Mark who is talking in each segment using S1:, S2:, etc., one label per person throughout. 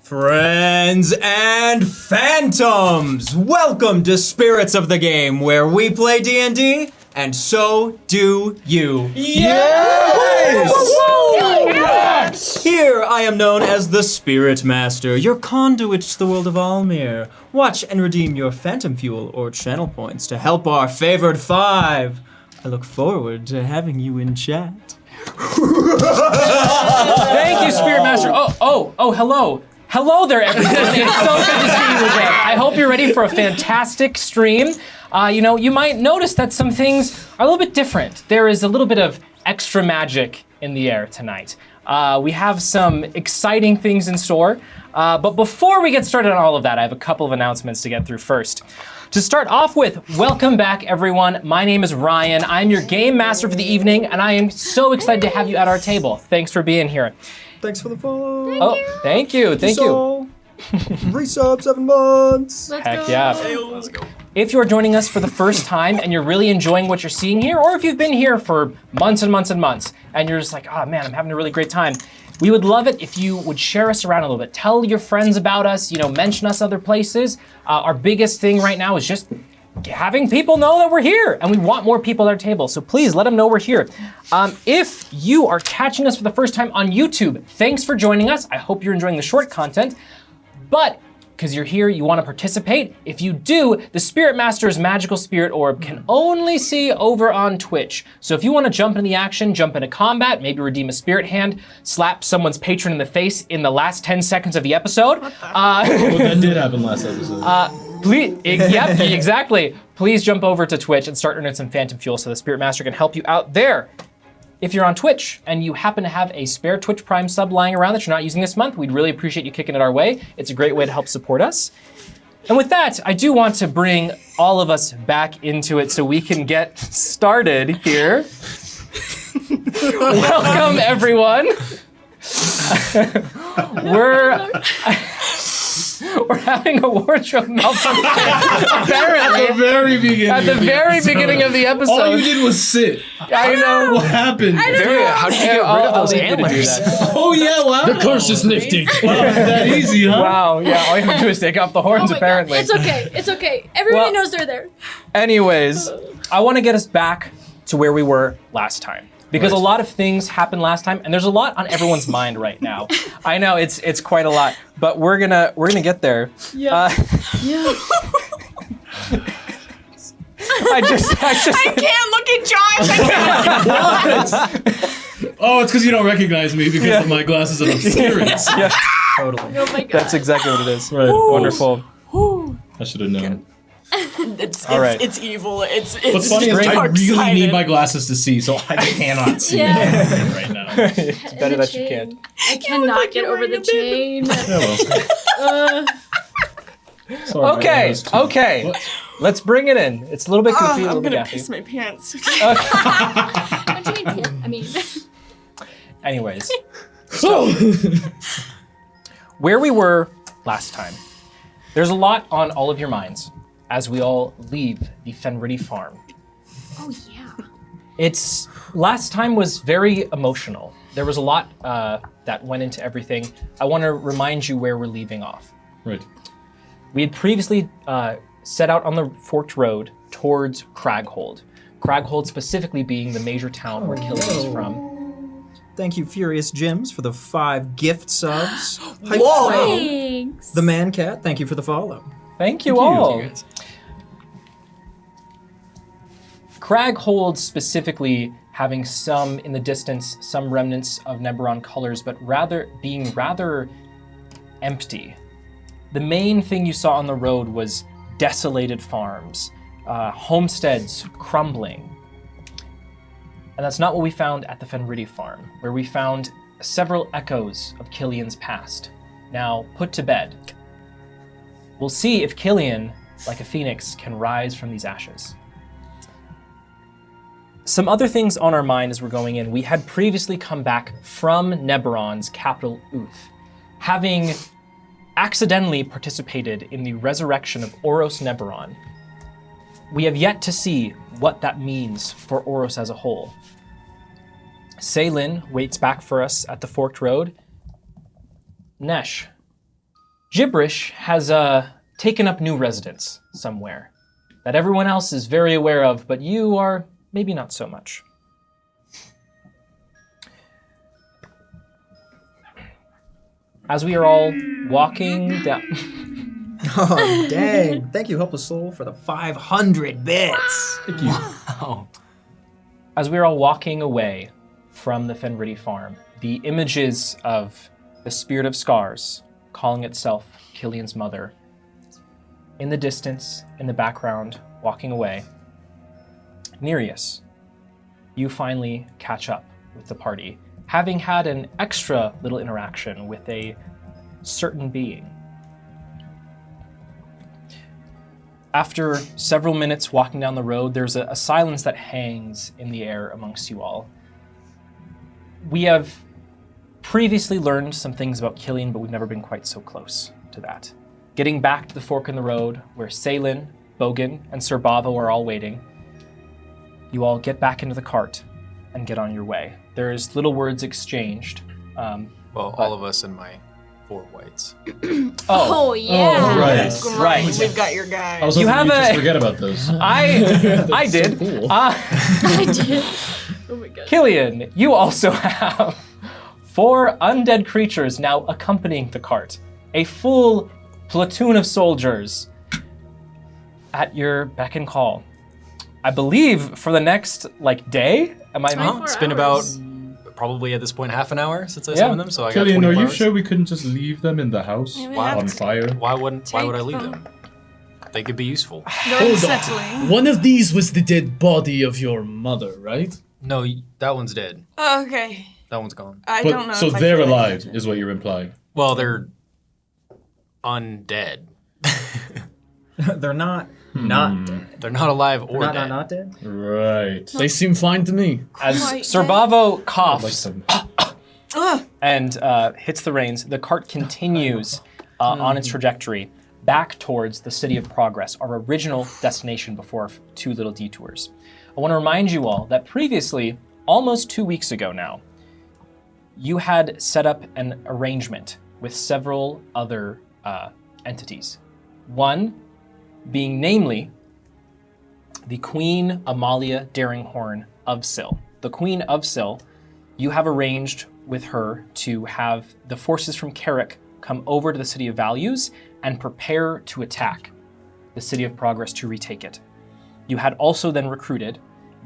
S1: Friends and Phantoms! Welcome to Spirits of the Game, where we play D&D, and so do you.
S2: Yes!
S1: Yes! Here I am known as the Spirit Master, your conduit to the world of Almir. Watch and redeem your Phantom Fuel or channel points to help our favored five. I look forward to having you in chat.
S3: Thank you, Spirit Master. Hello. Hello there, everyone. It's so good to see you again. I hope you're ready for a fantastic stream. You might notice that some things are a little bit different. There is a little bit of extra magic in the air tonight. We have some exciting things in store. But before we get started on all of that, I have a couple of announcements to get through first. To start off with, welcome back, everyone. My name is Ryan. I'm your game master for the evening, and I am so excited to have you at our table. Thanks for being here.
S1: Thanks for the follow.
S3: Thank you.
S1: Resub 7 months.
S3: Heck yeah. Let's go. If you're joining us for the first time and you're really enjoying what you're seeing here, or if you've been here for months and months and months, and you're just like, oh man, I'm having a really great time, we would love it if you would share us around a little bit. Tell your friends about us, mention us other places. Our biggest thing right now is just having people know that we're here, and we want more people at our table, so please let them know we're here. If you are catching us for the first time on YouTube, thanks for joining us. I hope you're enjoying the short content, but because you're here, you want to participate. If you do, the Spirit Master's magical spirit orb can only see over on Twitch. So if you want to jump into the action, jump into combat, maybe redeem a spirit hand, slap someone's patron in the face in the last 10 seconds of the episode.
S2: That did happen last episode.
S3: Please, yep, exactly. Please jump over to Twitch and start earning some Phantom Fuel so the Spirit Master can help you out there. If you're on Twitch and you happen to have a spare Twitch Prime sub lying around that you're not using this month, we'd really appreciate you kicking it our way. It's a great way to help support us. And with that, I do want to bring all of us back into it so we can get started here. Welcome, everyone. We're having a wardrobe malfunction. Apparently,
S2: At the very
S3: beginning of the episode.
S2: All you did was sit.
S3: I know.
S2: What happened?
S4: How did you get rid of those antlers?
S2: Oh yeah, wow.
S4: The curse is lifted.
S2: Wow, that easy, huh?
S3: Wow, yeah, all you have to do is take off the horns, apparently.
S5: God. It's okay. Everybody knows they're there.
S3: Anyways, I want to get us back to where we were last time. Because a lot of things happened last time, and there's a lot on everyone's mind right now. I know it's quite a lot, but we're gonna get there.
S5: Yeah.
S3: I
S5: can't look at Josh. I can't.
S2: Oh, it's because you don't recognize me because of my glasses of spirits.
S3: Yeah, totally.
S5: Oh my God.
S3: That's exactly what it is.
S2: Right.
S3: Wonderful.
S2: I should have known.
S5: It's evil. It's
S2: What's funny is I really
S5: dark-sided.
S2: need my glasses to see, so I cannot see anything right now.
S3: It's better that you can.
S5: I cannot get over the chain.
S2: Sorry,
S3: Okay.
S2: What?
S3: Let's bring it in. It's a little bit goofy, a little
S5: I'm
S3: bit
S5: gonna
S3: gaffy.
S5: piss my pants.
S6: What do you mean? I mean,
S3: Anyways, so where we were last time, there's a lot on all of your minds as we all leave the Fenritti farm.
S6: oh yeah.
S3: It's last time was very emotional. There was a lot that went into everything. I want to remind you where we're leaving off.
S2: Right.
S3: We had previously set out on the forked road towards Craghold. Craghold specifically being the major town where Killian is from.
S1: Thank you, Furious Gems, for the 5 gift subs.
S5: Whoa.
S6: Thanks.
S1: The Man Cat, thank you for the follow.
S3: Thank you all. Craghold specifically having some in the distance, some remnants of Neberon colors, but being rather empty. The main thing you saw on the road was desolated farms, homesteads crumbling. And that's not what we found at the Fenritti farm, where we found several echoes of Killian's past, now put to bed. We'll see if Killian, like a phoenix, can rise from these ashes. Some other things on our mind as we're going in. We had previously come back from Neberon's capital, Uth, having accidentally participated in the resurrection of Oros Neberon. We have yet to see what that means for Oros as a whole. Seylin waits back for us at the forked road. Nesh, Gibberish has taken up new residence somewhere that everyone else is very aware of, but you are maybe not so much. As we are all walking down...
S1: Oh, dang. Thank you, Helpless Soul, for the 500 bits.
S4: Thank you.
S2: Wow.
S3: As we are all walking away from the Fenritti farm, the images of the Spirit of Scars calling itself Killian's mother, in the distance, in the background, walking away. Nereus, you finally catch up with the party, having had an extra little interaction with a certain being. After several minutes walking down the road, there's a silence that hangs in the air amongst you all. We have previously learned some things about Killian, but we've never been quite so close to that. Getting back to the fork in the road, where Salen, Bogan, and Sir Bavo are all waiting, you all get back into the cart and get on your way. There's little words exchanged.
S7: Well, all of us and my 4 whites.
S5: Oh, yeah.
S4: Oh, right.
S5: That's great.
S3: Right.
S5: We've got your guy.
S4: I was
S3: You
S4: hoping
S3: have
S4: you'd just
S3: a-
S4: forget about those.
S3: I did.
S4: So cool.
S5: I did. Oh my god.
S3: Killian, you also have 4 undead creatures now accompanying the cart. A full platoon of soldiers at your beck and call. I believe for the next day. Am I?
S5: 24
S7: It's been about
S5: hours.
S7: probably at this point half an hour since I
S3: Yeah.
S7: summoned them, so I got
S4: Killian,
S7: 24
S4: are you
S7: hours.
S4: sure we couldn't just leave them in the house
S5: Yeah, we
S7: have
S4: on
S5: to
S4: fire?
S7: Why would I
S5: Take
S7: leave
S5: them.
S7: them? They could be useful.
S5: They're
S8: Hold
S5: unsettling.
S8: on. One of these was the dead body of your mother, right?
S7: No, that one's dead.
S5: Oh, okay.
S7: That one's gone.
S5: I don't know.
S4: So
S5: if I
S4: they're
S5: can-
S4: alive, is what you're implying.
S7: Well, they're undead.
S1: They're not dead.
S7: They're not alive or
S1: Not,
S7: dead.
S1: not dead?
S4: Right.
S8: They seem fine to me.
S3: As
S5: Quite
S3: Sir
S5: dead.
S3: Bavo
S4: Like
S3: coughs
S4: some-
S3: and hits the reins, the cart continues on its trajectory back towards the City of Progress, our original destination before 2 little detours. I want to remind you all that previously, almost 2 weeks ago now, you had set up an arrangement with several other entities. One being namely the Queen Amalia Daringhorn of Syl. The Queen of Syl, you have arranged with her to have the forces from Carrick come over to the City of Values and prepare to attack the City of Progress to retake it. You had also then recruited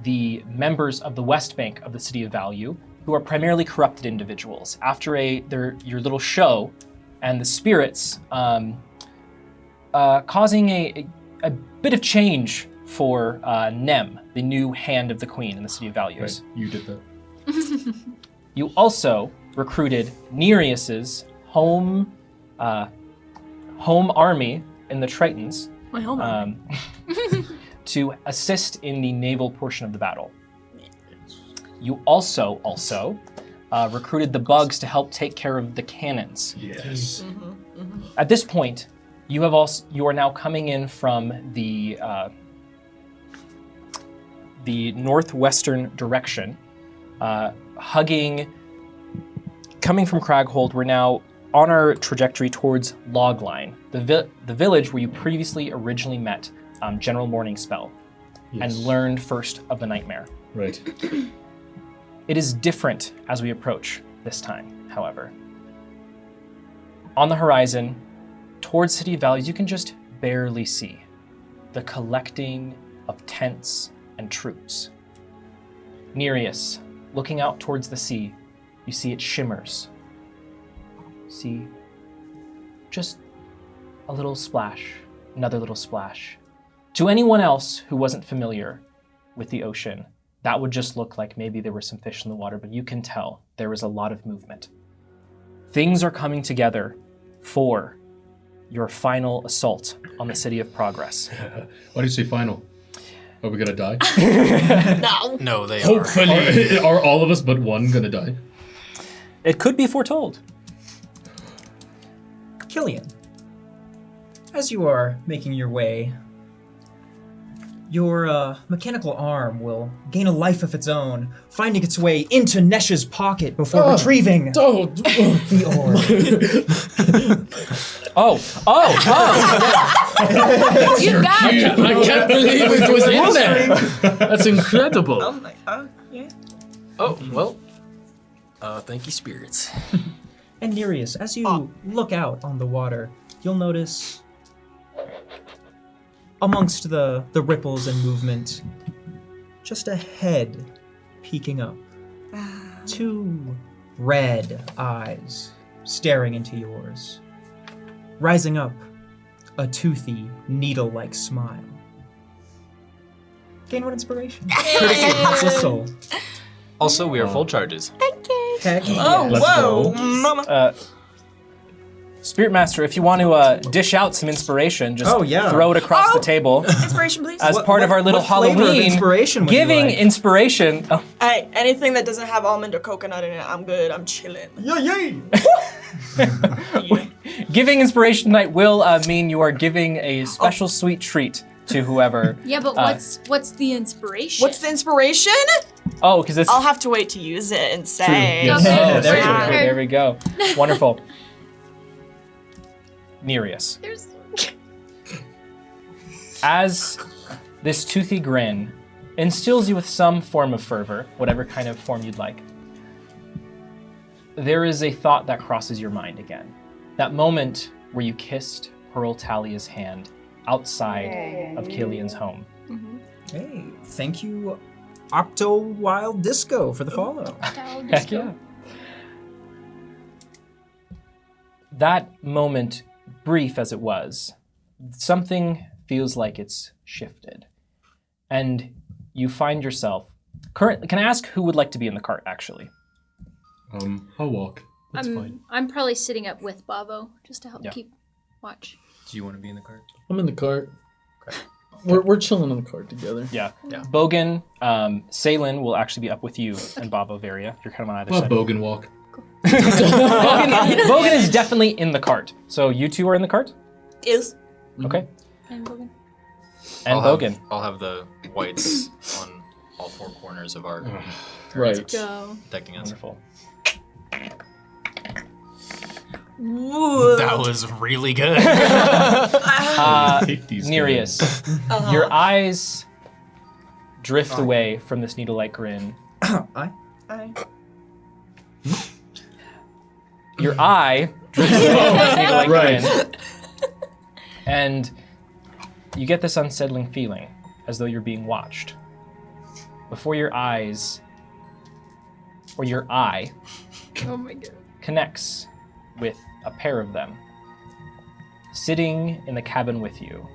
S3: the members of the West Bank of the City of Value, who are primarily corrupted individuals. After your little show and the spirits causing a bit of change for Nem, the new hand of the Queen in the City of Values.
S4: Right, you did that.
S3: You also recruited Nereus's home army in the Tritons
S5: My home army.
S3: to assist in the naval portion of the battle. You also recruited the bugs to help take care of the cannons.
S4: Yes.
S3: At this point, you are now coming in from the northwestern direction, coming from Craghold. We're now on our trajectory towards Logline, the village where you previously originally met General Morningspell and learned first of the nightmare.
S4: Right.
S3: It is different as we approach this time, however. On the horizon, towards City of Values, you can just barely see the collecting of tents and troops. Nereus, looking out towards the sea, you see it shimmers. See just a little splash, another little splash. To anyone else who wasn't familiar with the ocean, that would just look like maybe there were some fish in the water, but you can tell there is a lot of movement. Things are coming together for your final assault on the City of Progress.
S4: Why do you say final? Are we gonna die?
S5: No.
S7: No, they are.
S8: Hopefully.
S4: Are all of us but one gonna die?
S3: It could be foretold.
S1: Killian, as you are making your way, your mechanical arm will gain a life of its own, finding its way into Nesh's pocket before retrieving
S8: Don't.
S1: the orb.
S3: Oh.
S6: You got it.
S8: I can't believe it was in there. That's incredible.
S5: I'm like, oh, yeah.
S7: Oh, well. Thank you, spirits.
S1: And Nereus, as you look out on the water, you'll notice amongst the ripples and movement, just a head peeking up. Two red eyes staring into yours. Rising up, a toothy, needle-like smile. Gain 1 inspiration. That's the soul.
S7: Also, we are full charges.
S1: Heck
S5: Oh,
S1: yes.
S5: whoa, mama.
S3: Spirit Master, if you want to dish out some inspiration, just throw it across the table.
S5: Inspiration, please.
S3: As part of our little
S1: what flavor of
S3: Halloween,
S1: inspiration would you
S3: giving
S1: like?
S3: inspiration. Oh,
S5: Hey, anything that doesn't have almond or coconut in it, I'm good. I'm chilling.
S1: Yay!
S5: Yeah.
S3: giving inspiration tonight will mean you are giving a special sweet treat to whoever.
S6: Yeah, but what's the inspiration?
S5: What's the inspiration?
S3: Oh, because it's
S5: I'll have to wait to use it and say.
S4: Yes.
S6: Okay.
S3: Oh,
S1: there you go.
S3: there we go. Wonderful. Nereus.
S6: There's
S3: As this toothy grin instills you with some form of fervor, whatever kind of form you'd like, there is a thought that crosses your mind again. That moment where you kissed Pearl Talia's hand outside of Killian's home.
S1: Hey, thank you, Octo Wild Disco, for the follow.
S3: Heck yeah. That moment, brief as it was, something feels like it's shifted. And you find yourself currently. Can I ask who would like to be in the cart, actually?
S4: I'll walk. That's fine.
S6: I'm probably sitting up with Bavo just to help
S3: Yeah.
S6: keep watch.
S7: Do you want to be in the cart?
S8: I'm in the cart. We're chilling on the cart together.
S3: Yeah. Bogan, Salen will actually be up with you, and Bob Overia. You're kind of on either
S4: Well,
S3: side.
S4: Bogan walk.
S3: Bogan is definitely in the cart. So you two are in the cart?
S5: Is.
S3: Okay.
S6: And Bogan.
S3: And Bogan.
S7: I'll have the whites on all four corners of our
S8: Right.
S6: Go.
S7: protecting us.
S3: Wonderful.
S7: That was really good.
S4: Hate these
S3: Nereus,
S4: guys.
S3: your eyes drift away from this needle-like grin.
S1: I?
S3: Your eye drifts away from this needle-like
S8: Right.
S3: grin. And you get this unsettling feeling, as though you're being watched. Before your eyes, or your eye,
S6: Oh my god.
S3: connects with a pair of them, sitting in the cabin with you.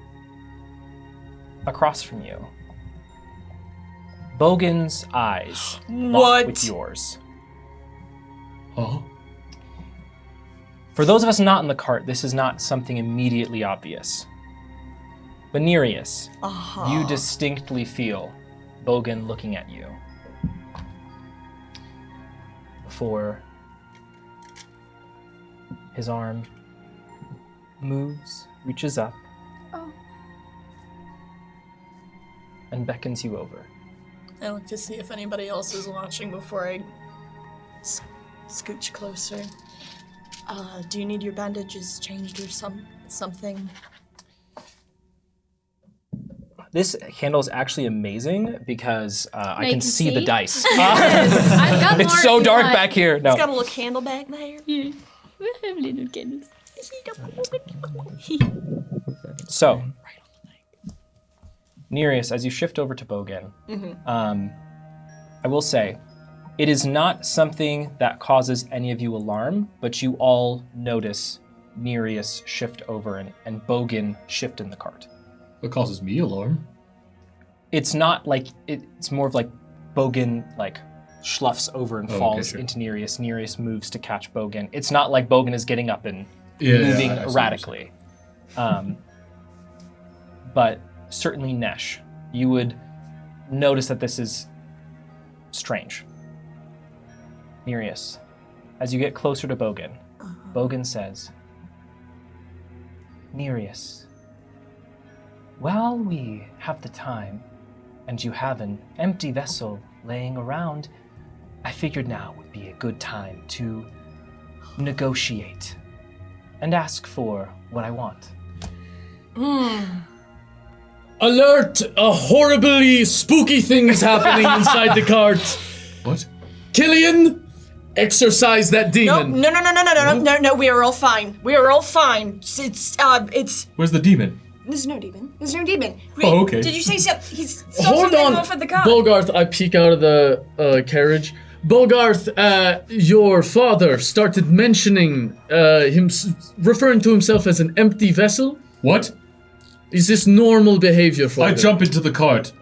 S3: Across from you, Bogan's eyes lock
S5: What?
S3: with yours.
S4: Oh,
S3: For those of us not in the cart, this is not something immediately obvious. But Nereus, you distinctly feel Bogan looking at you. Before his arm moves, reaches up,
S6: Oh.
S3: and beckons you over.
S5: I look to see if anybody else is watching before I scooch closer. Do you need your bandages changed or something?
S3: This candle is actually amazing because I
S6: you
S3: can
S6: can
S3: see the
S6: see?
S3: dice.
S6: I've got
S3: It's
S6: more
S3: so
S6: if you
S3: dark
S6: want.
S3: back here. No.
S5: It's got a little candle back there.
S6: Yeah. We have little candles.
S3: So, Nereus, as you shift over to Bogan, I will say, it is not something that causes any of you alarm, but you all notice Nereus shift over and Bogan shift in the cart.
S4: what causes me alarm?
S3: It's not like, it's more of like Bogan like schluffs over and
S4: Oh, okay,
S3: falls
S4: sure.
S3: into Nereus. Nereus moves to catch Bogan. It's not like Bogan is getting up and
S4: Yeah,
S3: moving
S4: I see what you're
S3: erratically. But certainly Nesh, you would notice that this is strange. Nereus, as you get closer to Bogan, Bogan says, Nereus, while we have the time and you have an empty vessel laying around, I figured now would be a good time to negotiate and ask for what I want.
S8: Alert! A horribly spooky thing is happening inside the cart.
S4: What?
S8: Killian, exorcise that demon.
S5: No, we are all fine. We are all fine. It's
S4: Where's the demon?
S5: there's no demon. There's no demon.
S4: Oh, okay.
S5: Did you say he's
S8: Hold on,
S5: off at the car?
S8: Bogarth. I peek out of the carriage. Bogarth, your father started mentioning referring to himself as an empty vessel.
S4: What?
S8: Is this normal behavior for
S4: I
S8: him?
S4: jump into the cart.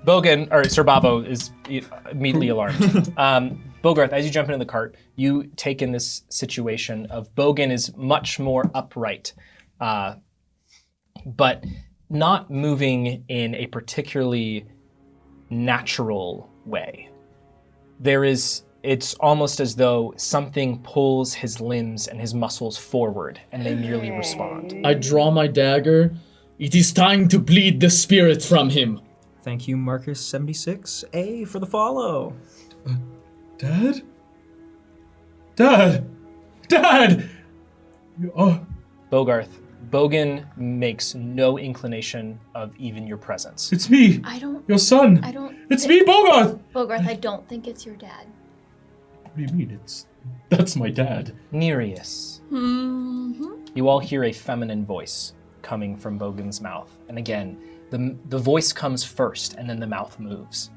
S3: Bogan, or Sir Bavo, is immediately alarmed. Bogarth, as you jump into the cart, you take in this situation of Bogan is much more upright, but not moving in a particularly natural way. It's almost as though something pulls his limbs and his muscles forward, and they merely respond.
S8: I draw my dagger. It is time to bleed the spirit from him.
S1: Thank you, Marcus76A, for the follow.
S4: Dad? Dad! Oh,
S3: Bogarth, Bogan makes no inclination of even your presence.
S4: it's me,
S6: I don't.
S4: your son.
S6: I don't.
S4: It's me, Bogarth.
S6: Bogarth, I don't think it's your dad.
S4: What do you mean? That's my dad.
S3: Nereus. You all hear a feminine voice coming from Bogan's mouth. And again, the voice comes first, and then the mouth moves.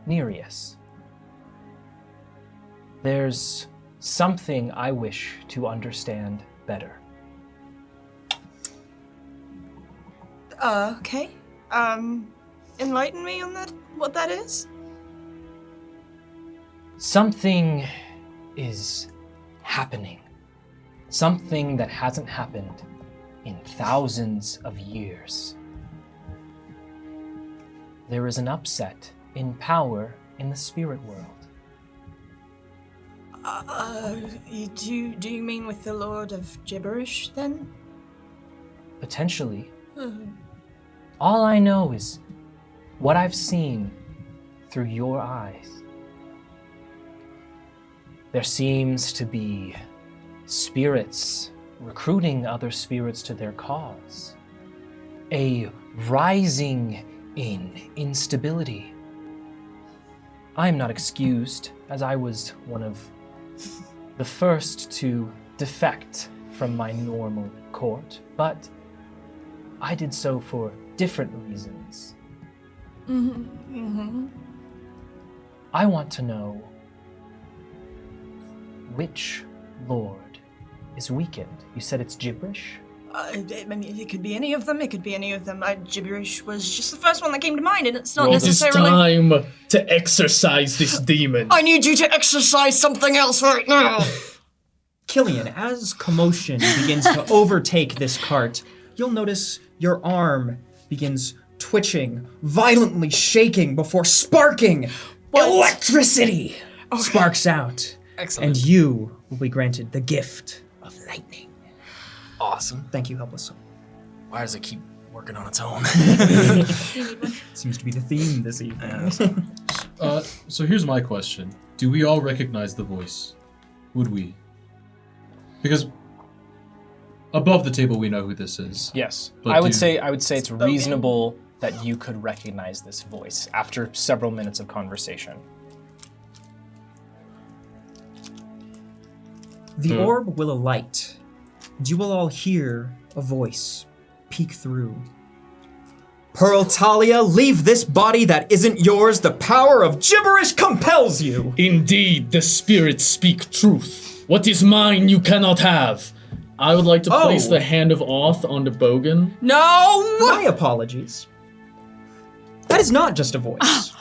S3: Nereus. There's something I wish to understand better.
S5: Okay. Enlighten me on that. What that is?
S3: Something is happening. Something that hasn't happened in thousands of years. There is an upset in power in the spirit world.
S5: Do you mean with the Lord of Gibberish, then?
S3: Potentially. All I know is what I've seen through your eyes. There seems to be spirits recruiting other spirits to their cause. A rising in instability. I am not excused, as I was one of the first to defect from my normal court, but I did so for different reasons. I want to know which lord is weakened. You said it's gibberish?
S5: I mean, it could be any of them. It could be any of them. Gibberish was just the first one that came to mind, and it's not
S8: It is
S5: necessarily.
S8: time to exorcise this demon.
S5: I need you to exercise something else right now.
S1: Killian, as commotion begins to overtake this cart, you'll notice your arm begins twitching, violently shaking before sparking. Electricity sparks out.
S7: Excellent.
S1: And you will be granted the gift of lightning.
S7: Awesome.
S1: Thank you, Helpless.
S7: Why does it keep working on its own?
S1: Seems to be the theme this evening.
S4: So here's my question. Do we all recognize the voice? Would we? Because above the table we know who this is.
S3: Yes.
S4: But
S3: I would
S4: do-
S3: say it's reasonable that you could recognize this voice after several minutes of conversation.
S1: The orb will alight, and you will all hear a voice peek through. Pearl Talia, leave this body that isn't yours. The power of gibberish compels you.
S8: Indeed, the spirits speak truth. What is mine you cannot have. I would like to place the Hand of Oath onto Bogan.
S5: No!
S1: My apologies. That is not just a voice.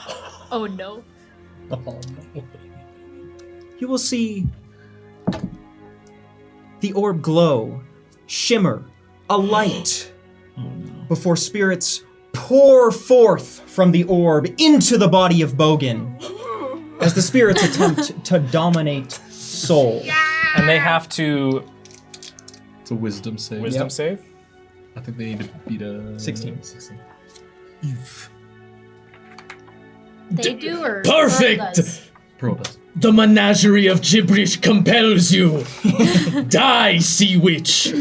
S6: Oh no.
S1: You will see the orb glow, shimmer, a light, before spirits pour forth from the orb into the body of Bogan as the spirits attempt to dominate soul.
S3: And they have to
S4: It's a wisdom save.
S3: wisdom save.
S4: I think they need to beat a
S1: 16.
S6: They do or
S8: Perfect!
S6: Pearl does?
S4: Pearl does.
S8: The menagerie of gibberish compels you. Die, sea witch.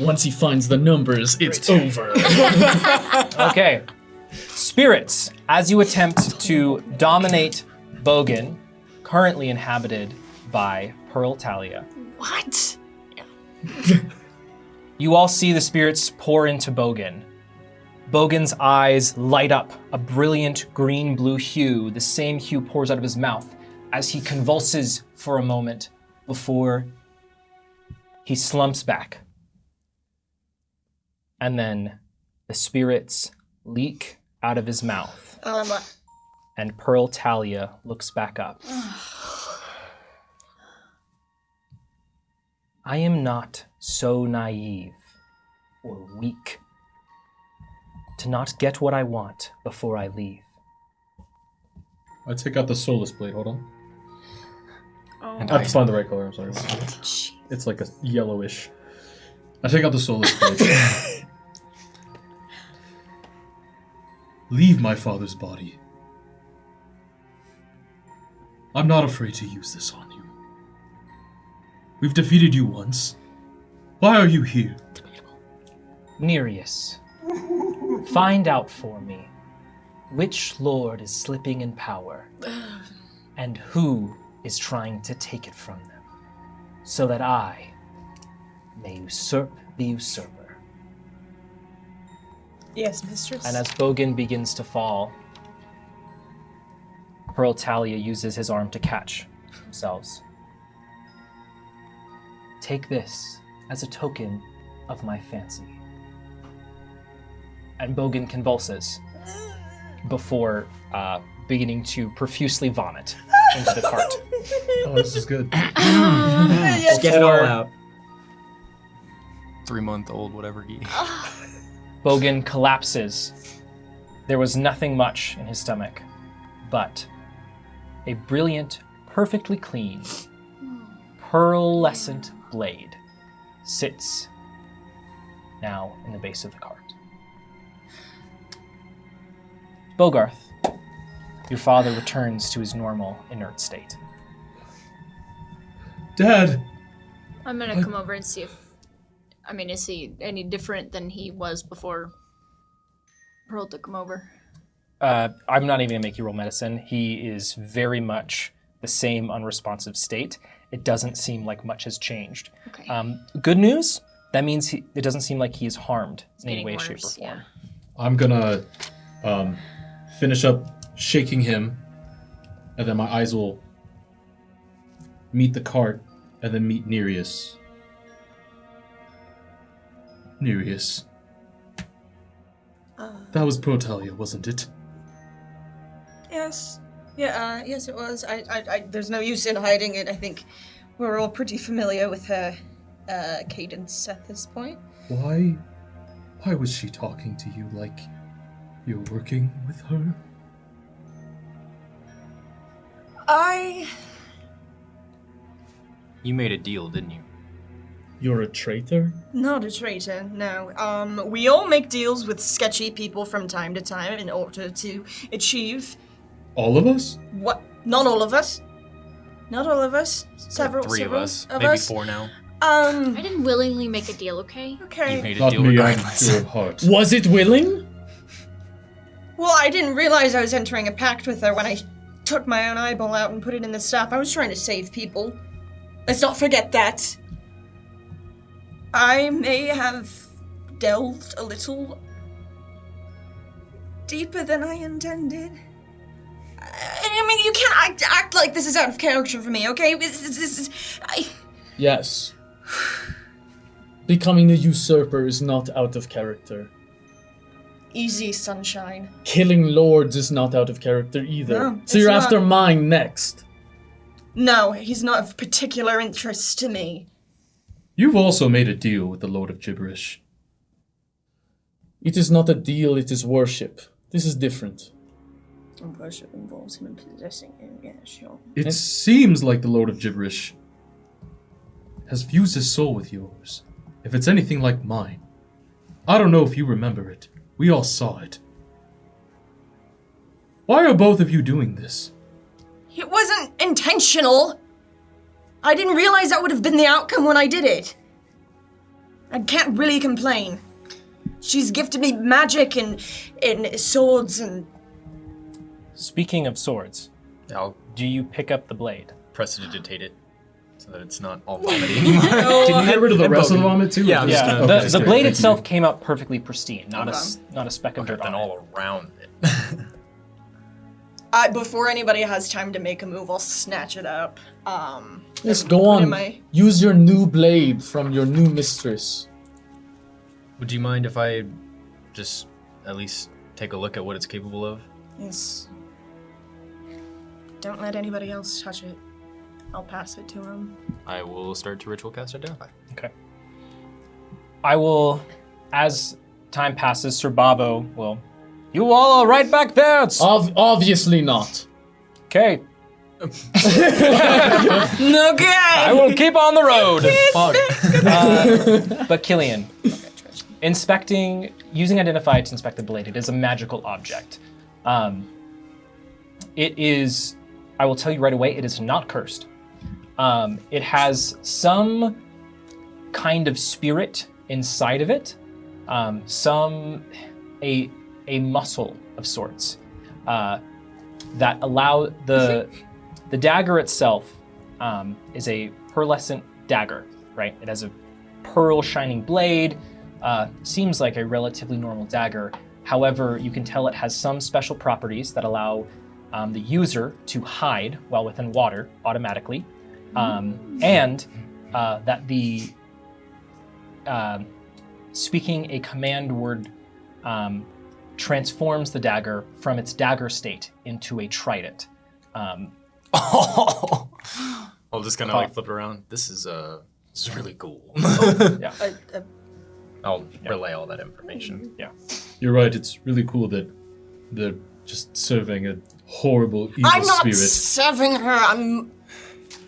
S8: Once he finds the numbers, it's over.
S3: Okay. Spirits, as you attempt to dominate Bogan, currently inhabited by Pearl Talia.
S5: What?
S3: You all see the spirits pour into Bogan. Bogan's eyes light up a brilliant green-blue hue. The same hue pours out of his mouth as he convulses for a moment before he slumps back. And then the spirits leak out of his mouth. And Pearl Talia looks back up. I am not so naive or weak to not get what I want before I leave.
S4: I take out the Solus blade. Hold on.
S7: And
S4: I have to
S7: ice.
S4: find the right color. I'm sorry. It's like a yellowish. I take out the Solus blade. Leave my father's body. I'm not afraid to use this on you. We've defeated you once. Why are you here?
S3: Nereus, find out for me which lord is slipping in power and who is trying to take it from them, so that I may usurp the usurper.
S5: Yes, mistress.
S3: And as Bogan begins to fall, Pearl Talia uses his arm to catch themselves. Take this as a token of my fancy. And Bogan convulses before beginning to profusely vomit into the cart.
S4: Oh, this is good.
S1: Just get it all out.
S7: 3-month-old, whatever he.
S3: Bogan collapses. There was nothing much in his stomach, but a brilliant, perfectly clean, pearlescent blade sits now in the base of the cart. Bogarth, your father returns to his normal, inert state.
S4: Dad!
S6: I'm gonna come over and see if. I mean, is he any different than he was before Pearl took him over?
S3: I'm not even gonna make you roll medicine. He is very much the same unresponsive state. It doesn't seem like much has changed.
S6: Okay.
S3: Good news, that means it doesn't seem like he's harmed in any
S6: getting
S3: way,
S6: worse,
S3: shape, or form.
S4: I'm gonna finish up shaking him, and then my eyes will meet the cart, and then meet Nereus. Nereus. That was Protalia, wasn't it?
S5: Yes. Yeah, yes it was. There's no use in hiding it. I think we're all pretty familiar with her cadence at this point.
S4: Why was she talking to you like you're working with her?
S7: You made a deal, didn't you?
S8: You're a traitor?
S5: Not a traitor, no. We all make deals with sketchy people from time to time in order to achieve
S4: All of us?
S5: what? Not all of us. Not all of us. Several.
S7: 3 of
S5: several
S7: us.
S5: Of
S7: Maybe
S5: us.
S7: 4 now.
S6: I didn't willingly make a deal, okay?
S7: You
S5: Okay.
S7: made a
S4: Not
S7: deal
S4: me, I'm
S7: regardless.
S4: pure of heart.
S8: Was it willing?
S5: Well, I didn't realize I was entering a pact with her when I took my own eyeball out and put it in the stuff. I was trying to save people. Let's not forget that. I may have delved a little deeper than I intended. I mean, you can't act like this is out of character for me, okay?
S8: Yes. Becoming a usurper is not out of character.
S5: Easy, sunshine.
S8: Killing lords is not out of character either.
S5: No,
S8: so you're
S5: it's
S8: after
S5: not.
S8: mine next.
S5: No, he's not of particular interest to me.
S4: You've also made a deal with the Lord of Gibberish.
S8: It is not a deal, it is worship. This is different.
S5: Worship involves him possessing him, yeah, sure.
S4: It seems like the Lord of Gibberish has fused his soul with yours. If it's anything like mine. I don't know if you remember it. We all saw it. Why are both of you doing this?
S5: It wasn't intentional. I didn't realize that would have been the outcome when I did it. I can't really complain. She's gifted me magic and swords and...
S3: Speaking of swords,
S7: I'll
S3: do you pick up the blade?
S7: prestidigitate it so that it's not all vomity anymore.
S4: Can you get rid of the rest of the vomit too?
S7: Yeah,
S4: or
S7: I'm
S4: just-
S7: just
S3: Yeah,
S7: gonna-
S3: the
S4: great,
S3: blade
S4: thank
S3: itself
S4: you.
S3: came out perfectly pristine, not a speck of
S7: Okay,
S3: dirt
S7: then
S3: on it.
S7: all around it.
S5: Before anybody has time to make a move, I'll snatch it up.
S8: Yes,
S5: and
S8: go
S5: put it
S8: on.
S5: in my-
S8: Use your new blade from your new mistress.
S7: Would you mind if I just at least take a look at what it's capable of?
S5: Yes. Don't let anybody else touch it. I'll pass it to him.
S7: I will start to ritual cast identify.
S3: Okay. I will, as time passes, Sir Babo will. You all are right back there.
S8: Obviously not.
S3: Okay.
S5: Okay!
S3: I will keep on the road. But Killian, using Identify to inspect the blade, it is a magical object. It is, I will tell you right away, it is not cursed. It has some kind of spirit inside of it, a muscle of sorts that allow the dagger itself is a pearlescent dagger, right? It has a pearl shining blade, seems like a relatively normal dagger. However, you can tell it has some special properties that allow the user to hide while within water automatically, and that the speaking a command word transforms the dagger from its dagger state into a trident.
S7: I'll just kind of like flip it around. This is really cool.
S3: Yeah.
S7: I'll relay all that information.
S3: Yeah.
S4: You're right. It's really cool that they're just serving a horrible evil
S5: I'm not
S4: spirit.
S5: serving her. I'm.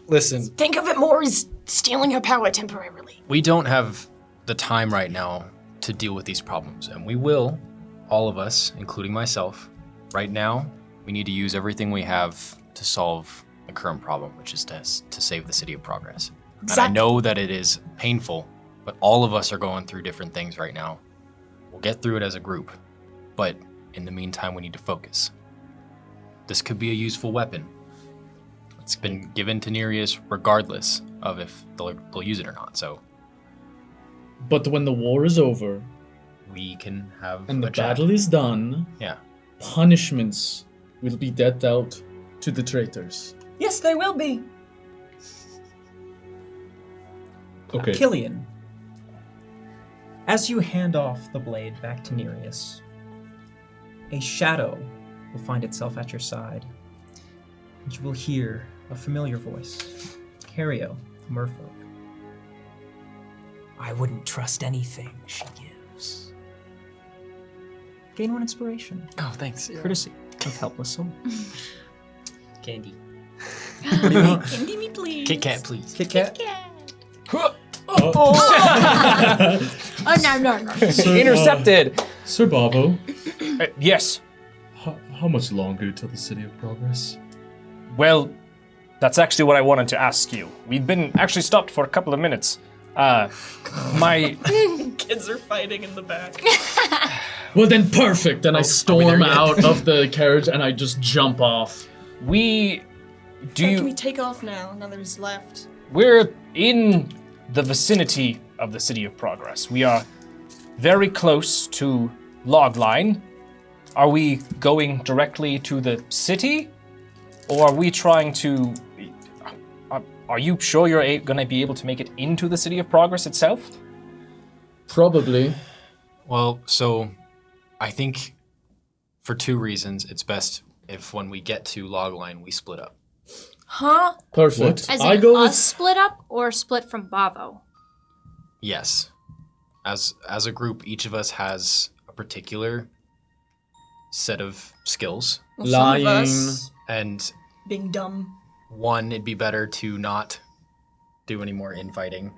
S7: Listen,
S5: Think of it more as stealing her power temporarily.
S7: we don't have the time right now to deal with these problems, and we will, all of us, including myself. Right now, we need to use everything we have to solve the current problem, which is to save the City of Progress. And I
S5: Exactly.
S7: know that it is painful, but all of us are going through different things right now. We'll get through it as a group, but in the meantime, we need to focus. This could be a useful weapon. It's been given to Nereus regardless of if they'll use it or not, so
S8: But when the war is over
S7: we can have
S8: and
S7: a
S8: the
S7: chat.
S8: battle is done,
S7: Yeah.
S8: punishments will be dealt out to the traitors.
S5: Yes, they will be.
S4: Okay.
S1: Killian, as you hand off the blade back to Nereus, a shadow will find itself at your side, and you will hear a familiar voice, Cario, Merfolk. I wouldn't trust anything she gives. Gain 1 inspiration,
S7: Oh, thanks.
S1: courtesy of Helpless Soul.
S7: Candy.
S1: What do you want?
S5: Candy me, please.
S7: Kit Kat, please.
S1: Kit Kat?
S6: Oh, no.
S4: Sir,
S3: Intercepted.
S4: Sir Babo,
S3: Yes.
S4: how much longer till the City of Progress?
S3: Well, that's actually what I wanted to ask you. We've been actually stopped for a couple of minutes. My
S5: Kids are fighting in the back.
S8: Well then perfect. Then I
S7: there
S8: storm
S7: yet?
S8: out of the carriage and I just jump off.
S3: we do
S5: Can we
S3: you
S5: take off now? Now there's left.
S3: we're in the vicinity of the City of Progress. We are very close to Logline. Are we going directly to the city? Or are we trying to... Are you sure you're going to be able to make it into the City of Progress itself?
S8: Probably.
S7: Well, so I think for 2 reasons, it's best if when we get to Logline, we split up.
S6: Huh?
S8: Perfect.
S6: As
S8: I
S6: in
S8: go
S6: us
S8: with
S6: split up or split from Bavo?
S7: Yes. As a group, each of us has a particular set of skills,
S5: Well, some of
S8: lying.
S5: us
S7: and
S5: being dumb.
S7: one, it'd be better to not do any more infighting.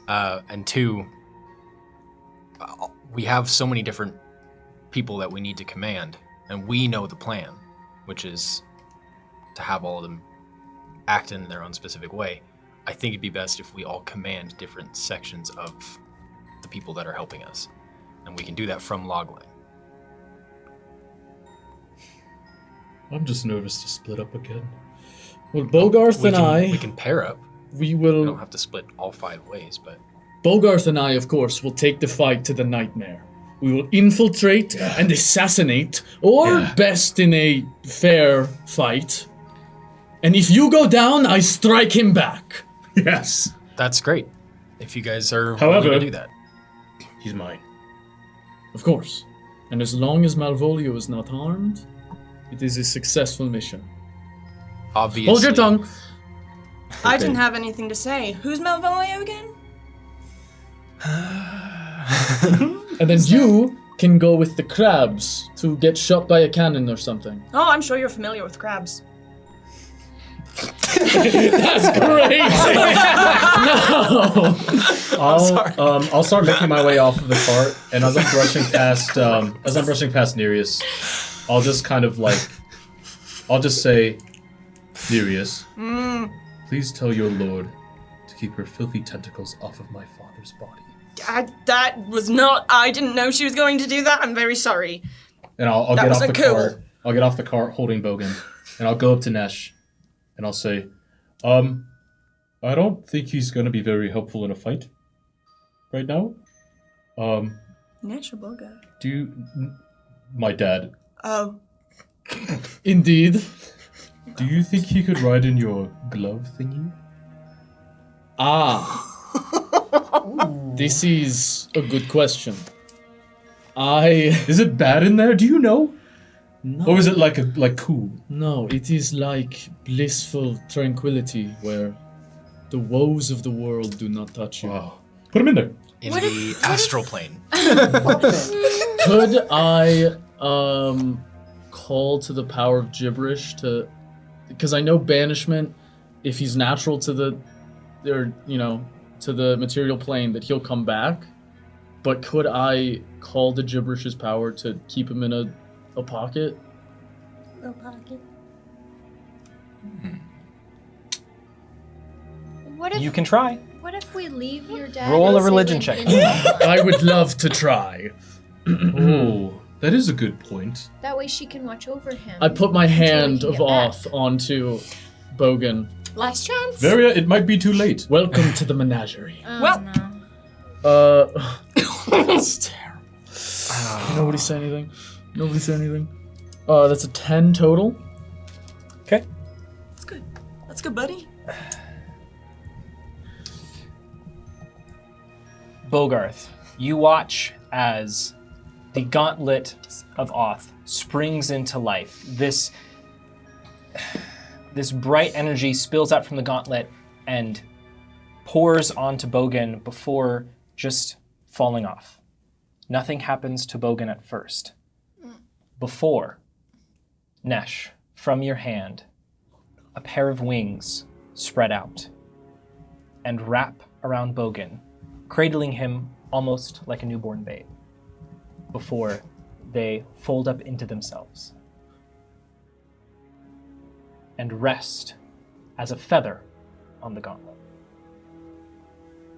S7: And 2, we have so many different people that we need to command. and we know the plan, which is to have all of them act in their own specific way, I think it'd be best if we all command different sections of the people that are helping us. And we can do that from logline.
S4: I'm just nervous to split up again.
S8: Well, Bogarth
S7: We can pair up.
S8: we
S7: We don't
S8: will.
S7: have to split all 5 ways, but
S8: Bogarth and I, of course, will take the fight to the nightmare. We will infiltrate and assassinate, or best in a fair fight. And if you go down, I strike him back.
S4: Yes.
S7: that's great. If you guys are
S4: However-
S7: willing to do that.
S4: He's mine.
S8: Of course. And as long as Malvolio is not harmed, it is a successful mission.
S7: Obviously.
S8: Hold your tongue.
S5: I didn't have anything to say. Who's Malvolio again?
S8: And then you can go with the crabs to get shot by a cannon or something.
S5: Oh, I'm sure you're familiar with crabs.
S8: That's crazy! No!
S4: I'll start making my way off of the cart, and as I'm brushing past Nereus, I'll just kind of like, I'll just say, Nereus, please tell your lord to keep her filthy tentacles off of my father's body.
S5: I didn't know she was going to do that. I'm very sorry.
S4: And I'll
S5: That
S4: get
S5: was
S4: off
S5: a
S4: the
S5: coup.
S4: cart. I'll get off the cart holding Bogan, and I'll go up to Nesh, and I'll say, I don't think he's gonna be very helpful in a fight right now.
S5: Nesh or Boga?
S4: My dad,
S5: Oh.
S8: Indeed.
S4: do you think he could ride in your glove thingy?
S8: Ah. This is a good question.
S4: Is it bad in there? Do you know?
S8: No.
S4: Or is it like cool?
S8: No, it is like blissful tranquility where the woes of the world do not touch you.
S4: Wow. Put him in there.
S7: In the astral plane.
S8: Could I call to the power of gibberish to, because I know banishment, if he's natural to the, or to the material plane, that he'll come back. But could I call the gibberish's power to keep him in a pocket?
S5: No pocket.
S6: What if
S3: You can try.
S6: What if we leave your dad?
S3: Roll
S6: and
S3: a religion
S6: Caitlin
S3: check.
S6: in Longline?
S8: I would love to try.
S4: Oh, that is a good point.
S6: That way she can watch over him.
S8: I put my
S6: until we
S8: hand
S6: can
S8: of
S6: get back.
S8: Oth onto Bogan.
S6: Last chance.
S4: Varia, it might be too late.
S8: Welcome to the menagerie.
S6: Oh,
S5: Well-
S6: no.
S8: That's terrible. Nobody say anything. Nobody say anything. That's a 10 total.
S3: Okay.
S5: That's good. That's good, buddy.
S3: Bogarth, you watch as the gauntlet of Oth springs into life. This bright energy spills out from the gauntlet and pours onto Bogan before just falling off. Nothing happens to Bogan at first. Before, Nesh, from your hand, a pair of wings spread out and wrap around Bogan, cradling him almost like a newborn babe, before they fold up into themselves and rest as a feather on the gauntlet.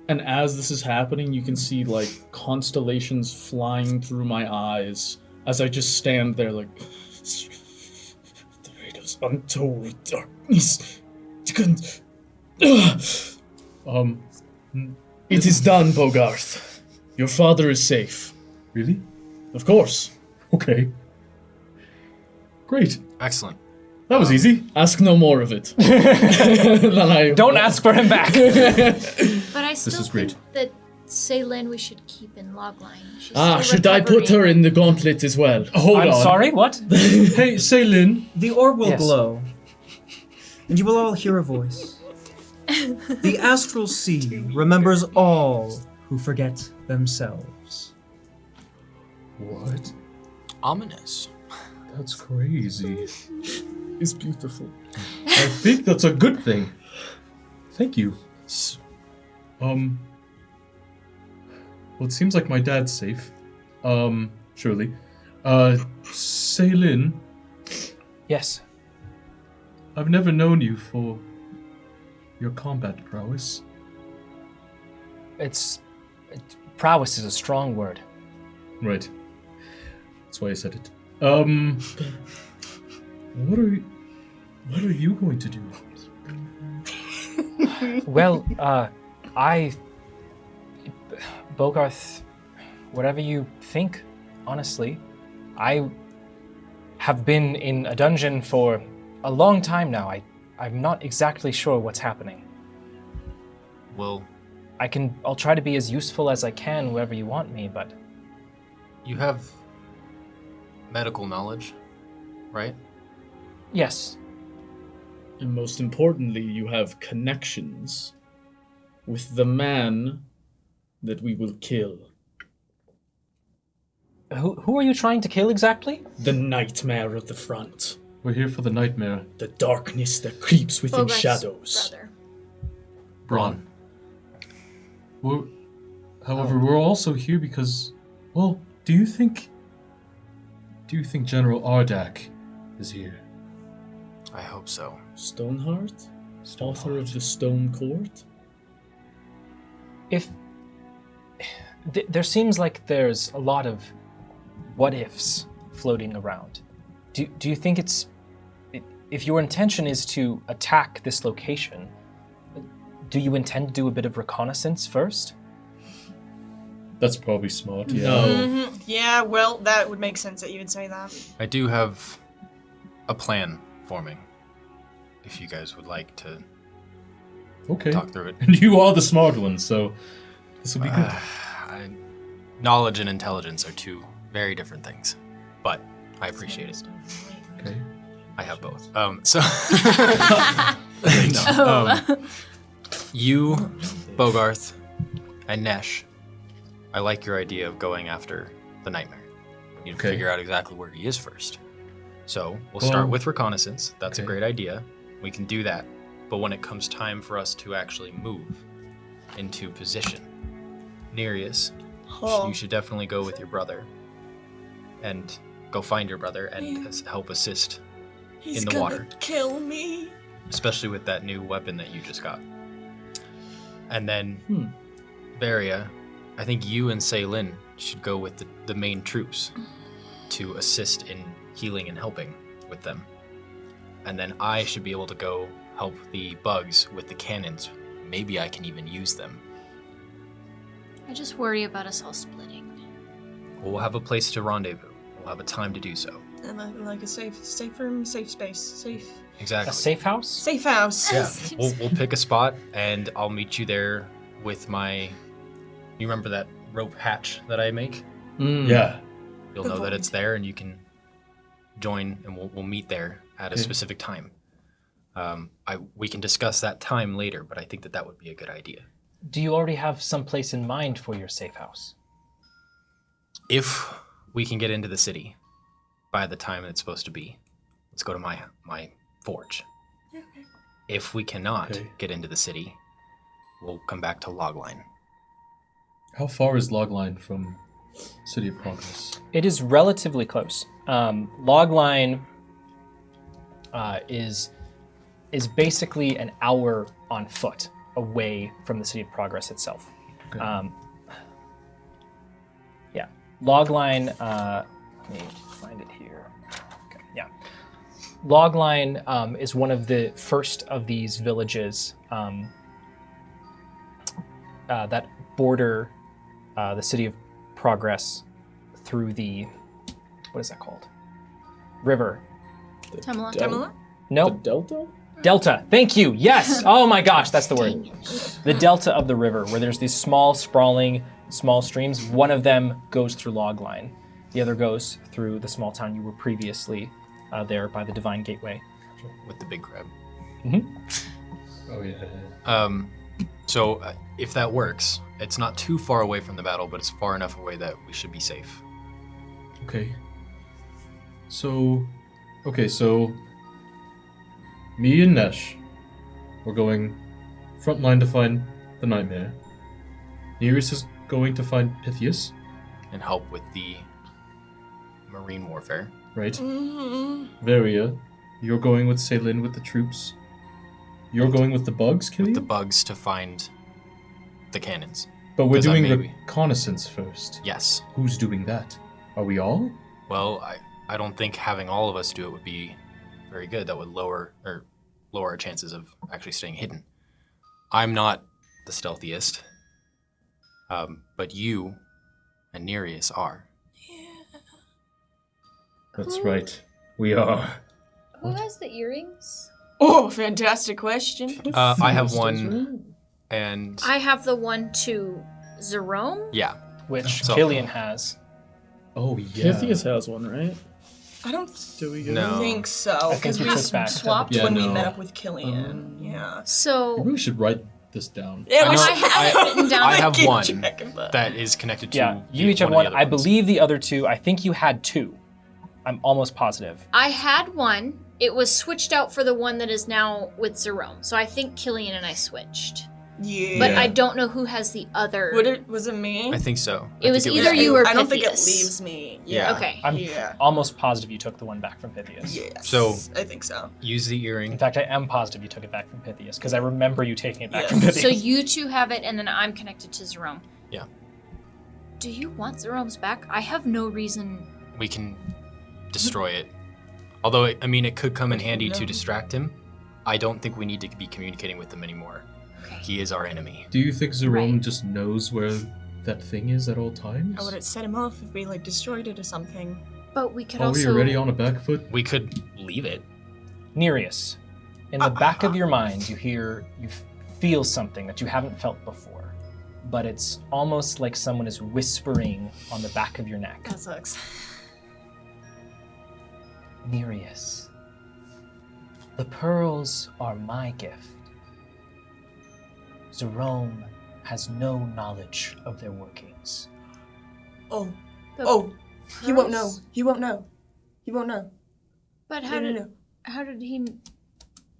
S8: And as this is happening, you can see like constellations flying through my eyes as I just stand there like the Raiders untold darkness. It is done, Bogarth. Your father is safe.
S4: Really?
S8: Of course.
S4: Okay. Great.
S7: Excellent.
S4: That was easy.
S8: Ask no more of it. Then I
S3: Don't ask for him back.
S6: But I still
S4: is great.
S6: think that Ceylin we should keep in Logline. She's
S8: Ah,
S6: still
S8: should I put her
S6: recovering.
S8: in the gauntlet as well?
S4: Hold
S3: I'm
S4: on.
S3: sorry, what?
S4: Hey, Ceylin.
S1: The orb will
S3: Yes.
S1: glow, and you will all hear a voice. The astral sea remembers all who forget themselves.
S4: What?
S7: Ominous.
S4: That's crazy.
S8: It's beautiful.
S4: I think that's a good thing. Thank you. Well, it seems like my dad's safe. Surely. Ceylin,
S3: Yes.
S4: I've never known you for your combat prowess.
S3: Prowess is a strong word.
S4: Right. That's why I said it. What are you going to do?
S3: Well, Bogarth, whatever you think, honestly. I have been in a dungeon for a long time now. I'm not exactly sure what's happening.
S7: Well,
S3: I'll try to be as useful as I can wherever you want me, but
S7: you have medical knowledge, right?
S3: yes.
S8: And most importantly, you have connections with the man that we will kill.
S3: Who are you trying to kill exactly?
S8: The nightmare at the front.
S4: We're here for the nightmare.
S8: The darkness that creeps within
S6: Bogart's
S8: shadows.
S6: brother.
S7: Braun.
S4: However, we're also here because, well, do you think General Ardak is here?
S7: I hope so.
S8: Stoneheart? Author of the Stone Court?
S3: There seems like there's a lot of what ifs floating around. Do you think if your intention is to attack this location, do you intend to do a bit of reconnaissance first?
S4: That's probably smart, yeah.
S8: No.
S5: Yeah, well, that would make sense that you would say that.
S7: I do have a plan forming. If you guys would like to
S4: Okay.
S7: talk through it.
S4: And you are the smart one, so this will be good.
S7: Knowledge and intelligence are two very different things, but I appreciate it.
S4: Okay.
S7: I have both. You, Bogarth, and Nesh, I like your idea of going after the nightmare. We need to
S4: Okay.
S7: figure out exactly where he is first. So we'll start with reconnaissance. That's a
S4: Okay.
S7: great idea. We can do that. But when it comes time for us to actually move into position, Nereus, you should definitely go with your brother and go find your brother and help assist
S5: He's
S7: in the
S5: gonna
S7: water.
S5: kill me.
S7: Especially with that new weapon that you just got. And then, Varia, I think you and Ceylin should go with the main troops to assist in healing and helping with them. And then I should be able to go help the bugs with the cannons. Maybe I can even use them.
S6: I just worry about us all splitting.
S7: We'll have a place to rendezvous. We'll have a time to do so.
S5: And like a safe room, safe space, safe
S7: Exactly.
S3: A safe house?
S5: safe house.
S7: Yeah. We'll pick a spot and I'll meet you there with my... You remember that rope hatch that I make?
S4: Yeah.
S7: You'll know that it's there and you can join and we'll meet there at a specific time. We can discuss that time later, but I think that would be a good idea.
S3: Do you already have some place in mind for your safe house?
S7: If we can get into the city by the time it's supposed to be, let's go to my forge.
S5: Okay.
S7: If we cannot
S4: Okay.
S7: get into the city, we'll come back to Logline.
S4: How far is Logline from City of Progress?
S3: It is relatively close. Logline is basically an hour on foot away from the City of Progress itself.
S4: Okay.
S3: Yeah, Logline. Let me find it here. Okay, yeah, Logline is one of the first of these villages that border the City of Progress through the, what is that called? River.
S6: Tamala.
S5: Tamala?
S3: Nope.
S8: The Delta?
S3: Delta. Thank you. Yes. Oh my gosh, that's the word. The delta of the river, where there's these small, sprawling, small streams. One of them goes through Logline. The other goes through the small town you were previously there by the Divine Gateway.
S7: With the big crab.
S4: Oh, yeah.
S7: So if that works, it's not too far away from the battle, but it's far enough away that we should be safe.
S4: Okay. So me and Nesh, we're going frontline to find the Nightmare. Nereus is going to find Pythias.
S7: And help with the marine warfare.
S4: Right?
S5: Mm-hmm.
S4: Varia, you're going with Ceylin with the troops. You're going with the bugs,
S7: With
S4: Killian?
S7: the bugs to find the cannons.
S4: But we're
S7: 'Cause I
S4: doing
S7: maybe-
S4: reconnaissance first.
S7: Yes.
S4: Who's doing that? Are we all?
S7: Well, I don't think having all of us do it would be very good. That would lower our chances of actually staying hidden. I'm not the stealthiest, but you and Nereus are.
S4: That's right. We are.
S6: Who has the earrings?
S5: Oh, fantastic question.
S7: I have one, and
S6: I have the one to Zerome.
S7: yeah,
S3: Which
S7: So-
S3: Killian has.
S4: Oh, yeah.
S8: Pythias has one, right?
S5: I don't
S8: Do we get
S7: No.
S5: think so.
S3: I think
S5: Because
S3: we
S5: we
S3: took back to the-
S5: swapped
S4: Yeah,
S5: when we
S4: no.
S5: met up with Killian. Yeah.
S6: So
S4: Maybe we should write this down.
S5: Yeah,
S7: I
S5: we
S7: know-
S5: should
S6: I have it written down.
S7: I have
S5: keep
S7: one
S5: track of that.
S7: that is connected to.
S3: Yeah, you each have
S7: of
S3: one.
S7: the other
S3: I
S7: ones.
S3: believe the other two, I think you had two. I'm almost positive.
S6: I had one. It was switched out for the one that is now with Zerome. So I think Killian and I switched.
S5: Yeah.
S6: But I don't know who has the other.
S5: Was it me?
S7: I think so.
S6: It
S7: I
S6: was
S7: think
S6: either you or
S5: I don't think it
S6: Pythias.
S5: leaves me.
S7: Yeah.
S6: Okay.
S3: I'm
S5: Yeah.
S3: almost positive you took the one back from Pythias.
S5: Yes.
S7: So-
S5: I think so.
S7: Use the
S3: In
S7: earring.
S3: fact, I am positive you took it back from Pythias because I remember you taking it back
S5: Yes.
S3: from Pythias.
S6: So you two have it, and then I'm connected to Zerome.
S7: Yeah.
S6: Do you want Zerome's back? I have no reason.
S7: We can destroy it. Although, it could come in handy
S5: No.
S7: to distract him. I don't think we need to be communicating with him anymore.
S6: Okay.
S7: He is our enemy.
S4: Do you think Zerome
S6: Right.
S4: just knows where that thing is at all times?
S5: I would have set him off if we destroyed it or something.
S6: But we could
S4: Are
S6: also.
S4: we already on a back foot?
S7: We could leave it.
S3: Nereus, in the back of your mind, you feel something that you haven't felt before, but it's almost like someone is whispering on the back of your neck.
S5: That sucks.
S3: Nereus, the pearls are my gift. Zerome has no knowledge of their workings.
S5: Oh.
S6: The
S5: Oh. He won't know.
S6: pearls?
S5: He won't know. He won't know.
S6: But
S5: No,
S6: how
S5: no,
S6: did
S5: no.
S6: how did he?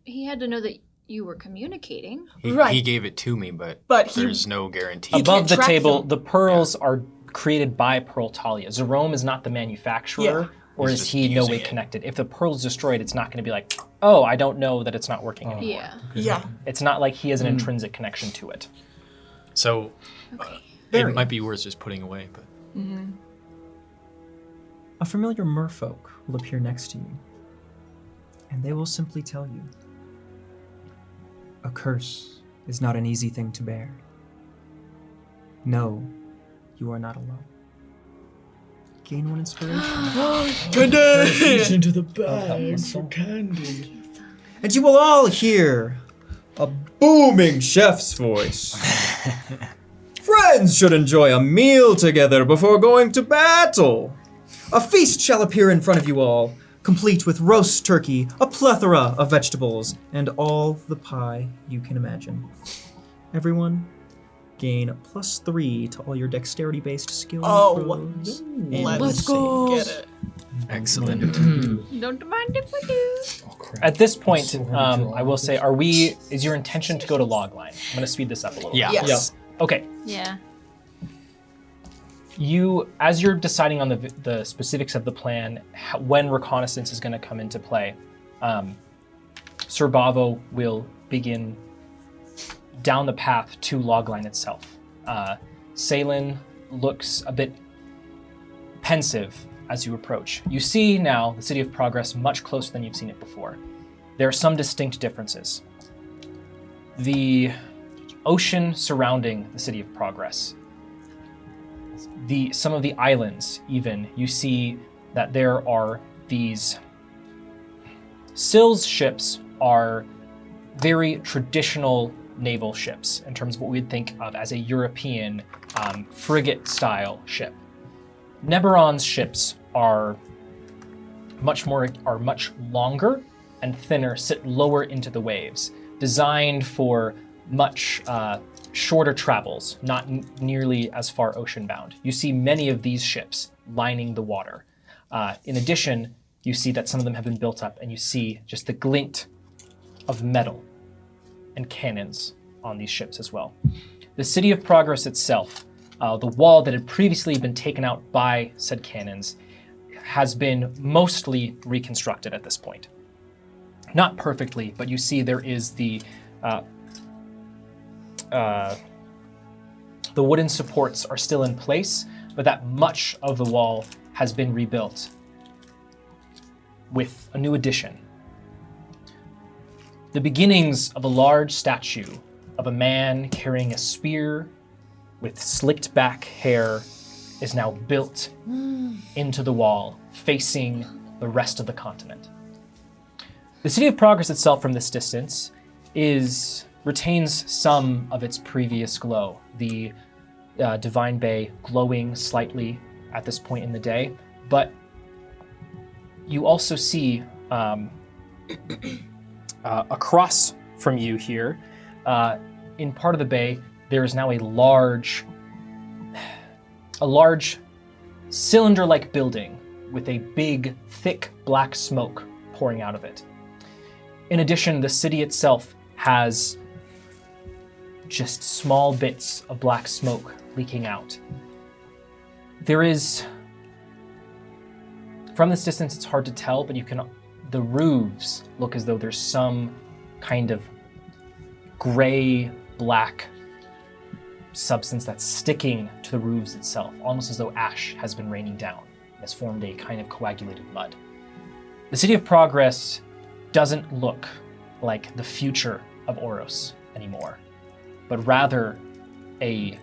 S6: He had to know that you were communicating.
S7: He
S5: Right.
S7: gave it to me, but
S5: he-
S7: there's no guarantee.
S5: He
S3: Above
S5: can't
S3: the
S5: track
S3: table,
S5: them.
S3: the pearls are created by Pearl Talia. Zerome is not the manufacturer,
S5: Yeah.
S3: or
S7: He's
S3: is
S7: just
S3: he no
S7: using
S3: way
S7: it.
S3: connected? If the pearl is destroyed, it's not going to be like, oh, I don't know that it's not working anymore.
S6: Yeah.
S5: Yeah.
S3: It's not like he has an intrinsic connection to it.
S7: So
S6: Okay.
S7: it might be worth just putting away. But
S1: A familiar merfolk will appear next to you, and they will simply tell you, a curse is not an easy thing to bear. No, you are not alone. Gain one inspiration.
S8: Reach into the bag for candy.
S1: And you will all hear a booming chef's voice. Friends should enjoy a meal together before going to battle. A feast shall appear in front of you all, complete with roast turkey, a plethora of vegetables, and all the pie you can imagine. Everyone, gain +3 to all your dexterity-based skills.
S5: Oh,
S1: rolls and
S5: let's
S1: saves.
S5: get it.
S7: excellent.
S6: Don't mind if we do.
S4: Oh, crap.
S3: At this point,
S4: so hard to draw
S3: I will say, is your intention to go to logline? I'm going to speed this up a little
S7: Yeah.
S3: bit.
S5: Yes.
S3: Okay.
S6: Yeah.
S3: As you're deciding on the specifics of the plan, when reconnaissance is going to come into play, Sir Bavo will begin down the path to logline itself. Ceylin looks a bit pensive as you approach. You see now the City of Progress much closer than you've seen it before. There are some distinct differences. The ocean surrounding the City of Progress, some of the islands even, you see that there are these Sill's ships are very traditional naval ships in terms of what we'd think of as a European frigate-style ship. Neberon's ships are much longer and thinner, sit lower into the waves, designed for much shorter travels, not nearly as far ocean-bound. You see many of these ships lining the water. In addition, you see that some of them have been built up, and you see just the glint of metal and cannons on these ships as well. The City of Progress itself, the wall that had previously been taken out by said cannons, has been mostly reconstructed at this point. Not perfectly, but you see there is the wooden supports are still in place, but that much of the wall has been rebuilt with a new addition. The beginnings of a large statue of a man carrying a spear with slicked back hair is now built into the wall, facing the rest of the continent. The City of Progress itself from this distance retains some of its previous glow. The Divine Bay glowing slightly at this point in the day, but you also see across from you here, in part of the bay, there is now a large cylinder-like building with a big, thick black smoke pouring out of it. In addition, the city itself has just small bits of black smoke leaking out. There is, from this distance it's hard to tell, but the roofs look as though there's some kind of gray-black substance that's sticking to the roofs itself, almost as though ash has been raining down and has formed a kind of coagulated mud. The City of Progress doesn't look like the future of Oros anymore, but rather a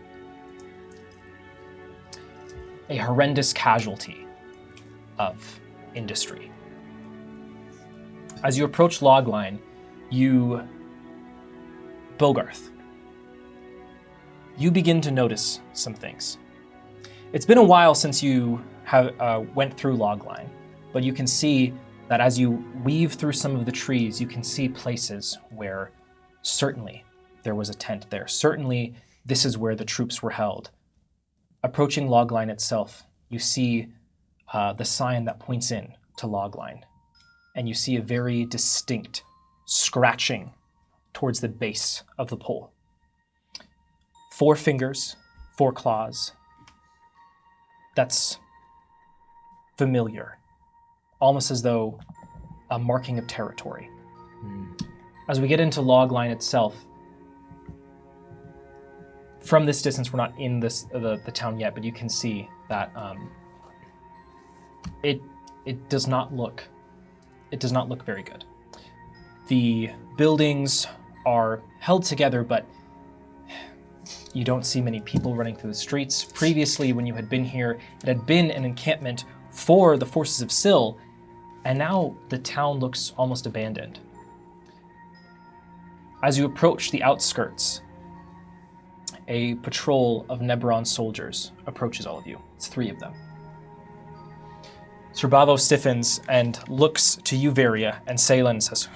S3: horrendous casualty of industry. As you approach Logline, Bogarth, you begin to notice some things. It's been a while since you went through Logline, but you can see that as you weave through some of the trees, you can see places where certainly there was a tent there. Certainly this is where the troops were held. Approaching Logline itself, you see the sign that points in to Logline, and you see a very distinct scratching towards the base of the pole. 4 fingers, 4 claws. That's familiar, almost as though a marking of territory. As we get into Logline itself, from this distance, we're not in the town yet, but you can see that it does not look very good. The buildings are held together, but you don't see many people running through the streets. Previously, when you had been here, it had been an encampment for the forces of Syl, and now the town looks almost abandoned. As you approach the outskirts, a patrol of Nebron soldiers approaches all of you. It's 3 of them. Sir Bavo stiffens and looks to you, Varia, and Salen says,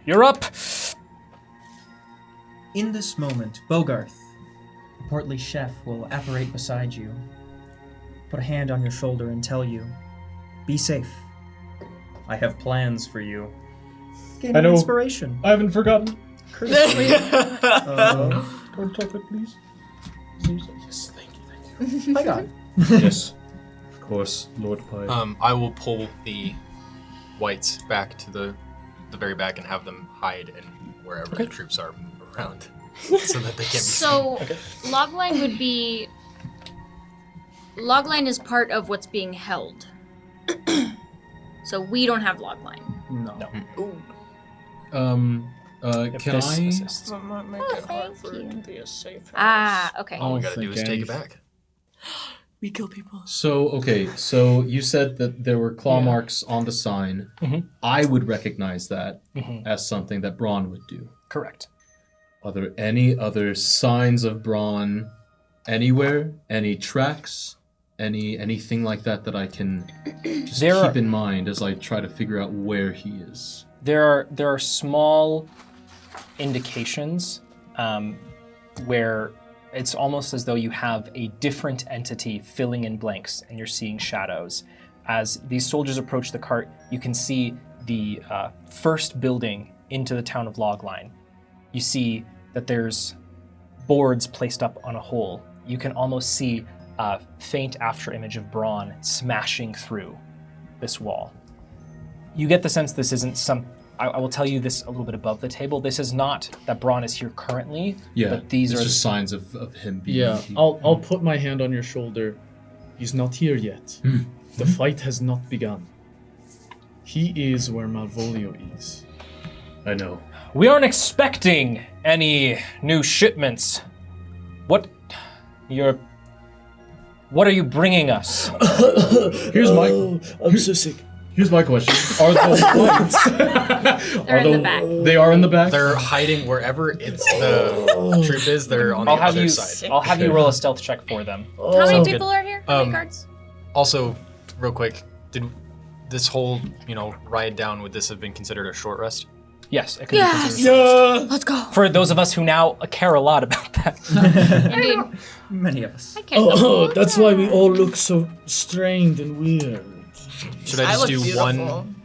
S3: "You're up!"
S1: In this moment, Bogarth, the portly chef, will apparate beside you, put a hand on your shoulder and tell you, "Be safe. I have plans for you." Gain
S4: I know.
S1: Inspiration.
S4: I haven't forgotten.
S1: Courtesy.
S4: Don't talk it, please. Yes, thank you.
S1: I got it.
S4: Yes, of course, Lord Pye.
S7: I will pull the whites back to the very back and have them hide in wherever the troops are, move around, so that they can't be
S6: So,
S7: seen.
S6: Logline is part of what's being held. So we don't have logline.
S3: If
S4: Can
S3: this
S4: I?
S3: assists.
S5: That might make it hard for it to be a safe house.
S6: Ah, okay.
S7: All we gotta do
S4: think
S7: is take it
S4: anything.
S7: back.
S5: We kill people.
S4: So you said that there were claw marks on the sign.
S3: Mhm.
S4: I would recognize that
S3: Mhm.
S4: as something that Braun would do.
S3: Correct.
S4: Are there any other signs of Braun anywhere? Any tracks? Anything like that that I can just
S3: There
S4: keep
S3: are-
S4: in mind as I try to figure out where he is?
S3: There are small indications where it's almost as though you have a different entity filling in blanks and you're seeing shadows. As these soldiers approach the cart, you can see the first building into the town of Logline. You see that there's boards placed up on a hole. You can almost see a faint after image of Braun smashing through this wall. You get the sense this isn't some. I will tell you this a little bit above the table. This is not that Braun is here currently.
S4: Yeah,
S3: but these
S4: it's
S3: are
S4: just signs of him being.
S8: Yeah, I'll put my hand on your shoulder. He's not here yet. The fight has not begun. He is where Malvolio is.
S4: I know.
S3: We aren't expecting any new shipments. What are you bringing us?
S8: I'm so sick.
S4: Here's my question: are those lights?
S6: They're in the back.
S4: They are in the back.
S7: They're hiding wherever the troop is. They're on the
S3: I'll have
S7: other
S3: you.
S7: side.
S3: I'll have you roll a stealth check for them.
S6: How many
S7: Sounds
S6: people
S7: good.
S6: are here? How many guards?
S7: Also, real quick, did this whole ride down, would this have been considered a short rest?
S3: Yes, it could be
S6: Yes.
S3: considered.
S6: Let's go.
S3: For those of us who now care a lot about that.
S6: Indeed.
S1: Many of us.
S6: I can't.
S8: That's why we all look so strained and weird.
S7: Should I just do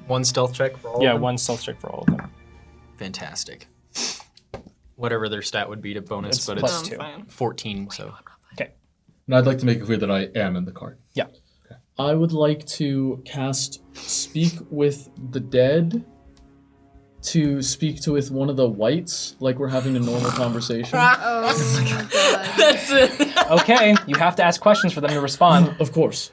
S7: one stealth check for all
S3: Yeah,
S7: of them?
S3: one stealth check for all of them.
S7: Fantastic. Whatever their stat would be to bonus,
S3: It's
S7: but
S3: plus
S7: it's
S3: 2.
S7: 14, so.
S3: Okay.
S4: And I'd like to make it clear that I am in the cart.
S3: Yeah.
S8: I would like to cast Speak with the Dead to speak to with one of the whites, like we're having a normal conversation.
S6: Oh my god.
S5: That's it.
S3: Okay, you have to ask questions for them to respond.
S8: Of course.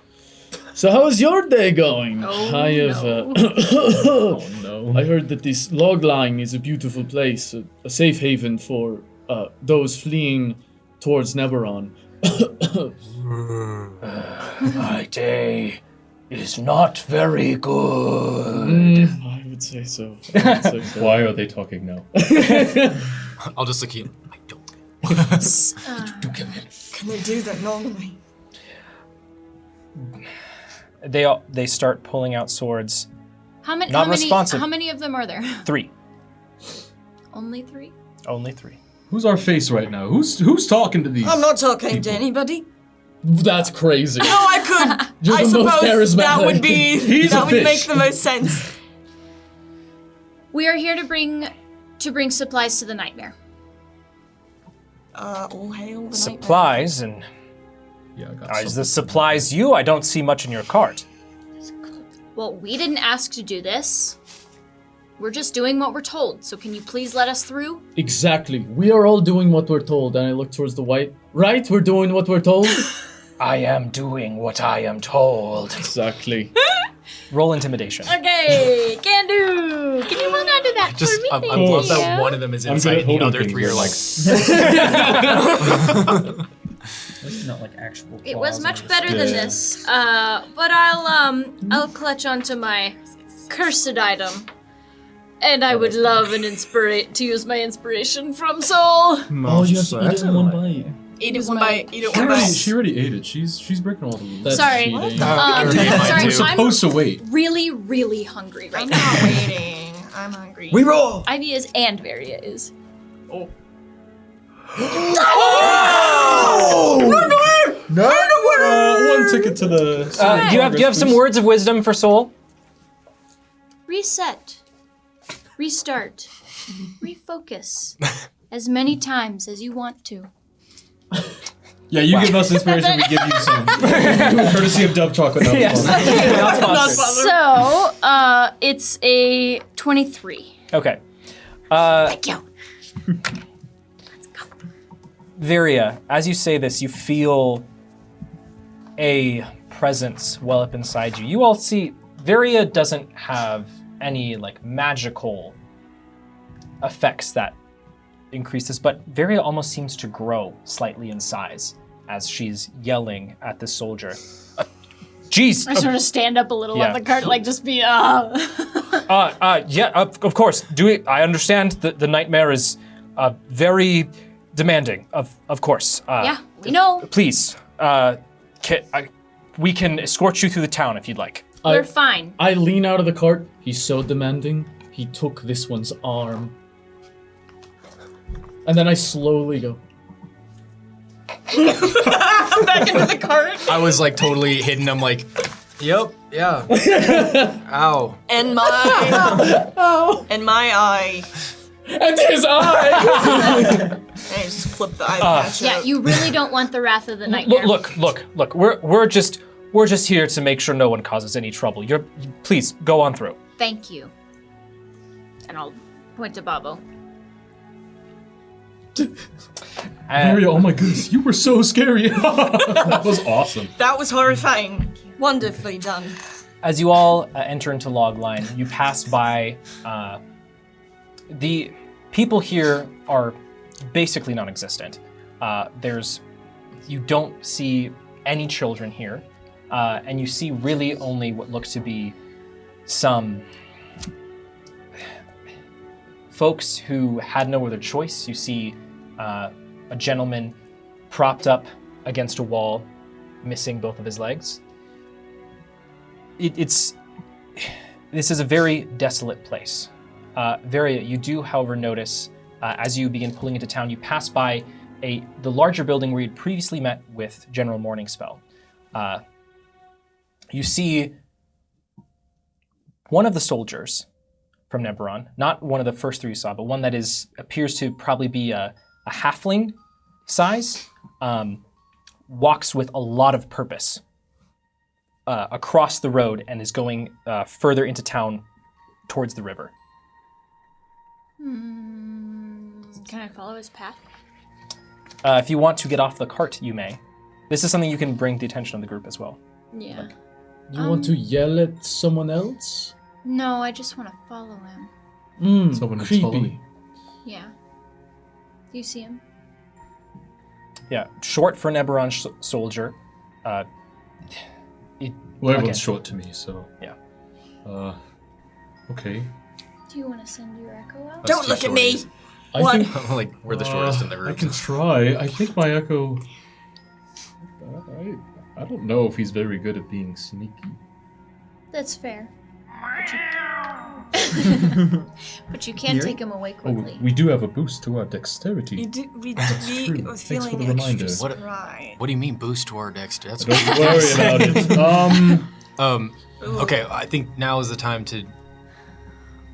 S8: So how is your day going? I have.
S4: Oh no.
S8: I heard that this log line is a beautiful place, a safe haven for those fleeing towards Neberon.
S3: My day is not very good.
S8: I would say so.
S4: Why are they talking now?
S7: I'll just look at you. I don't.
S5: Can they do that normally?
S3: They start pulling out swords.
S6: How many?
S3: Not responsive.
S6: How many of them are there?
S3: 3.
S6: Only 3.
S3: Only 3.
S4: Who's our face right now? Who's talking to these?
S5: I'm not talking to anybody.
S8: That's crazy.
S5: No, I could.
S8: You're
S5: I
S8: the most
S5: suppose that
S8: charismatic.
S5: would be.
S4: He's
S5: that
S4: a
S5: would
S4: fish.
S5: make the most sense.
S6: We are here to bring supplies to the nightmare.
S5: All hail the nightmare.
S3: Supplies and
S4: Yeah, I got
S3: is
S4: something.
S3: the supplies you? I don't see much in your cart.
S6: Well, we didn't ask to do this. We're just doing what we're told. So can you please let us through?
S8: Exactly. We are all doing what we're told. And I look towards the white. Right? We're doing what we're told?
S3: I am doing what I am told.
S8: Exactly.
S3: Roll intimidation.
S6: Okay, can do. Can you not do that
S7: Just,
S6: for me?
S7: I
S6: Thank
S7: love
S6: you.
S7: that one of them is
S4: I'm good
S7: inside
S4: at
S7: and the
S4: holding
S7: other
S4: things,
S7: 3 are
S4: though.
S7: like,
S1: It's not like actual.
S6: It was
S1: claws
S6: much
S1: on
S6: better than this. But I'll clutch onto my cursed item. And I would love to use my inspiration from Soul.
S8: Oh, you have to eat it in one bite.
S5: Eat it one bite. Eat it one bite.
S4: She already ate it. She's breaking all the rules.
S8: That's
S6: Sorry.
S8: cheating.
S6: Sorry,
S4: You're supposed to wait.
S6: I'm really, really hungry right
S5: I'm
S6: now.
S5: not waiting. I'm hungry.
S1: We roll.
S6: Ivy is and Varia is.
S4: One ticket to the.
S3: Do you have some words of wisdom for Soul?
S6: Reset. Restart. Refocus. As many times as you want to.
S4: Yeah, you give us inspiration, we give you some. Courtesy of Dove Chocolate. No,
S3: Yes. Not sponsored.
S6: So, it's a 23.
S3: Okay.
S6: Thank you.
S3: Viria, as you say this, you feel a presence well up inside you. You all see, Viria doesn't have any like magical effects that increase this, but Viria almost seems to grow slightly in size as she's yelling at this soldier. Jeez!
S6: I sort of stand up a little
S3: Yeah.
S6: on the cart, like just be,
S3: Yeah, of course. I understand that the nightmare is very demanding, of course.
S6: yeah, we know.
S3: Please, we can escort you through the town if you'd like.
S6: We're fine.
S8: I lean out of the cart. He's so demanding. He took this one's arm. And then I slowly go.
S5: Back into the cart.
S7: I was like totally hidden. I'm like, yep, yeah. Ow.
S5: And my. And my eye.
S8: And his eye!
S5: And I just flip the eye patch
S6: Yeah,
S5: up.
S6: you really don't want the wrath of the nightmare.
S3: Look. We're just We're just here to make sure no one causes any trouble. Please, go on through.
S6: Thank you. And I'll point to Babo.
S4: Mario, oh my goodness, you were so scary. That was awesome.
S5: That was horrifying. Wonderfully done.
S3: As you all enter into Logline, you pass by. The people here are basically non-existent. You don't see any children here, and you see really only what looks to be some folks who had no other choice. You see a gentleman propped up against a wall, missing both of his legs. This is a very desolate place. You do, however, notice as you begin pulling into town, you pass by the larger building where you'd previously met with General Morningspell. You see one of the soldiers from Neberon, not one of the first three you saw, but one that appears to probably be a halfling size, walks with a lot of purpose across the road and is going further into town towards the river.
S6: Can I follow his path?
S3: If you want to get off the cart, you may. This is something you can bring to the attention of the group as well.
S6: Yeah.
S8: You want to yell at someone else?
S6: No, I just want to follow him.
S4: Someone is
S8: Creepy.
S4: following.
S6: Yeah. Do you see him?
S3: Yeah, short for an Eberron soldier.
S4: Well,
S3: Again.
S4: everyone's short to me, so.
S3: Yeah.
S4: Okay.
S6: Do you want to send your echo out?
S5: Don't look at me.
S8: I
S5: What?
S8: think
S7: Like, we're the shortest in the
S4: I
S7: group.
S4: can try. I think my echo. I don't know if he's very good at being sneaky.
S6: That's fair. But you can
S1: Here?
S6: take him away
S4: Oh,
S6: quickly.
S4: we do have a boost to our dexterity.
S5: We
S4: true.
S5: were
S4: Thanks for
S5: feeling
S4: the
S5: extra
S4: reminder.
S5: surprised.
S7: What do you mean boost to our dexter? That's
S4: Don't worry about it.
S7: Okay, I think now is the time to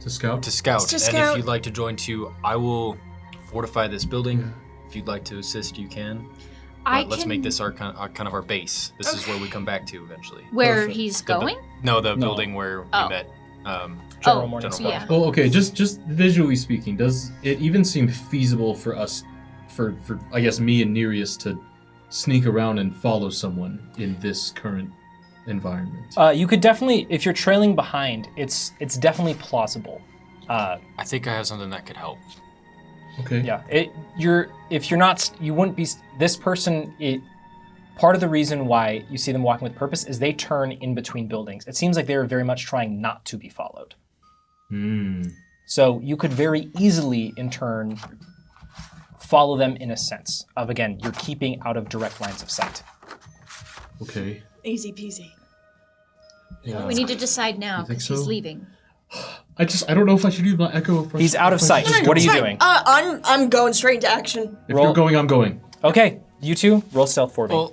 S4: To scout.
S7: scout.
S5: To
S7: And
S5: scout.
S7: if you'd like to join too, I will fortify this building. If you'd like to assist, you can. But let's make this our kind of our base. This is where we come back to eventually.
S6: Where
S4: Perfect.
S6: he's
S7: The bu-
S6: going?
S7: the building where we
S6: Oh.
S7: met.
S3: General
S6: Oh,
S3: Morningspell.
S6: yeah.
S4: Oh, okay. Just visually speaking, does it even seem feasible for us, for I guess me and Nereus to sneak around and follow someone in this current environment?
S3: You could definitely, if you're trailing behind, it's definitely plausible.
S7: I think I have something that could help.
S4: Okay.
S3: Yeah, if you're not, you wouldn't be. This person, part of the reason why you see them walking with purpose is they turn in between buildings. It seems like they're very much trying not to be followed. So you could very easily, in turn, follow them in a sense of, again, you're keeping out of direct lines of sight.
S4: Okay.
S5: Easy peasy.
S4: Yeah.
S6: We need to decide now
S4: think
S6: because he's
S4: so?
S6: leaving.
S4: I don't know if I should use my echo. If I
S3: He's
S4: should-
S3: out of
S4: if I
S3: sight.
S4: should-
S3: What are you
S5: It's fine.
S3: doing?
S5: I'm going straight into action.
S4: If
S3: Roll.
S4: you're going, I'm going.
S3: Okay, you two, roll stealth for me.
S7: Well,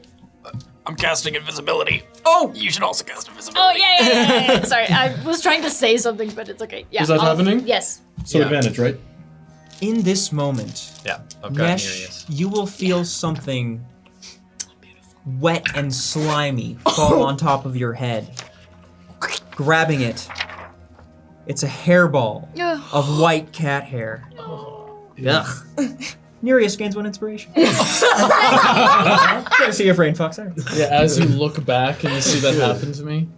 S7: I'm casting invisibility.
S5: Oh,
S7: You should also cast invisibility.
S6: Oh, yeah. Sorry, I was trying to say something, but it's okay. Yeah.
S4: Is that happening?
S6: Yes.
S4: So
S7: Yeah.
S4: advantage, right?
S1: In this moment,
S7: Yeah, I've got
S1: Nesh,
S7: Nereus.
S1: you will feel something wet and slimy fall on top of your head. Grabbing it, it's a hairball of white cat hair. Ugh. Nereus gains 1 inspiration. Gotta see your brain fuck, sorry.
S8: Yeah, as you look back and you see that happen to me.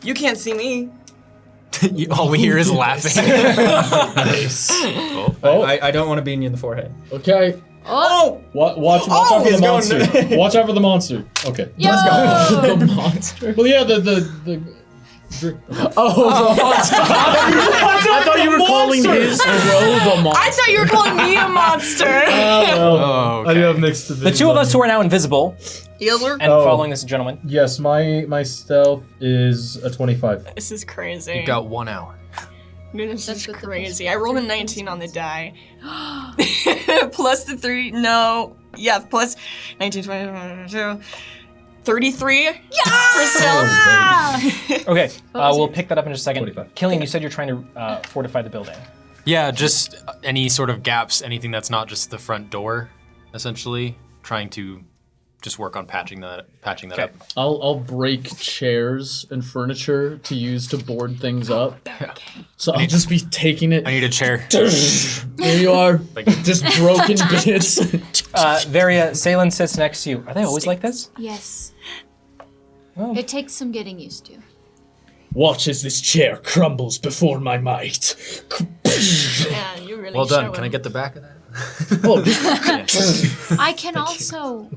S5: you can't see me.
S7: All we hear is laughing.
S4: Nice.
S1: I don't want to bean you in the forehead.
S8: Okay.
S5: Oh,
S8: Watch out for the
S1: he's going-
S8: monster. Watch out for the monster. Okay.
S6: Yo!
S8: The monster. Well, yeah, the Oh, I thought you were calling his throw the monster.
S5: I thought you were calling me a monster.
S7: Oh,
S4: I do have mixed
S3: The two of us who are now invisible
S5: Healer.
S3: and following this gentleman.
S4: Yes, my stealth is a 25.
S5: This is crazy.
S7: You've got 1 hour.
S5: This
S6: That's
S5: is
S6: with the
S5: crazy. I rolled a 19 on the die. Plus the 3. No. Yeah, plus 19, 20, 22, 33. Yeah! For stealth.
S3: Okay,
S6: was
S3: we'll
S6: yours?
S3: pick that up in just a second.
S4: 25.
S3: Killian, you said you're trying to fortify the building.
S7: Yeah, just any sort of gaps, anything that's not just the front door, essentially. Trying to just work on patching that
S3: Okay.
S7: up.
S8: I'll break chairs and furniture to use to board things up. So I'll just be taking it.
S7: I need a chair.
S8: There you are. Just broken bits.
S3: Varia, Salen sits next to you. Are they always like this?
S6: Yes.
S3: Oh.
S6: It takes some getting used to.
S8: Watch as this chair crumbles before my might.
S5: Yeah, you really
S7: Well done.
S5: show
S7: Can I
S5: him.
S7: get the back of that?
S6: I can also.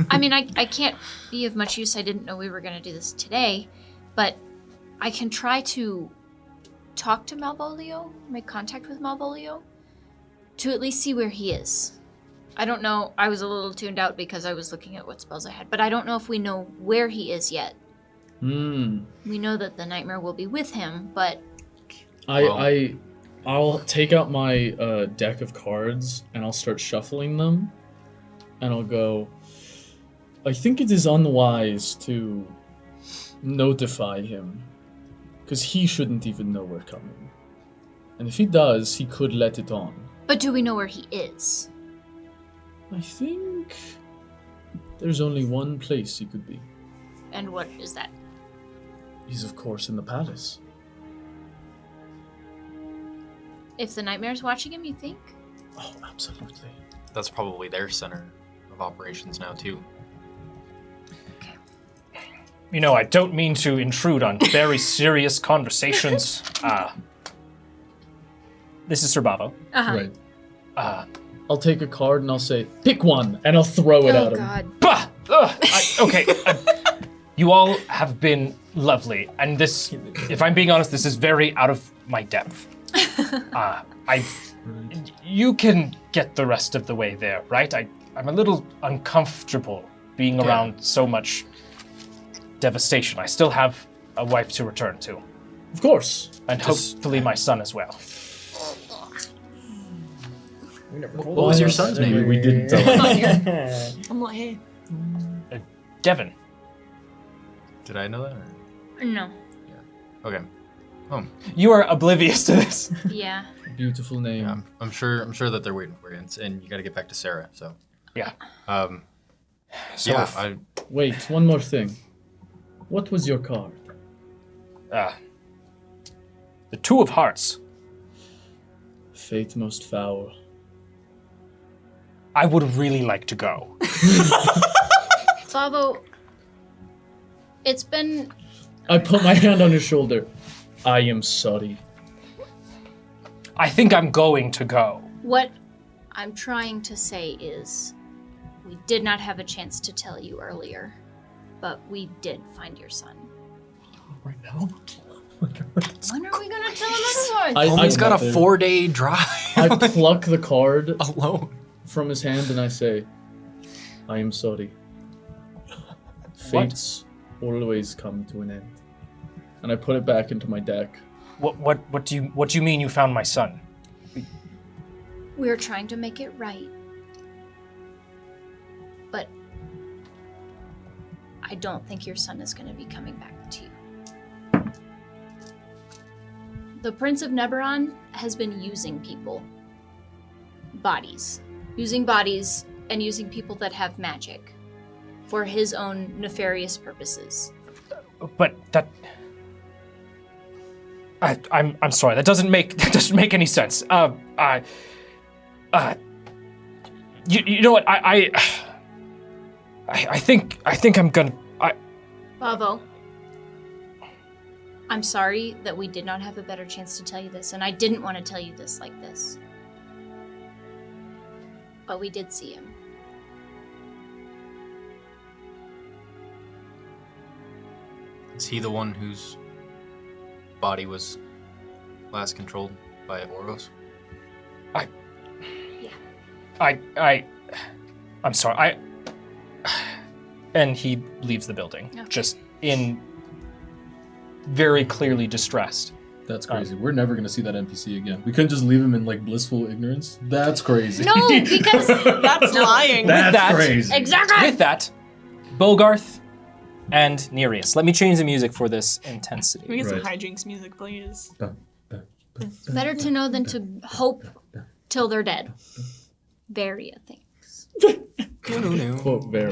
S6: I mean, I can't be of much use. I didn't know we were going to do this today, but I can try to talk to Malvolio, make contact with Malvolio, to at least see where he is. I don't know. I was a little tuned out because I was looking at what spells I had, but I don't know if we know where he is yet. We know that the nightmare will be with him, but
S8: I'll take out my deck of cards and I'll start shuffling them, and I'll go, I think it is unwise to notify him, because he shouldn't even know we're coming. And if he does, he could let it on.
S6: but do we know where he is?
S8: I think there's only one place he could be.
S6: And what is that?
S8: He's of course in the palace.
S6: If the nightmare's watching him, you think?
S8: Oh, absolutely.
S7: That's probably their center of operations now too.
S3: You know, I don't mean to intrude on very serious conversations. This is Sir Bavo.
S8: Right. I'll take a card and I'll say, pick one, and I'll throw it at him.
S6: God.
S3: Bah! Okay. You all have been lovely, and this, if I'm being honest, this is very out of my depth. You can get the rest of the way there, right? I'm a little uncomfortable being around so much devastation. I still have a wife to return to,
S8: Of course.
S3: and hopefully my son as well.
S7: What was your son's name?
S8: We didn't tell him.
S5: I'm not here.
S3: Devin.
S7: Did I know that? Or?
S6: No.
S7: Okay. Oh,
S3: You are oblivious to this.
S6: Yeah.
S8: Beautiful name.
S7: yeah. I'm sure that they're waiting for you, and you got to get back to Sarah. So.
S3: Yeah. So
S7: Yeah.
S3: if-
S8: Wait, one more thing. What was your card?
S3: the Two of Hearts.
S8: Fate most foul.
S3: I would really like to go.
S6: Slavo, it's been.
S8: I put my hand on his shoulder. I am sorry.
S3: I think I'm going to go.
S6: What I'm trying to say is, we did not have a chance to tell you earlier, but we did find your son.
S4: Right now?
S6: When are we gonna tell him otherwise?
S7: Homie's got a
S8: nothing.
S7: 4-day drive
S8: I pluck the card
S7: alone.
S8: from his hand and I say, I am sorry. Fates always come to an end. And I put it back into my deck.
S3: What do you mean you found my son?
S6: We're trying to make it right. But I don't think your son is gonna be coming back to you. The Prince of Neberon has been using people. Using bodies and using people that have magic for his own nefarious purposes.
S3: But that I'm sorry. That doesn't make any sense. You know what? I think I'm gonna.
S6: Bravo. I'm sorry that we did not have a better chance to tell you this, and I didn't want to tell you this like this. But we did see him.
S7: Is he the one whose body was last controlled by Orgos?
S3: I'm sorry. And he leaves the building,
S6: Okay.
S3: just in very clearly distressed.
S4: That's crazy. We're never gonna see that NPC again. We couldn't just leave him in like blissful ignorance. That's crazy.
S6: No, because
S5: That's lying.
S4: That's
S3: that-
S4: crazy.
S6: exactly.
S3: With that, Bogarth and Nereus. Let me change the music for this intensity.
S5: Can we get some
S4: Right.
S5: hijinks music, please?
S6: Better to know than to hope till they're dead. Varia things.
S8: Quote very.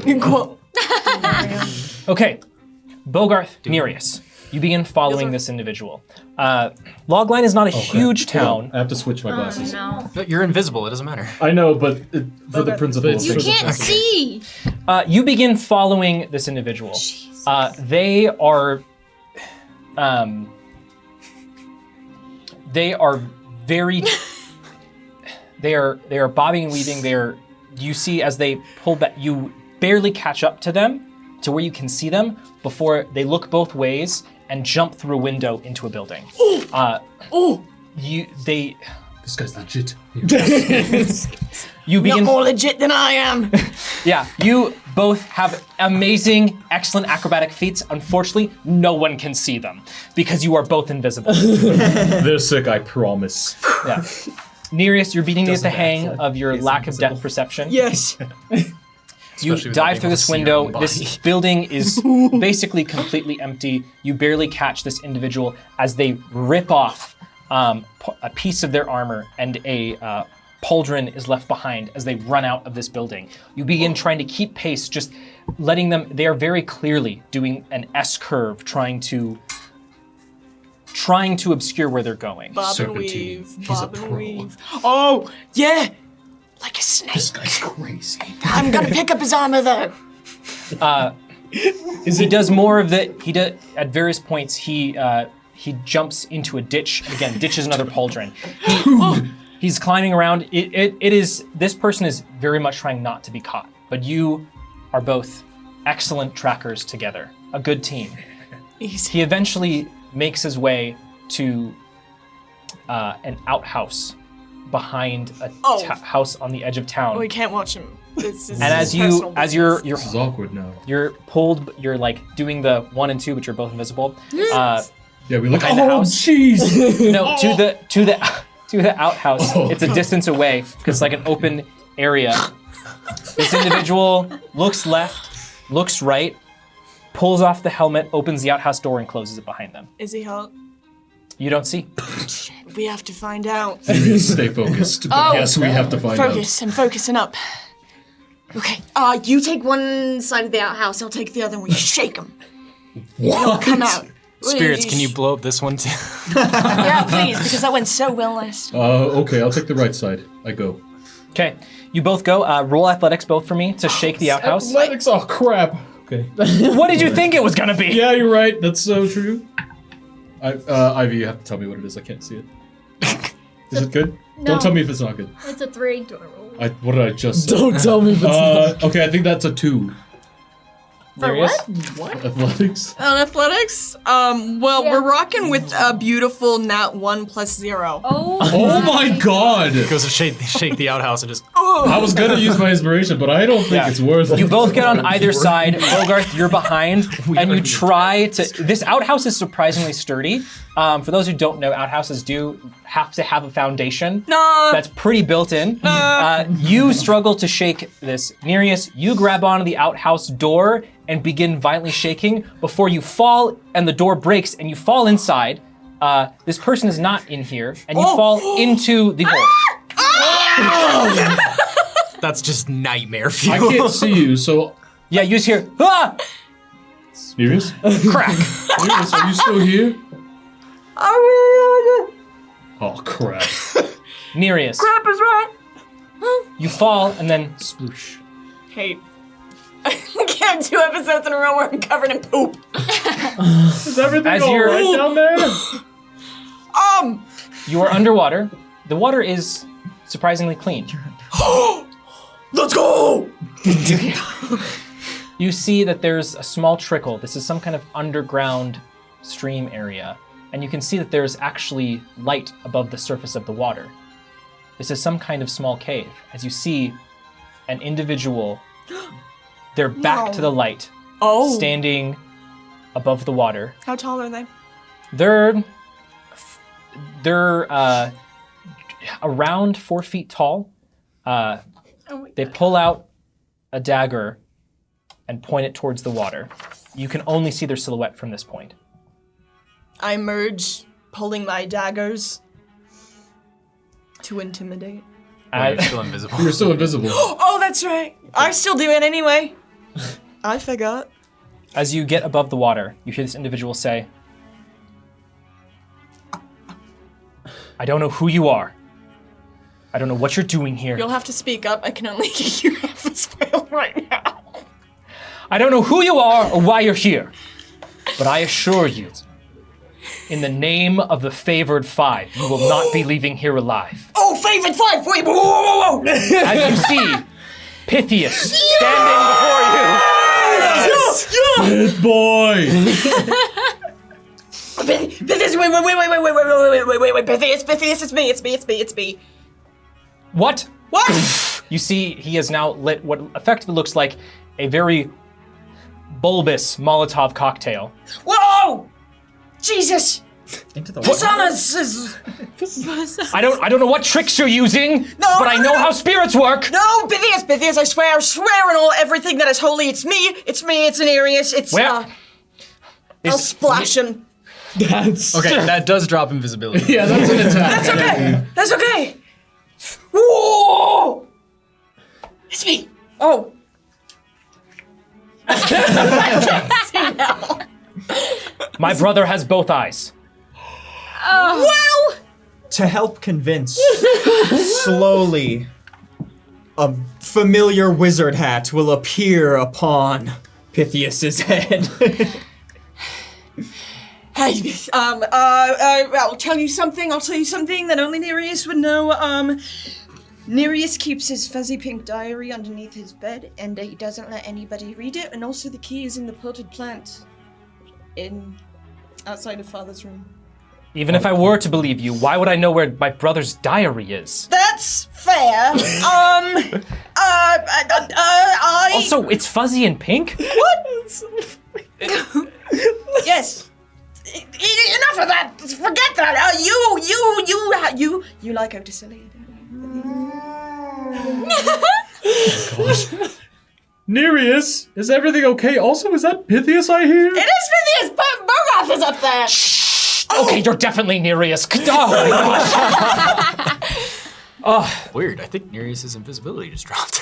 S3: Okay, Bogarth, Nereus, you begin following this individual. Logline is not a huge town.
S4: I have to switch my glasses.
S6: No.
S7: No, you're invisible. It doesn't matter.
S4: I know, but for the principle.
S8: But
S6: You
S8: For the-
S6: can't see.
S3: You begin following this individual. They are very. They are bobbing and weaving. You see as they pull back. You barely catch up to them, to where you can see them before they look both ways and jump through a window into a building.
S4: This guy's legit.
S3: You begin.
S5: Not more legit than I am.
S3: Yeah, you both have amazing, excellent acrobatic feats. Unfortunately, no one can see them because you are both invisible.
S4: They're sick, I promise.
S3: Yeah. Nereus, you're beating me at the hang of your lack of depth perception.
S1: Yes.
S3: You
S7: Especially without
S3: dive
S7: being
S3: through
S7: able
S3: this
S7: to see your
S3: window.
S7: own body.
S3: This building is basically completely empty. You barely catch this individual as they rip off a piece of their armor, and a pauldron is left behind as they run out of this building. You begin trying to keep pace, just letting them. They are very clearly doing an S curve, trying to obscure where they're going.
S5: Bob and
S4: Serpentine.
S5: weave.
S4: He's
S5: Bob
S4: a
S5: and
S4: pro.
S5: weave. Oh, yeah. Like a snake.
S4: This guy's crazy.
S5: I'm gonna pick up his armor though.
S3: He does more of the. He does at various points. He jumps into a ditch. Again, ditch is another pauldron. He's climbing around. It is. This person is very much trying not to be caught. But you are both excellent trackers together. A good team.
S5: Easy.
S3: He eventually makes his way to an outhouse behind a house on the edge of town.
S5: We can't watch him. This is
S3: And as
S5: personal
S3: you're
S4: This is awkward now.
S3: you're pulled, you're like doing the 1 and 2, but you're both invisible.
S4: Yeah, we look.
S3: Behind the house.
S4: jeez.
S3: No, to the outhouse. It's a distance away because it's like an open area. This individual looks left, looks right, pulls off the helmet, opens the outhouse door, and closes it behind them.
S5: Is he hot?
S3: You don't see.
S5: We have to find out.
S4: Stay focused. But yes, we have to find out.
S5: Focus. I'm focusing up. Okay. You take one side of the outhouse. I'll take the other, and we shake him.
S4: What?
S5: Come out.
S7: Spirits, can you blow up this one too?
S5: Yeah, please, because that went so well last.
S4: Okay, I'll take the right side. I go.
S3: Okay, you both go. Roll athletics both for me to shake the outhouse.
S8: Athletics, oh crap.
S4: Okay.
S3: What did you think it was gonna be?
S4: Yeah, you're right. That's so true. Ivy, you have to tell me what it is. I can't see it. Is it good?
S6: No.
S4: Don't tell me if it's not good.
S6: It's a 3.
S4: What did I just say?
S8: Don't tell me if it's not.
S4: Okay, I think that's a 2.
S3: Nereus?
S4: Athletics?
S5: On athletics? Well,
S6: Yeah.
S5: we're rocking with a beautiful nat 1 plus 0.
S4: Oh my god!
S7: Goes to shake the outhouse and just.
S4: I was gonna use my inspiration, but I don't think
S3: Yeah.
S4: it's worth it.
S3: You both get on either side. Bogarth, you're behind, and you try to. This outhouse is surprisingly sturdy. For those who don't know, outhouses do have to have a foundation that's pretty built in. You struggle to shake this. Nereus, you grab onto the outhouse door and begin violently shaking before you fall, and the door breaks, and you fall inside. This person is not in here, and you fall into the hole.
S7: That's just nightmare
S4: I
S7: fuel.
S4: can't see you, so.
S3: Yeah, you just hear, ah!
S4: Serious?
S3: Crack.
S4: Serious? Are you still here? Oh crap.
S3: Nereus.
S5: Crap is right.
S3: You fall, and then sploosh.
S5: Hey. I can't do episodes in a row where I'm covered in poop.
S4: Is everything
S3: As you're-
S4: alright down there?
S3: You are underwater. The water is surprisingly clean.
S5: Let's go!
S3: You see that there's a small trickle. This is some kind of underground stream area. And you can see that there's actually light above the surface of the water. This is some kind of small cave. As you see an individual, their back to the light, standing above the water.
S5: How tall are they?
S3: They're around 4 feet tall. They pull out a dagger and point it towards the water. You can only see their silhouette from this point.
S5: I emerge, pulling my daggers to intimidate.
S7: You're still invisible.
S4: You're still invisible.
S5: Oh, That's right. I still do it anyway. I forgot.
S3: As you get above the water, you hear this individual say, I don't know who you are. I don't know what you're doing here.
S5: You'll have to speak up. I can only hear you half a spell right now.
S3: I don't know who you are or why you're here. But I assure you, in the name of the favored five, you will not be leaving here alive.
S5: Oh, favored five! Wait, whoa!
S3: As you see, Pythias standing before you.
S4: Good boy!
S5: Pythias, wait, Pythias, it's me.
S3: What?
S5: What?
S3: You see, he has now lit what effectively looks like a very bulbous Molotov cocktail.
S5: Whoa! Jesus!
S2: Into the
S5: Hosannas is...
S3: I don't know what tricks you're using, but I know how spirits work.
S5: No, Pythias, I swear on all everything that is holy. It's me, it's Nereus, it's,
S3: Where?
S5: I'll splash him.
S8: That's
S7: Okay, that does drop invisibility.
S8: yeah. That's an attack.
S5: That's okay. Whoa! It's me. Oh.
S3: My brother has both eyes.
S5: Well,
S1: To help convince, slowly, a familiar wizard hat will appear upon Pythias's head.
S5: hey, I'll tell you something that only Nereus would know. Nereus keeps his fuzzy pink diary underneath his bed, and he doesn't let anybody read it, and also the key is in the potted plant outside of Father's room.
S3: Even if I were to believe you, why would I know where my brother's diary is?
S5: That's fair.
S3: Also, it's fuzzy and pink?
S5: What? Yes. Enough of that. Forget that. You like Otisili.
S4: Nereus, is everything okay? Also, is that Pythias I hear?
S5: It is Pythias, but Bogoth is up there.
S3: Okay, you're definitely Nereus. Oh,
S7: Weird. I think Nereus' invisibility just dropped.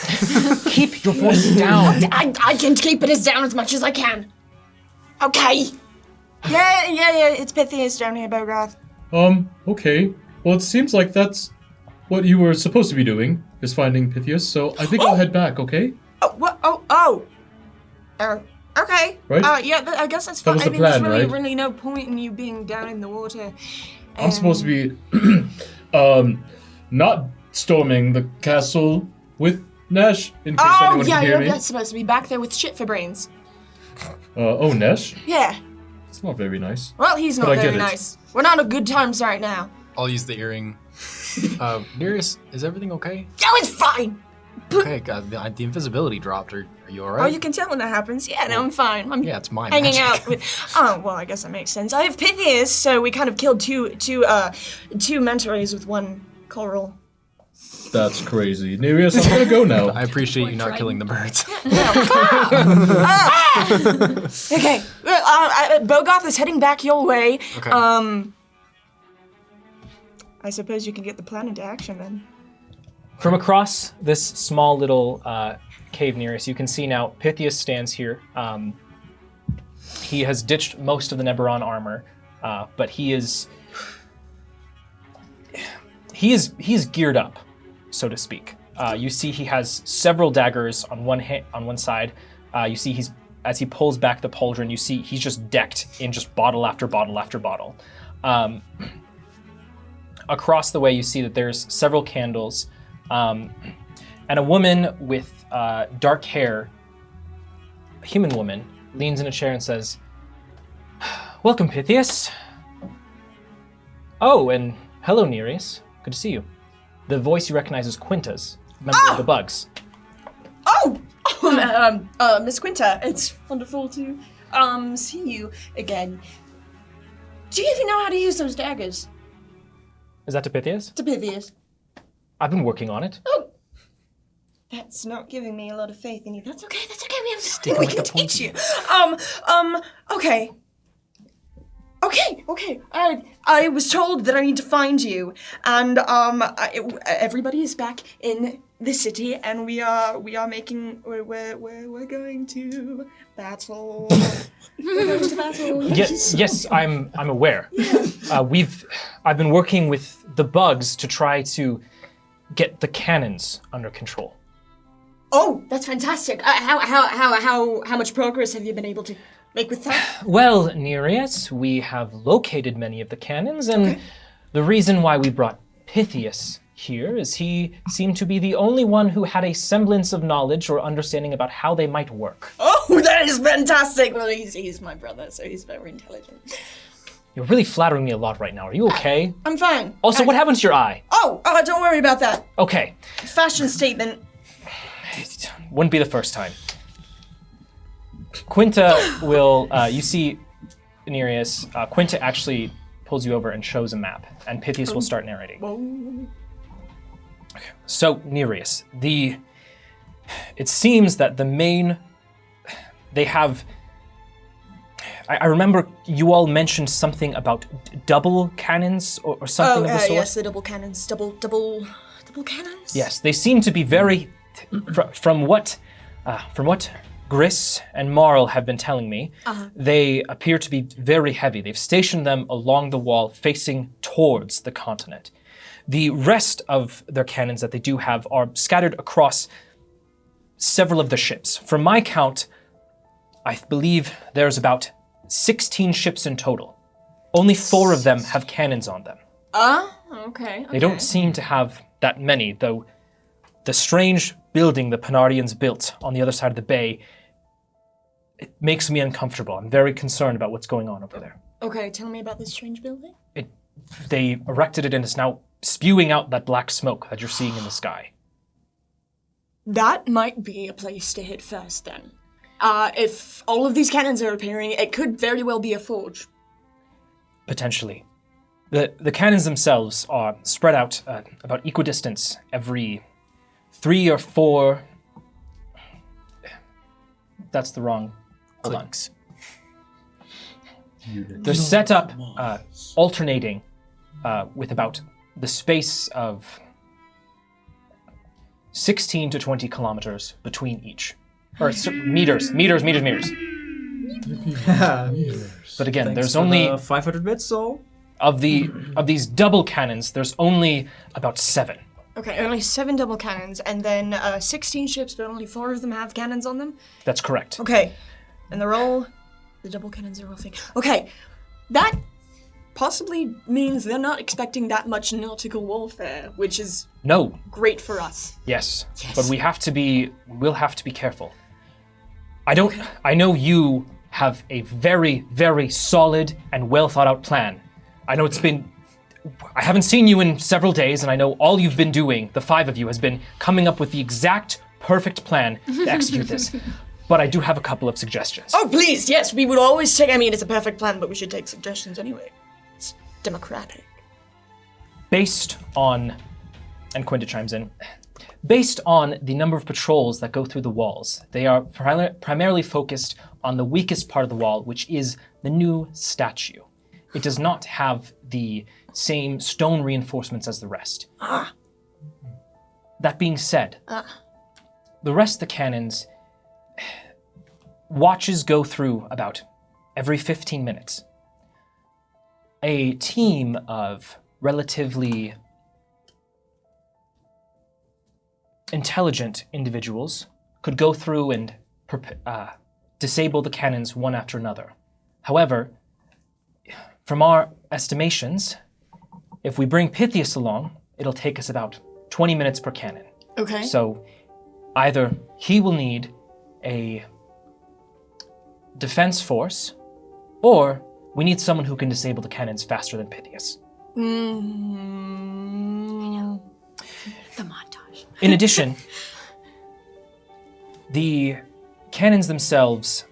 S3: keep your voice down.
S5: I can keep it as down as much as I can. Okay. Yeah, it's Pythias down here, Bogoth.
S4: Okay. Well, it seems like that's what you were supposed to be doing, is finding Pythias, so I think I'll head back, okay?
S5: Oh, what? Okay.
S4: Right?
S5: Yeah, I guess that's
S4: That
S5: fine.
S4: was the
S5: I mean, there's
S4: plan,
S5: really,
S4: right?
S5: really no point in you being down in the water.
S4: I'm supposed to be, not storming the castle with Nash, in case anyone can hear me.
S5: You're supposed to be back there with shit for brains.
S4: Nash?
S5: Yeah.
S4: It's not very nice.
S5: Well, he's not
S4: But I
S5: very
S4: get it.
S5: nice. We're not on good terms right now.
S7: I'll use the earring. Nereus, is everything okay?
S5: Oh, it's fine.
S7: Okay, God, the invisibility dropped. Are you alright?
S5: Oh, you can tell when that happens. Yeah, no, I'm fine. I'm
S7: Yeah, it's my
S5: hanging
S7: magic.
S5: out with. Oh, well, I guess that makes sense. I have Pythias, so we kind of killed two Mentaries with one coral.
S4: That's crazy. Nereus, I'm gonna go now.
S7: I appreciate you not killing the birds.
S5: Okay, Bogoth is heading back your way.
S7: Okay.
S5: I suppose you can get the plan into action then.
S3: From across this small little cave near us, you can see now Pythias stands here. He has ditched most of the Neberon armor, but he is geared up, so to speak. You see he has several daggers on one side. You see as he pulls back the pauldron, you see he's just decked in just bottle after bottle after bottle. Across the way, you see that there's several candles, and a woman with dark hair, a human woman, leans in a chair and says, "Welcome, Pythias." "Oh, and hello, Nereus. Good to see you." The voice you recognize is Quinta's, member of the Bugs.
S5: Oh, Miss Quinta, it's wonderful to see you again. Do you even know how to use those daggers?
S3: Is that to Pythias?
S5: To Pythias.
S3: I've been working on it.
S5: Oh, that's not giving me a lot of faith in you. That's okay. We can teach you. Okay. Okay. I was told that I need to find you, and everybody is back in the city, and we're going to battle. We're going to battle.
S3: Yes, I'm aware. I've been working with the bugs to try to get the cannons under control.
S5: Oh, that's fantastic. How much progress have you been able to make with that?
S3: Well, Nereus, we have located many of the cannons, and the reason why we brought Pythias here is he seemed to be the only one who had a semblance of knowledge or understanding about how they might work.
S5: Oh, that is fantastic. Well, he's my brother, so he's very intelligent.
S3: You're really flattering me a lot right now. Are you okay?
S5: I'm fine.
S3: Also, what happened to your eye?
S5: Oh, don't worry about that.
S3: Okay.
S5: Fashion statement.
S3: It wouldn't be the first time. Quinta will, you see Nereus, Quinta actually pulls you over and shows a map, and Pythias will start narrating. Okay. So, Nereus, it seems that they have, I remember you all mentioned something about double cannons or something of the sort.
S5: Yes, the double cannons. Double cannons?
S3: Yes, they seem to be very, from what Gris and Marl have been telling me, they appear to be very heavy. They've stationed them along the wall facing towards the continent. The rest of their cannons that they do have are scattered across several of the ships. From my count, I believe there's about 16 ships in total. Only 4 of them have cannons on them.
S5: Okay.
S3: They don't seem to have that many, though the strange building the Panardians built on the other side of the bay, it makes me uncomfortable. I'm very concerned about what's going on over there.
S5: Okay, tell me about this strange building.
S3: They erected it and it's now spewing out that black smoke that you're seeing in the sky.
S5: That might be a place to hit first, then. If all of these cannons are appearing, it could very well be a forge.
S3: Potentially. The cannons themselves are spread out about equidistance every 3 or 4... That's the wrong... Hold on. They're set up alternating with about the space of 16 to 20 kilometers between each. Or meters. But again, there's only
S1: 500 bits, so
S3: of these double cannons, there's only about 7.
S5: Okay, only 7 double cannons, and then 16 ships, but only 4 of them have cannons on them?
S3: That's correct.
S5: Okay, and the double cannons are all fake. Okay, that possibly means they're not expecting that much nautical warfare, which is great for us.
S3: Yes, but we'll have to be careful. I know you have a very, very solid and well thought out plan. I know I haven't seen you in several days, and I know all you've been doing, the 5 of you, has been coming up with the exact perfect plan to execute this. But I do have a couple of suggestions.
S5: Oh, please, yes, we would always take, it's a perfect plan, but we should take suggestions anyway. It's democratic.
S3: Based on, and Quinta chimes in, based on the number of patrols that go through the walls, they are primarily focused on the weakest part of the wall, which is the new statue. It does not have the same stone reinforcements as the rest. That being said, the rest of the cannons, watches go through about every 15 minutes. A team of relatively intelligent individuals could go through and disable the cannons one after another. However, from our estimations, if we bring Pythias along, it'll take us about 20 minutes per cannon.
S5: Okay.
S3: So either he will need a defense force, or we need someone who can disable the cannons faster than Pythias.
S6: The montage.
S3: In addition, the cannons themselves,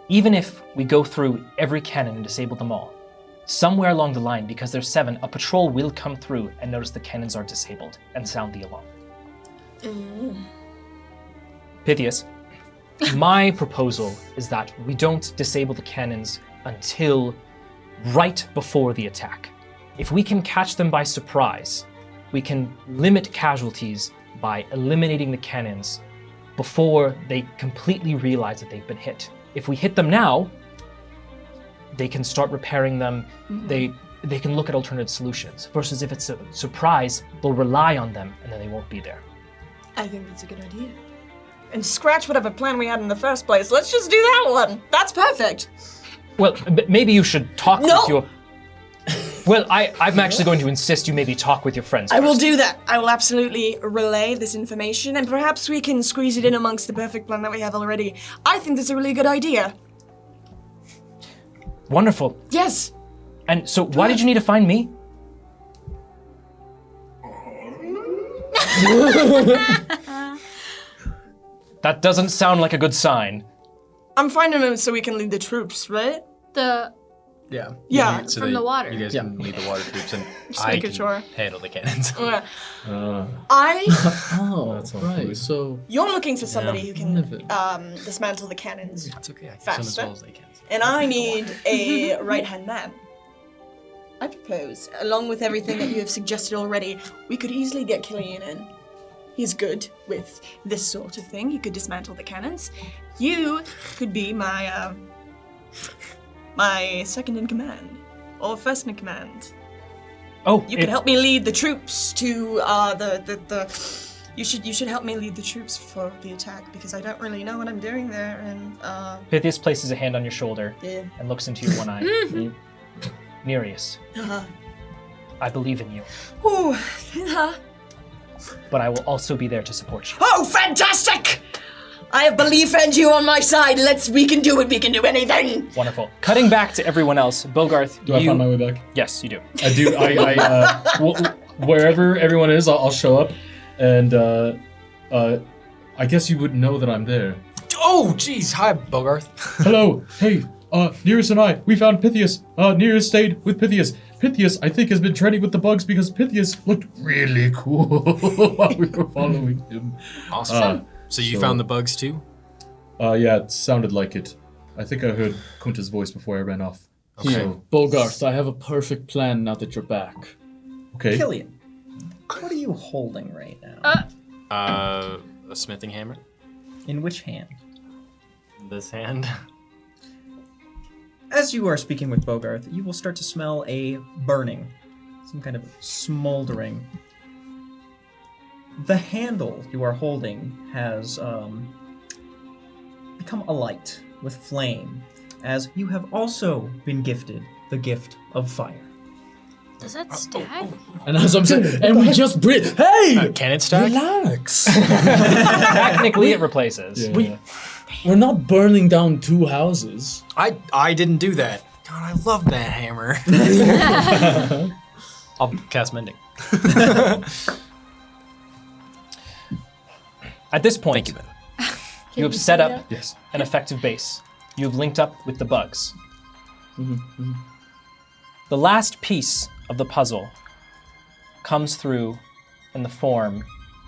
S3: even if we go through every cannon and disable them all, somewhere along the line, because there's 7, a patrol will come through and notice the cannons are disabled and sound the alarm. Pythias, My proposal is that we don't disable the cannons until right before the attack. If we can catch them by surprise, we can limit casualties by eliminating the cannons before they completely realize that they've been hit. If we hit them now, they can start repairing them. They can look at alternative solutions. Versus if it's a surprise, they'll rely on them and then they won't be there.
S5: I think that's a good idea. And scratch whatever plan we had in the first place. Let's just do that one. That's perfect.
S3: Well, maybe you should talk
S5: No!
S3: with your... Well, I'm actually going to insist you maybe talk with your friends
S5: I will
S3: first.
S5: do that. I will absolutely relay this information, and perhaps we can squeeze it in amongst the perfect plan that we have already. I think that's a really good idea.
S3: Wonderful.
S5: Yes.
S3: And so why did you need to find me? That doesn't sound like a good sign.
S5: I'm finding him so we can lead the troops, right?
S6: The
S2: Yeah.
S5: Yeah.
S7: So
S6: From the water.
S7: You guys can lead the water troops, and
S5: Just
S7: I
S5: making
S7: can
S5: sure.
S7: handle the cannons.
S5: I.
S8: Oh,
S4: That sounds
S8: right.
S4: good.
S8: So
S5: You're looking for somebody who can
S8: Live it.
S5: dismantle the cannons,
S7: That's okay. I can swim as
S5: Faster.
S7: well as they can.
S5: and I need a right-hand man. I propose, along with everything that you have suggested already, we could easily get Killian in. He's good with this sort of thing. He could dismantle the cannons. You could be my my second in command, or first in command.
S3: Oh,
S5: You could help me lead the troops to the. You should help me lead the troops for the attack because I don't really know what I'm doing there, and
S3: Pythias places a hand on your shoulder
S5: yeah.
S3: and looks into your one eye. Nereus, I believe in you,
S5: Ooh,
S3: but I will also be there to support you.
S5: oh, fantastic! I have belief in you on my side. We can do it. We can do anything.
S3: Wonderful. Cutting back to everyone else, Bogarth,
S4: Do I find my way back?
S3: Yes, you do.
S4: I do. Wherever everyone is, I'll show up, and I guess you would know that I'm there.
S7: Oh, jeez. Hi, Bogarth.
S4: Hello. Hey. Nereus and I, we found Pythias. Nereus stayed with Pythias. Pythias, I think, has been training with the bugs because Pythias looked really cool while we were following him.
S7: Awesome. So you found the bugs too?
S4: Yeah, it sounded like it. I think I heard Kunta's voice before I ran off.
S7: Okay.
S4: So,
S8: Bogarth, I have a perfect plan now that you're back.
S4: okay.
S2: Killian, what are you holding right now?
S7: A smithing hammer.
S2: In which hand?
S7: This hand.
S2: As you are speaking with Bogarth, you will start to smell a burning, some kind of smoldering. The handle you are holding has become alight with flame, as you have also been gifted the gift of fire.
S6: Does that stack?
S8: And as I'm saying, and we just breathe. Hey,
S7: Cannon stack?
S8: relax.
S3: Technically, it replaces.
S8: We're not burning down two houses.
S7: I didn't do that. God, I love that hammer. I'll cast mending.
S3: At this point,
S7: Thank you, Ben.
S3: you have set up
S4: Yes.
S3: an effective base. You have linked up with the bugs. The last piece of the puzzle comes through in the form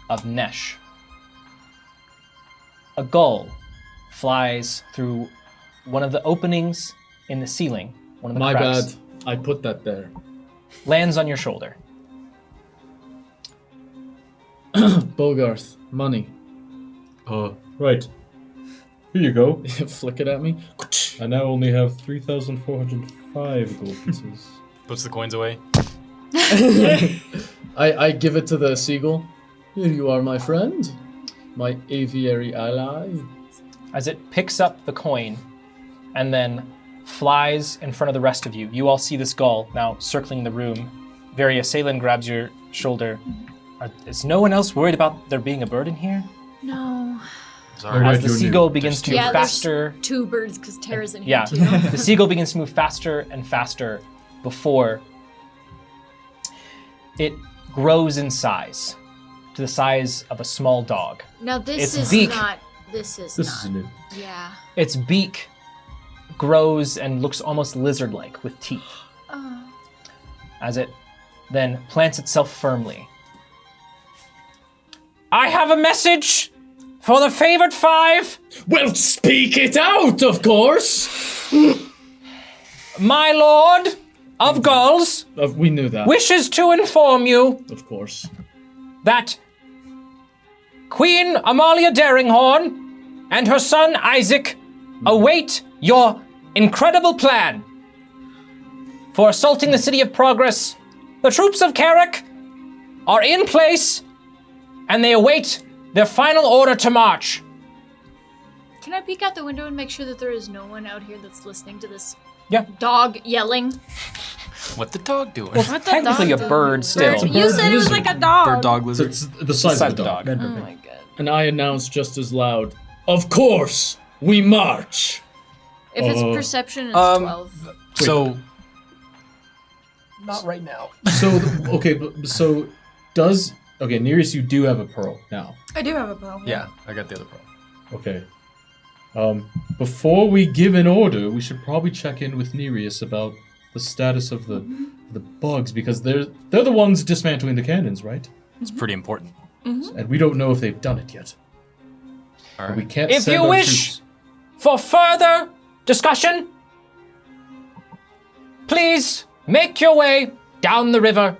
S3: of Nesh. A gull flies through one of the openings in the ceiling, one of the
S8: My
S3: cracks,
S8: bad. I put that there.
S3: lands on your shoulder.
S8: Bogarth, money.
S4: Right. Here you go.
S8: Flick it at me.
S4: I now only have 3,405 gold pieces.
S7: Puts the coins away.
S8: I give it to the seagull. Here you are, my friend. My aviary ally.
S3: As it picks up the coin and then flies in front of the rest of you, you all see this gull now circling the room. Varia Salen grabs your shoulder. Is no one else worried about there being a bird in here?
S6: No.
S7: Sorry.
S3: As the seagull begins to move
S6: Yeah,
S3: faster.
S6: there's two birds because Tara's in here
S3: Yeah,
S6: too.
S3: the seagull begins to move faster and faster before it grows in size to the size of a small dog.
S6: Now this
S3: Its
S6: is
S3: beak.
S6: not. This is
S4: This
S6: not.
S4: is new.
S6: Yeah.
S3: Its beak grows and looks almost lizard-like with teeth.
S6: Oh.
S3: As it then plants itself firmly. I have a message for the favored 5,
S8: Well, speak it out, of course.
S3: my lord of Gulls
S8: We knew that.
S3: wishes to inform you
S8: Of course.
S3: that Queen Amalia Daringhorn and her son Isaac await your incredible plan for assaulting the City of Progress. The troops of Carrick are in place, and they await their final order to march.
S6: Can I peek out the window and make sure that there is no one out here that's listening to this
S3: Yeah.
S6: dog yelling?
S7: What the dog doing?
S6: What the
S3: Technically a
S6: dog
S3: bird still.
S8: It's a
S5: You
S8: bird
S5: said it was
S8: lizard.
S5: like a dog.
S1: Bird dog
S4: So
S1: lizard.
S4: it's the size of the dog.
S6: Oh my god.
S8: And I announced just as loud, of course, we march.
S6: If it's perception, it's 12.
S7: So
S3: Not right now.
S4: So Nereus, you do have a pearl now.
S5: I do have a pearl.
S7: yeah, I got the other pearl.
S4: Okay. Before we give an order, we should probably check in with Nereus about the status of the bugs, because they're the ones dismantling the cannons, right?
S7: It's pretty important.
S4: And we don't know if they've done it yet.
S7: All
S4: We
S7: right.
S4: can't
S3: If
S4: send
S3: you
S4: our
S3: wish
S4: troops.
S3: for further discussion, please make your way down the river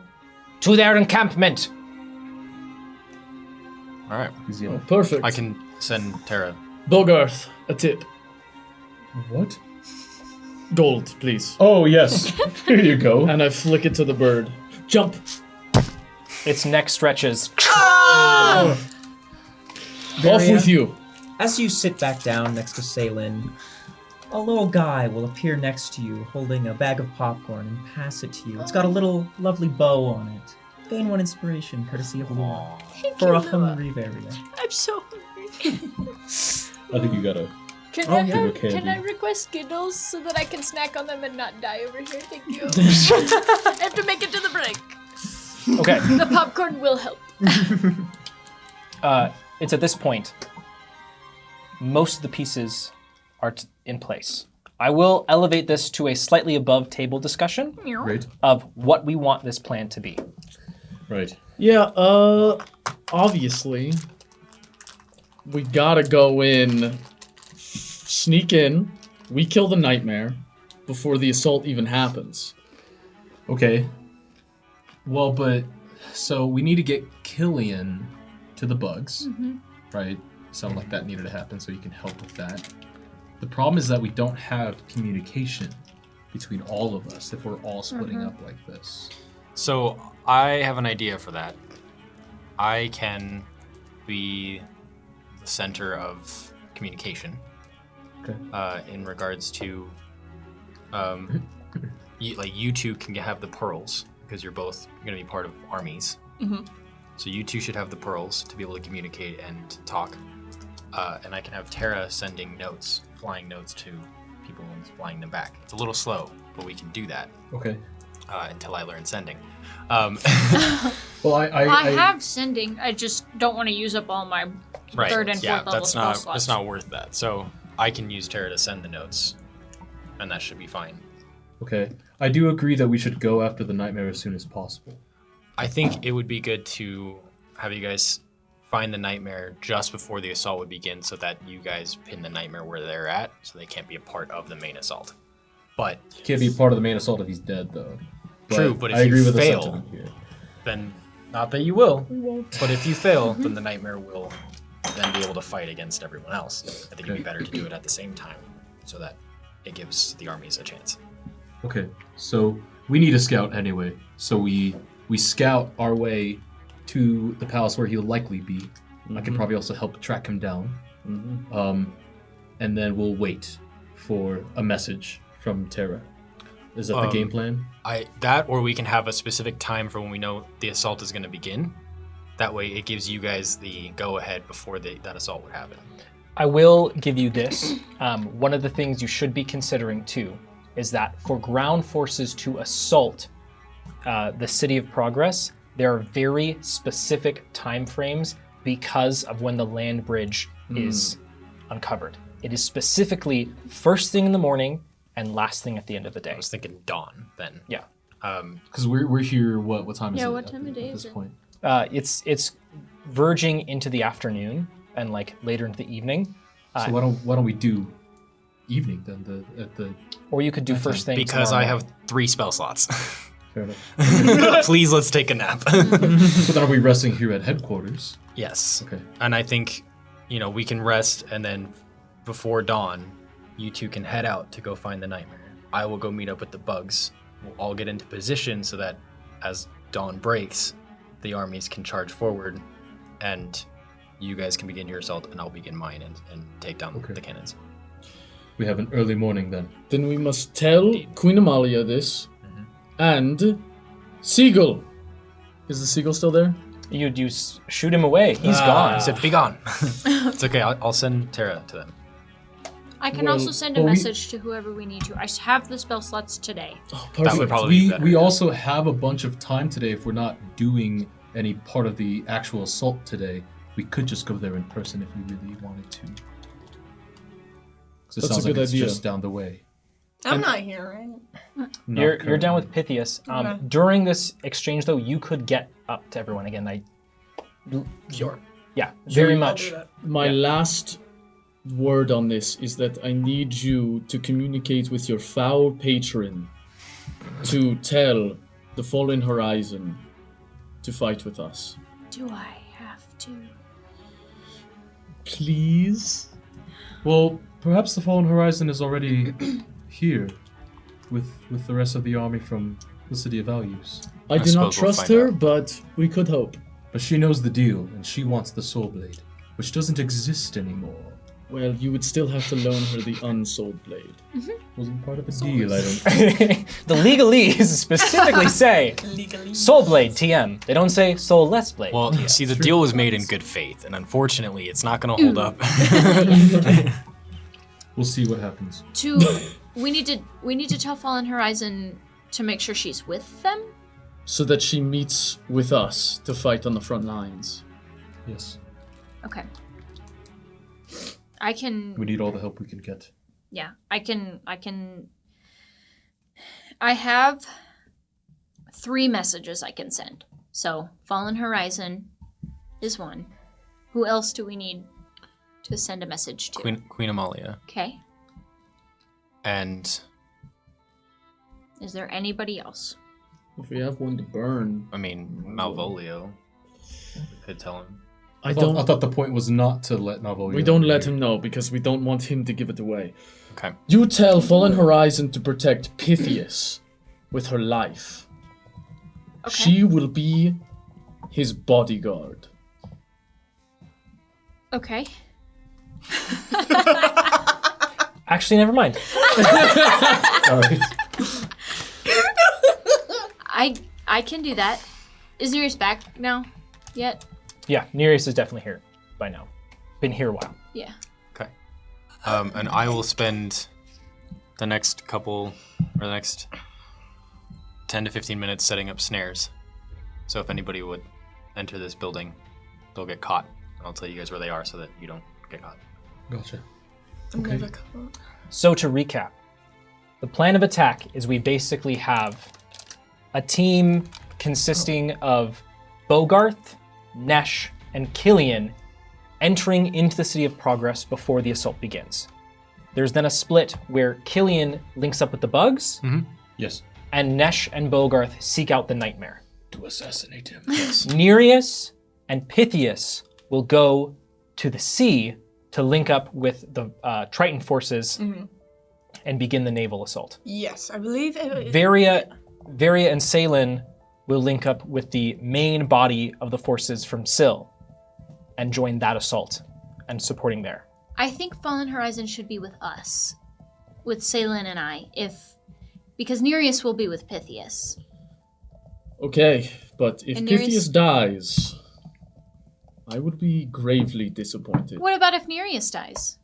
S3: to their encampment.
S7: All right.
S4: Easy enough.
S8: Perfect.
S7: I can send Tara.
S8: Bogarth, a tip.
S4: What?
S8: Gold, please.
S4: Oh yes. Here you go.
S8: And I flick it to the bird. Jump.
S3: Its neck stretches.
S8: Off
S2: Varia,
S8: with you.
S2: As you sit back down next to Salin, a little guy will appear next to you holding a bag of popcorn and pass it to you. It's got a little lovely bow on it. Gain 1 inspiration courtesy of Lua for a hungry Varia.
S6: I'm so hungry.
S4: I think you gotta.
S6: Can
S2: Oh,
S6: I
S2: yeah.
S6: have,
S4: Candy.
S6: can I request Skittles so that I can snack on them and not die over here? Thank you. I have to make it to the break.
S3: Okay.
S6: The popcorn will help.
S3: It's at this point. Most of the pieces are in place. I will elevate this to a slightly above table discussion
S4: Right.
S3: of what we want this plan to be.
S4: Right.
S8: Yeah, obviously, we gotta go in, sneak in, we kill the nightmare before the assault even happens.
S4: Okay. Well, but so we need to get Killian to the bugs, right? Something like that needed to happen, so you can help with that. The problem is that we don't have communication between all of us if we're all splitting up like this.
S7: So I have an idea for that. I can be the center of communication.
S4: Okay.
S7: In regards to, you two can have the pearls because you're both going to be part of armies. So you two should have the pearls to be able to communicate and talk. And I can have Tara sending notes, flying notes to people and flying them back. It's a little slow, but we can do that
S4: Okay.
S7: until I learn sending.
S4: Well,
S6: I have sending. I just don't want to use up all my
S7: Right.
S6: third and fourth
S7: yeah,
S6: level
S7: that's
S6: spell
S7: not
S6: slots.
S7: that's not worth that. So I can use Tara to send the notes, and that should be fine.
S4: Okay. I do agree that we should go after the nightmare as soon as possible.
S7: I think it would be good to have you guys find the nightmare just before the assault would begin, so that you guys pin the nightmare where they're at, so they can't be a part of the main assault. But
S4: He can't be part of the main assault if he's dead, though.
S7: True, but if
S4: I
S7: you
S4: agree with the
S7: fail-
S4: sentiment here.
S7: then, not that you will, but if you fail, then the nightmare will then be able to fight against everyone else. I think it'd be better to do it at the same time, so that it gives the armies a chance.
S4: Okay, so we need a scout anyway. So we scout our way to the palace where he'll likely be. I can probably also help track him down. And then we'll wait for a message from Tara. Is that the game plan?
S7: That, or we can have a specific time for when we know the assault is going to begin. That way, it gives you guys the go-ahead before that assault would happen.
S3: I will give you this. One of the things you should be considering too is that for ground forces to assault the City of Progress, there are very specific time frames because of when the land bridge is uncovered. It is specifically first thing in the morning and last thing at the end of the day.
S7: I was thinking dawn then.
S3: Yeah.
S4: Because we're here. What time is it?
S6: Yeah, what time of day
S4: at
S6: is
S4: this
S6: it?
S4: point?
S3: It's verging into the afternoon, and like later into the evening.
S4: So why don't we do evening then? The
S3: Or you could do first thing
S7: Because
S3: tomorrow
S7: I have
S3: morning.
S7: 3 spell slots.
S4: fair enough.
S7: Please, let's take a nap.
S4: So then are we resting here at headquarters?
S7: Yes.
S4: Okay.
S7: And I think, we can rest, and then before dawn, you two can head out to go find the nightmare. I will go meet up with the bugs. We'll all get into position so that as dawn breaks, the armies can charge forward, and you guys can begin your assault, and I'll begin mine and take down the cannons.
S4: We have an early morning then.
S8: Then we must tell Queen Amalia this, and Seagull. Is the Seagull still there?
S3: You shoot him away. He's gone.
S7: I said, be gone. It's okay, I'll send Tara to them.
S6: I can
S8: Well,
S6: also send a
S8: well, we-
S6: message to whoever we need to. I have the spell slots today.
S8: Oh,
S7: That would
S8: perfect.
S7: probably be
S4: We
S7: better.
S4: we also have a bunch of time today if we're not doing any part of the actual assault today. We could just go there in person if we really wanted to. 'Cause it
S8: That's a
S4: sounds like
S8: good
S4: it's
S8: idea.
S4: just down the way.
S5: I'm not here, right?
S4: Not
S3: You're
S4: currently.
S3: down with Pythias.
S5: Okay.
S3: During this exchange, though, you could get up to everyone again.
S7: Sure.
S3: Yeah, very
S5: I'll
S3: much.
S5: do that.
S8: My last word on this is that I need you to communicate with your foul patron to tell the Fallen Horizon to fight with us.
S6: Do I have to?
S8: Please?
S4: Well, perhaps the Fallen Horizon is already here with the rest of the army from the City of Values.
S8: I do not
S7: suppose we'll
S8: trust
S7: find
S8: her,
S7: out.
S8: but we could hope.
S4: But she knows the deal, and she wants the Soul Blade, which doesn't exist anymore.
S8: Well, you would still have to loan her the unsold blade.
S4: Wasn't part of the deal, I don't.
S3: The legalese specifically say Soul Blade TM. They don't say Soul Less Blade.
S7: Well, see, the deal was made in good faith, and unfortunately, it's not going to hold up.
S4: We'll see what happens.
S6: We need to tell Fallen Horizon to make sure she's with them.
S8: So that she meets with us to fight on the front lines.
S4: Yes.
S6: Okay. I can.
S4: We need all the help we can get.
S6: Yeah, I have 3 messages I can send. So, Fallen Horizon is one. Who else do we need to send a message to?
S7: Queen Amalia.
S6: Okay.
S7: And,
S6: Is there anybody else?
S8: If we have one to burn.
S7: I mean, Malvolio. We could tell him.
S8: I
S4: I thought the point was not to let Malvolio.
S8: We don't let him know because we don't want him to give it away.
S7: Okay.
S8: You tell Fallen Horizon to protect Pythias with her life.
S6: Okay.
S8: She will be his bodyguard.
S6: Okay.
S3: Actually, never mind.
S4: All right.
S6: I can do that. Is Nereus back now? Yet?
S3: Yeah, Nereus is definitely here by now. Been here a while.
S6: Yeah.
S7: Okay. And I will spend the next 10 to 15 minutes setting up snares. So if anybody would enter this building, they'll get caught. And I'll tell you guys where they are so that you don't get caught.
S4: Gotcha.
S5: I'm never caught.
S3: So to recap, the plan of attack is we basically have a team consisting of Bogarth, Nesh, and Killian entering into the City of Progress before the assault begins. There's then a split where Killian links up with the bugs,
S4: Yes.
S3: and Nesh and Bogarth seek out the nightmare.
S4: To assassinate him.
S3: Nereus and Pythias will go to the sea to link up with the Triton forces and begin the naval assault.
S5: Yes, I believe it.
S3: Varia and Salen will link up with the main body of the forces from Syl and join that assault and supporting there.
S6: I think Fallen Horizon should be with us. With Salen and I. Because Nereus will be with Pythias.
S8: Okay, but if
S6: And there
S8: Pythias
S6: is-
S8: dies, I would be gravely disappointed.
S6: What about if Nereus dies?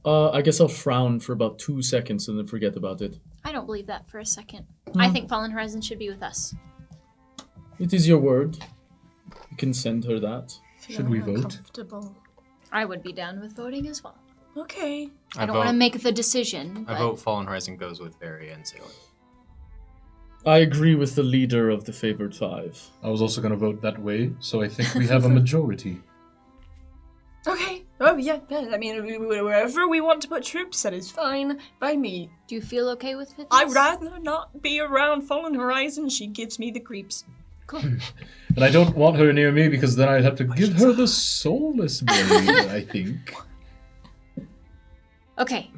S8: I guess I'll frown for about 2 seconds and then forget about it.
S6: I don't believe that for a second. I think Fallen Horizon should be with us.
S8: It is your word. You can send her that.
S4: Should we vote?
S5: Uncomfortable.
S6: I would be down with voting as well.
S5: Okay.
S6: I don't want to make the decision.
S7: I
S6: But
S7: vote Fallen Horizon goes with Varia and Salem.
S8: I agree with the leader of the favored 5.
S4: I was also going to vote that way, so I think we have a majority.
S5: Okay. Oh, yeah. I mean, wherever we want to put troops, that is fine by me.
S6: Do you feel okay with it?
S5: I'd rather not be around Fallen Horizon. She gives me the creeps.
S6: Cool.
S4: And I don't want her near me because then I'd have to give her the soulless blade, I think.
S6: Okay.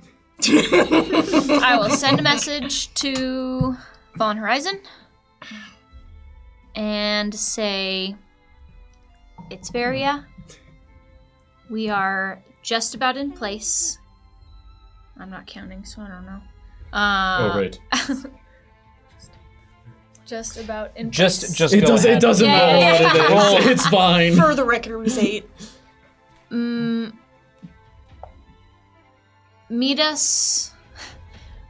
S6: I will send a message to Fallen Horizon and say, it's Varia. We are just about in place. I'm not counting, so I don't know.
S4: Oh, right.
S6: Just about in place.
S3: Just
S8: It
S3: go
S8: doesn't.
S3: ahead.
S8: It doesn't
S6: Yeah,
S8: matter
S6: yeah,
S8: what it is. It's fine.
S5: For the record, it was 8.
S6: Meet us.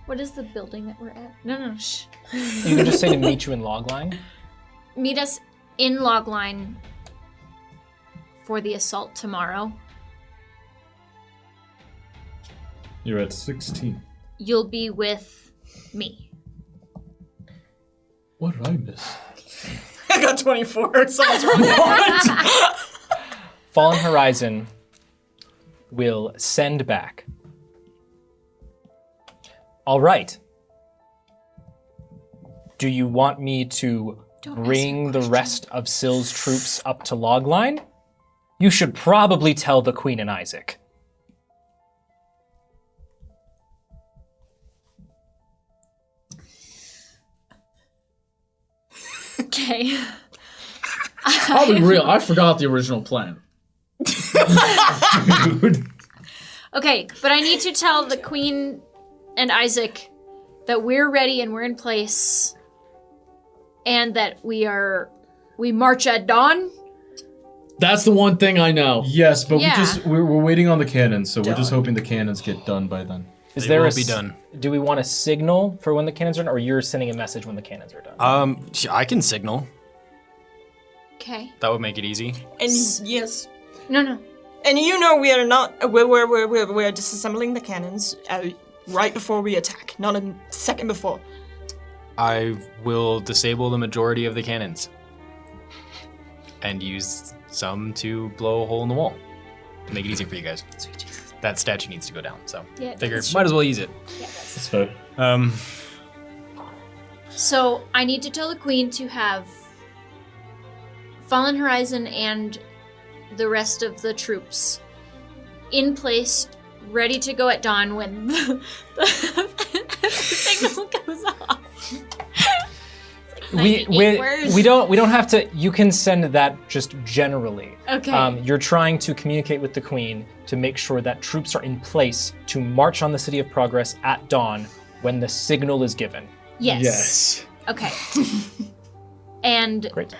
S6: What is the building that we're at? No, shh.
S3: You can just say to meet you in logline.
S6: Meet us in logline for the assault tomorrow.
S4: You're at 16.
S6: You'll be with me.
S4: What did I miss?
S5: I got 24. Someone's wrong.
S3: Fallen Horizon will send back. All right. Do you want me to
S6: Don't ask
S3: bring
S6: a
S3: the
S6: question.
S3: rest of Sill's troops up to logline? You should probably tell the Queen and Isaac.
S6: Okay.
S8: I'll be real. I forgot the original plan.
S4: Dude.
S6: Okay, but I need to tell the Queen and Isaac that we're ready and we're in place, and that we march at dawn.
S8: That's the one thing I know.
S4: Yes, but
S6: Yeah.
S4: we're waiting on the cannons, so we're just hoping the cannons get done by then.
S3: Is
S7: They
S3: there
S7: will be done.
S3: Do we want a signal for when the cannons are done, or you're sending a message when the cannons are done?
S7: I can signal.
S6: Okay.
S7: That would make it easy.
S5: And yes.
S6: No.
S5: And you know we are not. We're disassembling the cannons right before we attack, not a second before.
S7: I will disable the majority of the cannons and use some to blow a hole in the wall to make it easier for you guys. That statue needs to go down, so
S6: Yeah,
S7: figure
S6: that's
S7: might as well use it.
S4: That's fair.
S6: So I need to tell the Queen to have Fallen Horizon and the rest of the troops in place, ready to go at dawn when the signal goes off. It's like 98 words.
S3: we don't have to. You can send that just generally.
S6: Okay.
S3: You're trying to communicate with the Queen to make sure that troops are in place to march on the City of Progress at dawn when the signal is given.
S6: Yes. Okay. And
S3: Great.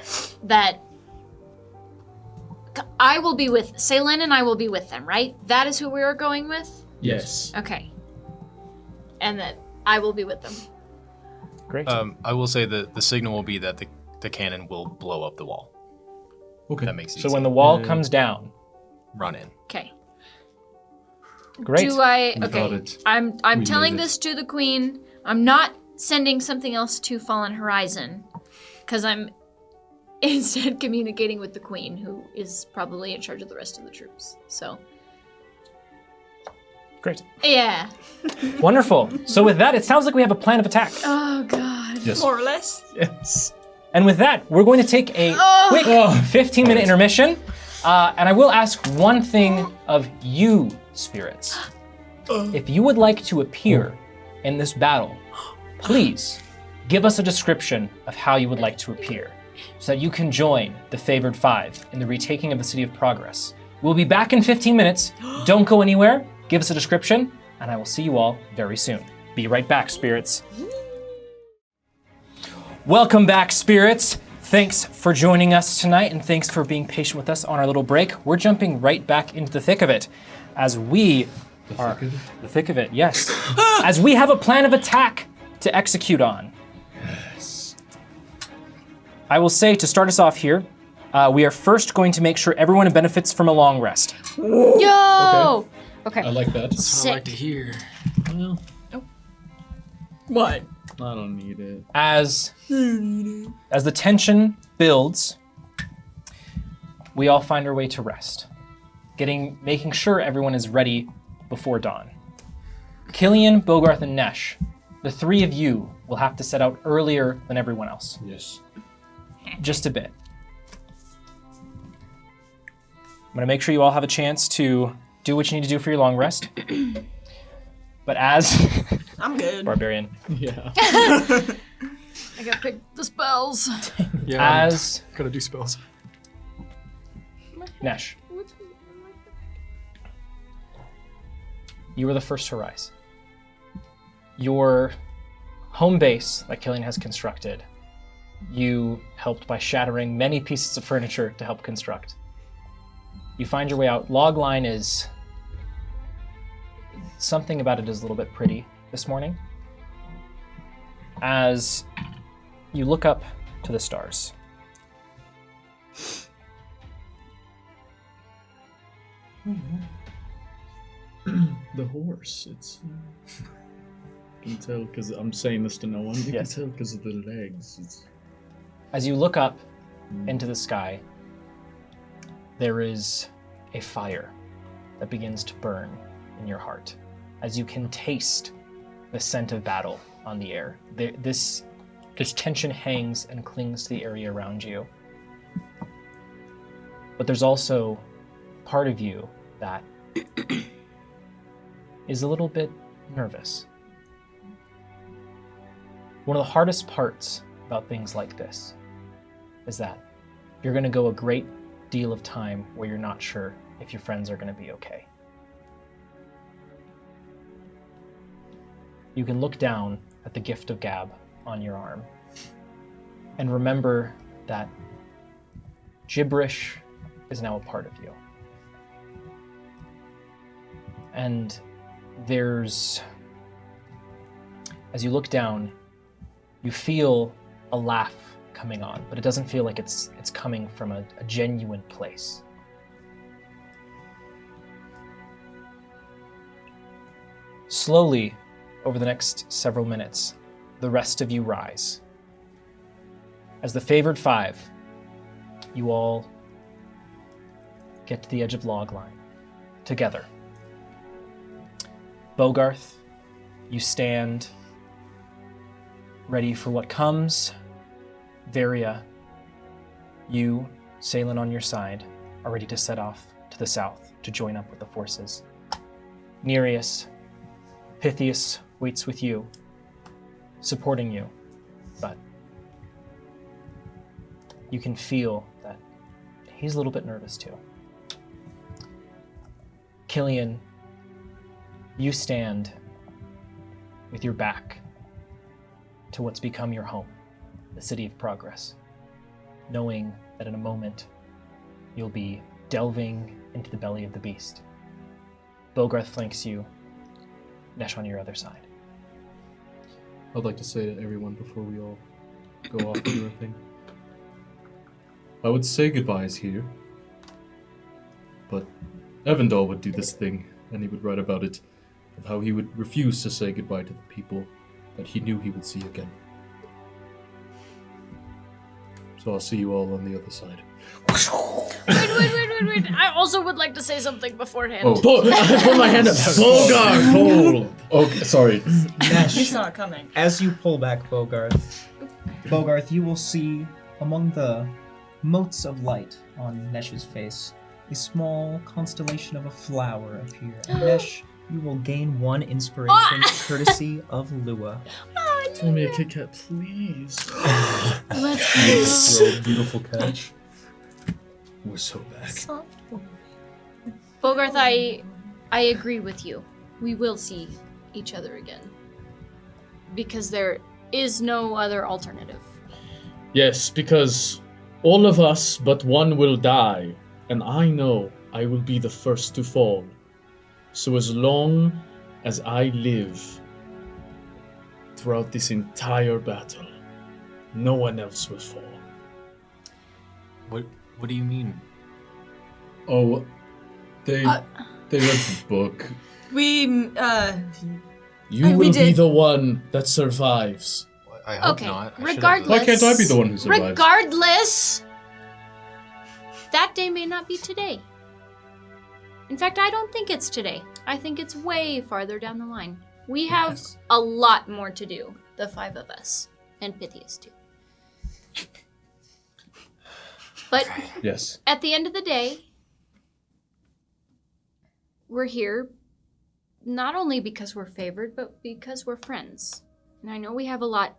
S6: that I will be with Seylan and I will be with them, right? That is who we are going with?
S8: Yes.
S6: Okay. And that I will be with them.
S3: Great.
S7: I will say that the signal will be that the cannon will blow up the wall.
S4: Okay.
S7: That makes it
S3: so
S7: easy.
S3: when the wall comes down,
S7: Run in.
S6: Okay.
S3: great.
S6: Do I
S4: We got
S6: okay.
S4: it.
S6: I'm
S4: We
S6: telling
S4: made it.
S6: this to the Queen. I'm not sending something else to Fallen Horizon. Because I'm instead communicating with the Queen, who is probably in charge of the rest of the troops. So
S3: Great.
S6: yeah.
S3: Wonderful. So with that, it sounds like we have a plan of attack.
S6: Oh god.
S4: Yes.
S5: More or less.
S4: Yes.
S3: And with that, we're going to take a quick 15-minute intermission. And I will ask one thing of you, spirits. If you would like to appear in this battle, please give us a description of how you would like to appear so that you can join the favored 5 in the retaking of the City of Progress. We'll be back in 15 minutes. Don't go anywhere. Give us a description, and I will see you all very soon. Be right back, spirits. Welcome back, spirits. Thanks for joining us tonight, and thanks for being patient with us on our little break. We're jumping right back into the thick of it as we are the thick of it, yes. As we have a plan of attack to execute on.
S4: Yes.
S3: I will say to start us off here, we are first going to make sure everyone benefits from a long rest.
S6: Yo! Okay.
S4: I like that.
S7: That's what I like to hear.
S8: Well,
S5: What?
S8: I don't need it.
S3: As the tension builds, we all find our way to rest. making sure everyone is ready before dawn. Killian, Bogarth, and Nesh, the three of you will have to set out earlier than everyone else.
S4: Yes.
S3: Just a bit. I'm going to make sure you all have a chance to do what you need to do for your long rest. But as...
S5: I'm good.
S3: Barbarian.
S8: Yeah.
S6: I gotta pick the spells.
S9: Yeah,
S3: As
S9: gotta do spells.
S3: Nesh, you were the first to rise. Your home base that Killian has constructed, you helped by shattering many pieces of furniture to help construct. You find your way out. Logline is... something about it is a little bit pretty this morning. As you look up to the stars.
S8: The horse. It's. You can tell because I'm saying this to no one. You
S3: Yes.
S8: can tell because of the legs. It's.
S3: As you look up into the sky, there is a fire that begins to burn in your heart. As you can taste the scent of battle on the air. This tension hangs and clings to the area around you. But there's also part of you that is a little bit nervous. One of the hardest parts about things like this is that you're going to go a great deal of time where you're not sure if your friends are going to be okay. You can look down at the gift of Gab on your arm and remember that gibberish is now a part of you. And there's, as you look down, you feel a laugh coming on, but it doesn't feel like it's coming from a genuine place. Slowly, over the next several minutes, the rest of you rise. As the favored five, you all get to the edge of Logline together. Bogarth, you stand ready for what comes. Varia, you, Salen on your side, are ready to set off to the south to join up with the forces. Nereus, Pythias waits with you, supporting you, but you can feel that he's a little bit nervous too. Killian, you stand with your back to what's become your home, the City of Progress, knowing that in a moment you'll be delving into the belly of the beast. Bogarth flanks you, Nesh on your other side.
S4: I'd like to say to everyone before we all go off and do our thing. I would say goodbyes here, but Evandel would do this thing, and he would write about it, of how he would refuse to say goodbye to the people that he knew he would see again. So I'll see you all on the other side.
S6: Wait. I also would like to say something beforehand.
S4: Oh,
S8: I put my hand up. Bogarth, hold.
S4: okay, sorry.
S5: You
S2: Nesh,
S5: saw it coming.
S2: as you pull back Bogarth, you will see among the motes of light on Nesh's face a small constellation of a flower appear. And Nesh, you will gain 1 inspiration courtesy of Lua.
S8: Tell me a Kit Kat, please.
S6: Let's
S4: Throw, beautiful catch. We're so back.
S6: go. Bogarth, I agree with you. We will see each other again. Because there is no other alternative.
S8: Yes, because all of us but one will die, and I know I will be the first to fall. So as long as I live throughout this entire battle, no one else will fall.
S7: What do you mean?
S4: Oh, they read the book.
S5: We,
S8: You
S5: we
S8: will be
S5: did.
S8: the one that survives.
S7: I hope
S6: Okay,
S7: not. I
S6: regardless.
S4: Why can't I be the one who survives?
S6: Regardless, that day may not be today. In fact, I don't think it's today. I think it's way farther down the line. We have a lot more to do, the 5 of us, and Pythias too. But
S4: Yes.
S6: at the end of the day, we're here not only because we're favored, but because we're friends. And I know we have a lot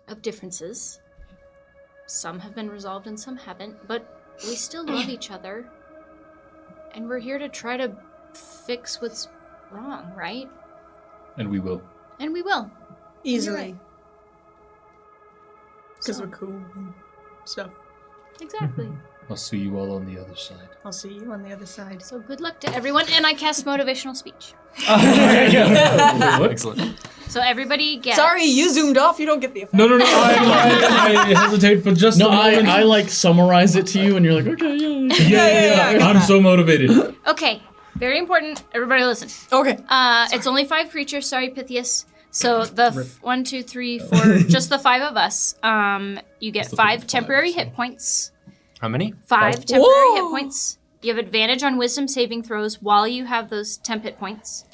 S6: of differences. Some have been resolved and some haven't, but we still love each other. And we're here to try to fix what's wrong, right?
S4: And we will.
S6: And we will.
S5: Easily. Because
S6: So-
S5: we're cool and stuff.
S6: Exactly.
S4: I'll see you all on the other side.
S5: I'll see you on the other side.
S6: So good luck to everyone. And I cast motivational speech.
S7: Excellent.
S6: So everybody get.
S5: Sorry, you zoomed off. You don't get the effect.
S4: No. I hesitate for just
S8: No,
S4: a moment.
S8: I like summarize it to you, and you're like, okay, yeah.
S4: Yeah. I'm so motivated.
S6: Okay. Very important. Everybody listen.
S5: Okay.
S6: It's only 5 creatures. Sorry, Pythias. So the 1, 2, 3, 4, just the 5 of us. You get
S4: That's the
S6: 5
S4: big
S6: temporary
S4: five,
S6: hit points.
S7: How many?
S6: 5 temporary hit
S5: Whoa!
S6: points. You have advantage on wisdom saving throws while you have those temp hit points.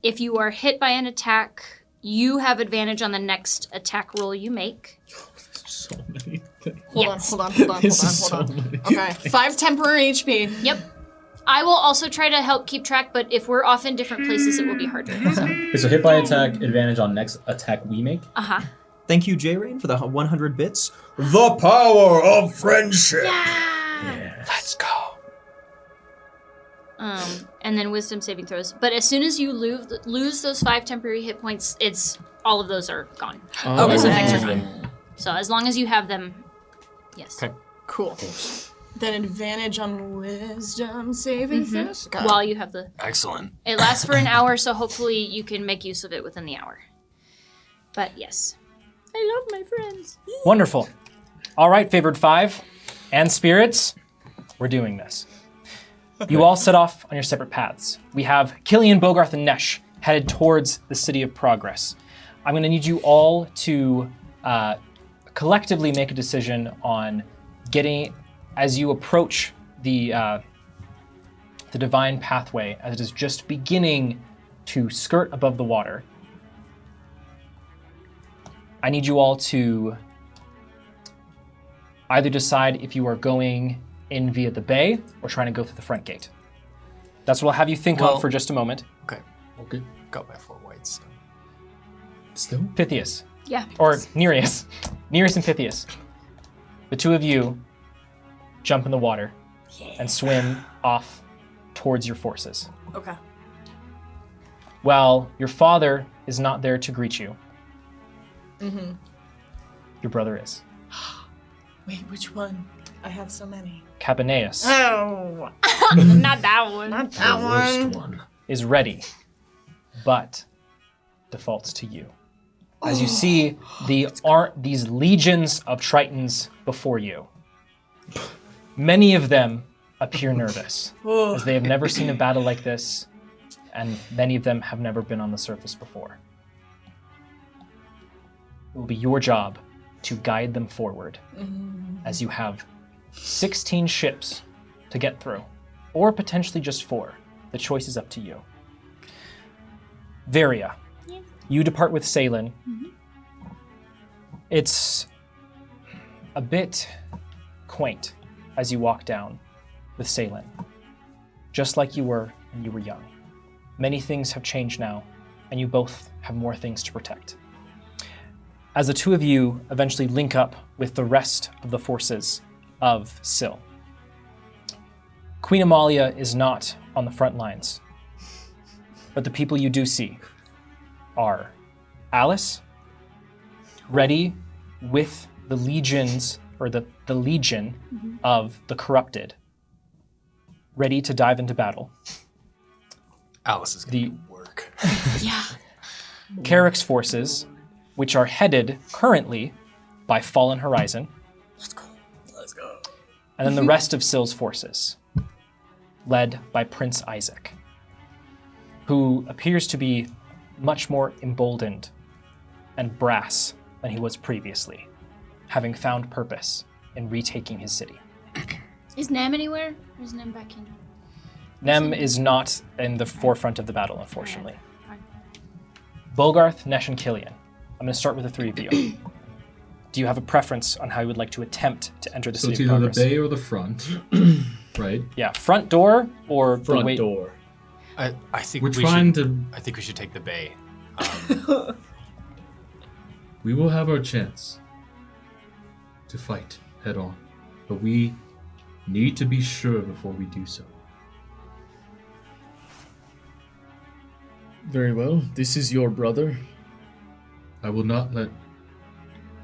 S6: If you are hit by an attack, you have advantage on the next attack roll you make.
S8: So many things.
S5: Hold on.
S8: This is so many.
S5: Okay. 5 temporary HP.
S6: Yep. I will also try to help keep track, but if we're off in different places, it will be harder. So.
S2: So hit by attack, advantage on next attack we make.
S6: Uh-huh.
S1: Thank you, J-Rain, for the 100 bits. The power of friendship.
S7: Let's go.
S6: And then wisdom saving throws. But as soon as you lose those 5 temporary hit points, it's all of those are gone.
S8: Oh,
S6: Those
S5: Okay.
S6: effects are gone. So as long as you have them, yes.
S7: Okay.
S5: Cool. Then advantage on wisdom saving throws. Okay.
S6: While you have the,
S7: Excellent.
S6: it lasts for an hour, so hopefully you can make use of it within the hour. But yes, I love my friends.
S3: Wonderful. All right, favored 5 and spirits, we're doing this. You all set off on your separate paths. We have Killian, Bogarth, and Nesh headed towards the City of Progress. I'm going to need you all to collectively make a decision on getting, as you approach the divine pathway, as it is just beginning to skirt above the water. I need you all to either decide if you are going in via the bay or trying to go through the front gate. That's what I'll have you think on
S7: Well-
S3: for just a moment.
S7: Okay.
S4: Okay.
S7: Got my 4 whites. So.
S4: Still?
S3: Pythias,
S6: Yeah.
S3: or Nereus. Nereus and Pythias. The two of you jump in the water and swim off towards your forces.
S5: Okay.
S3: While your father is not there to greet you, your brother is.
S5: Wait, which one? I have so many.
S3: Cabaneus
S5: Oh,
S6: Not that one.
S5: not that one.
S7: one.
S3: is ready, but defaults to you. As you see these legions of Tritons before you. Many of them appear nervous, as they have never seen a battle like this, and many of them have never been on the surface before. It will be your job to guide them forward, as you have 16 ships to get through, or potentially just 4. The choice is up to you. Varia, you depart with Salen. It's a bit quaint as you walk down with Salen, just like you were when you were young. Many things have changed now, and you both have more things to protect. As the two of you eventually link up with the rest of the forces of Syl, Queen Amalia is not on the front lines, but the people you do see are Alice, ready with the legions, or the legion of the corrupted, ready to dive into battle.
S7: Alice is going to do work.
S6: Yeah.
S3: Carrick's forces, which are headed currently by Fallen Horizon.
S7: Let's go.
S3: And then the rest of Syl's forces, led by Prince Isaac, who appears to be much more emboldened and brass than he was previously, having found purpose in retaking his city.
S6: Is Nam anywhere? Or is Nam back in?
S3: Nem is not in the forefront of the battle, unfortunately. Bogarth, Nesh, and Killian. I'm going to start with the three of you. Do you have a preference on how you would like to attempt to enter the
S4: So
S3: City
S4: it's
S3: of
S4: either the
S3: Progress?
S4: bay or the front, right?
S3: Yeah, front door or the
S8: Front
S3: way.
S8: door.
S7: I think
S4: We're
S7: we
S4: trying
S7: should,
S4: to.
S7: I think we should take the bay.
S4: We will have our chance to fight head on, but we need to be sure before we do so.
S8: Very well. This is your brother.
S4: I will not let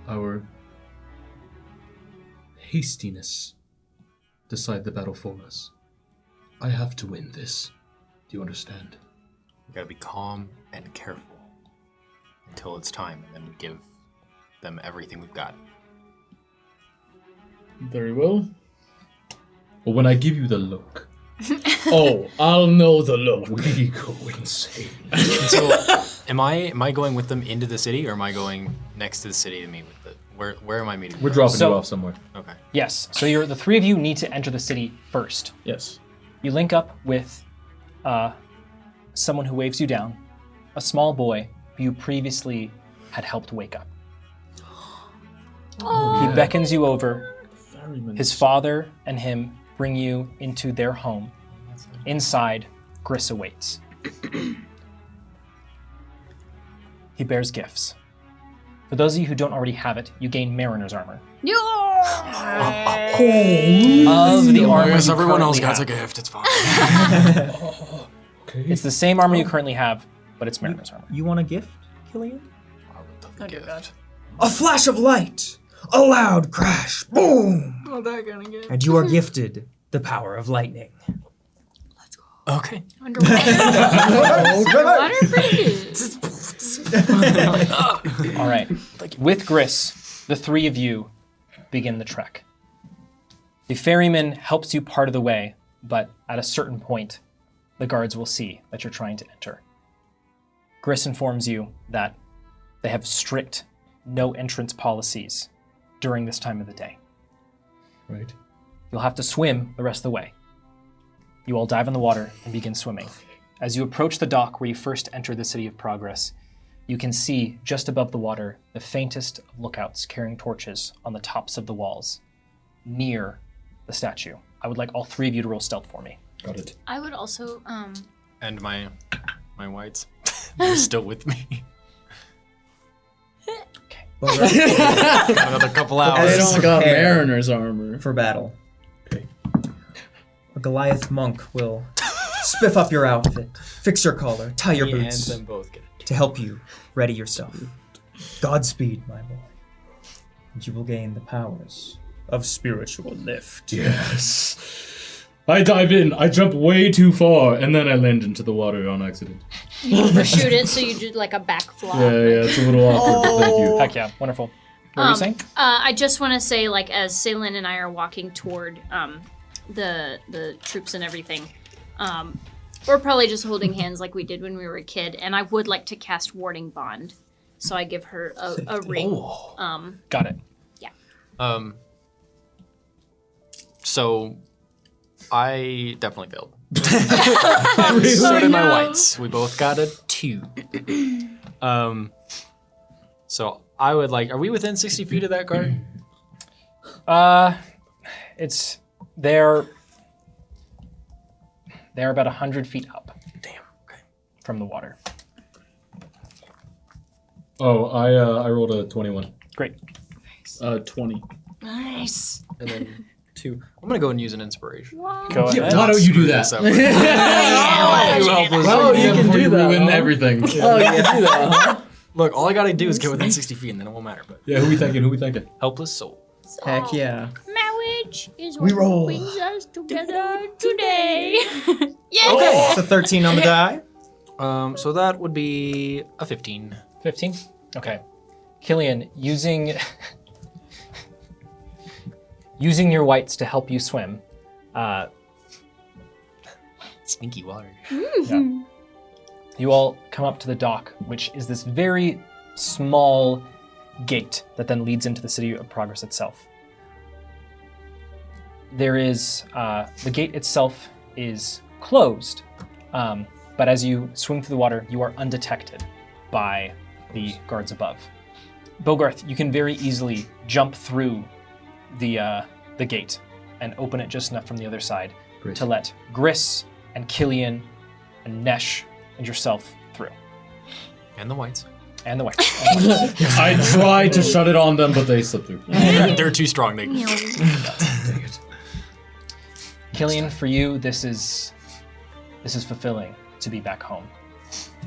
S4: our hastiness decide the battle for us. I have to win this. Do you understand?
S7: We gotta be calm and careful until it's time, and then we give them everything we've got.
S8: Very well.
S4: But when I give you the look,
S8: Oh, I'll know the look.
S4: we go insane.
S7: So, am I going with them into the city, or am I going next to the city to meet with the? Where am I meeting?
S4: We're
S7: them?
S4: dropping
S3: So-
S4: you off somewhere.
S7: Okay.
S3: Yes, so the three of you need to enter the city first.
S8: Yes.
S3: You link up with someone who waves you down, a small boy who you previously had helped wake up. He beckons you over.
S8: Ferryman.
S3: His father and him bring you into their home. Inside, Griss awaits. He bears gifts. For those of you who don't already have it, you gain Mariner's armor. Of the armor
S7: Yes,
S3: you
S7: everyone else
S3: currently
S7: gets a
S3: have.
S7: gift. It's fine.
S4: Okay.
S3: It's the same armor you currently have, but it's Mariner's armor.
S2: You want a gift, Killian?
S7: I would love a gift.
S2: A flash of light, a loud crash, boom!
S5: Oh, that kind of good.
S2: And you are gifted the power of lightning.
S7: Okay.
S6: Underwater bridges.
S3: All right. With Griss, the three of you begin the trek. The ferryman helps you part of the way, but at a certain point, the guards will see that you're trying to enter. Griss informs you that they have strict no entrance policies during this time of the day.
S4: Right.
S3: You'll have to swim the rest of the way. You all dive in the water and begin swimming. As you approach the dock where you first entered the City of Progress, you can see just above the water the faintest of lookouts carrying torches on the tops of the walls, near the statue. I would like all three of you to roll stealth for me.
S4: Got it.
S6: I would also,
S7: And my whites, they're still with me. Got another couple
S8: They
S7: hours.
S8: don't got
S2: Prepare.
S8: Mariner's armor.
S2: For battle.
S4: Okay.
S2: A Goliath monk will spiff up your outfit, fix your collar, tie your
S7: Me and
S2: boots
S7: them both get it.
S2: to help you ready yourself. Godspeed, my boy. And you will gain the powers of spiritual lift.
S4: Yes. I dive in, I jump way too far, and then I land into the water on accident.
S6: you overshoot it, so you do like a backflop.
S4: Yeah, it's a little awkward, but thank you.
S3: Heck yeah, wonderful. What were you saying?
S6: I just want to say, like, as Ceylin and I are walking toward the troops and everything, we're probably just holding hands like we did when we were a kid, and I would like to cast Warding Bond, so I give her a ring.
S3: Got it.
S7: So, I definitely failed. So did my whites. We both got a 2. So I would like. Are we within 60 feet of that guard?
S3: It's they're about 100 feet up.
S7: Damn. Okay.
S3: From the water.
S4: Oh, I rolled a 21.
S3: Great.
S8: 20.
S5: Nice.
S7: And then 2. I'm gonna go and use an inspiration.
S3: Go ahead.
S4: Why don't you do that?
S7: Screw this up. You helpless.
S8: Oh, you can do that,
S4: ruin
S8: huh?
S4: everything.
S8: Oh, you can do that, huh?
S7: Look, all I gotta do is get within 60 feet, and then it won't matter. But
S4: Yeah, who we thinking?
S7: helpless soul.
S2: Heck yeah.
S6: Marriage is
S2: We
S6: what
S2: roll.
S6: brings us together today. Yes.
S2: Okay, it's a 13 on the die.
S7: So that would be a 15.
S3: 15? Okay. Killian, using your whites to help you swim,
S7: Sneaky water.
S3: you all come up to the dock, which is this very small gate that then leads into the City of Progress itself. There is, the gate itself is closed. But as you swim through the water, you are undetected by the guards above. Bogarth, you can very easily jump through the gate and open it just enough from the other side to let Gris and Killian and Nesh and yourself through.
S7: And the whites.
S3: And the white.
S4: I tried to shut it on them, but they slipped through.
S7: They're too strong. They.
S4: Dang it.
S3: Killian, for you, this is fulfilling to be back home.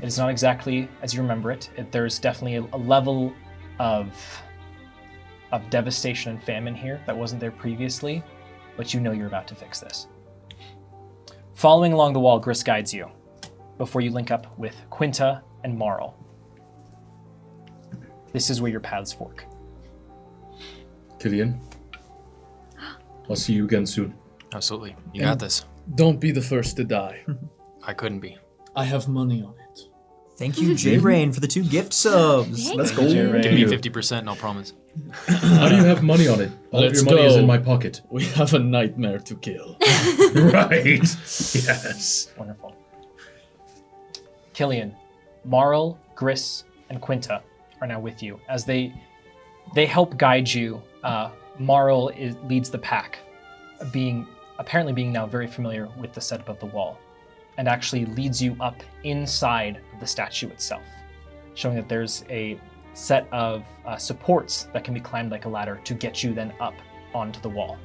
S3: It is not exactly as you remember it. There's definitely a level of devastation and famine here that wasn't there previously, but you know you're about to fix this. Following along the wall, Gris guides you before you link up with Quinta and Marl. This is where your paths fork.
S4: Killian, I'll see you again soon.
S7: Absolutely. You got this.
S8: Don't be the first to die.
S7: I couldn't be.
S8: I have money on it.
S2: Thank you, J Rain, for the 2 gift subs. Let's go.
S3: J. Rain.
S7: Give me 50% and I'll promise.
S4: How do you have money on it? All
S8: Let's
S4: of your money is
S8: go.
S4: in my pocket.
S8: We have a nightmare to kill.
S4: Right. Yes.
S3: Wonderful. Killian, Marl, Gris, and Quinta are now with you as they help guide you. Marl leads the pack, apparently being now very familiar with the setup of the wall, and actually leads you up inside the statue itself, showing that there's a set of supports that can be climbed like a ladder to get you then up onto the wall.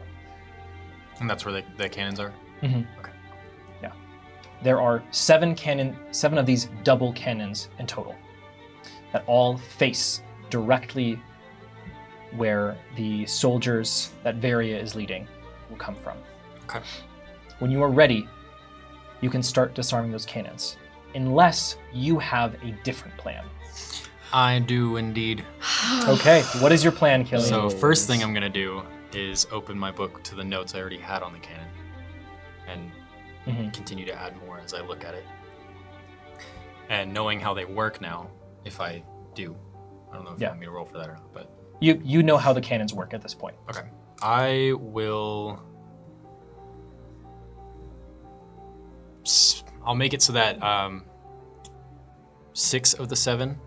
S7: And that's where the cannons are?
S3: Mm-hmm.
S7: Okay.
S3: Yeah. There are 7 of these double cannons in total that all face directly where the soldiers that Varia is leading will come from.
S7: Okay.
S3: When you are ready, you can start disarming those cannons, unless you have a different plan.
S7: I do indeed.
S3: Okay, what is your plan, Killian?
S7: So first thing I'm going to do is open my book to the notes I already had on the cannon and continue to add more as I look at it. And knowing how they work now, if I do, I don't know if you want me to roll for that or not, but...
S3: You know how the cannons work at this point.
S7: Okay. I will... I'll make it so that 6 of the 7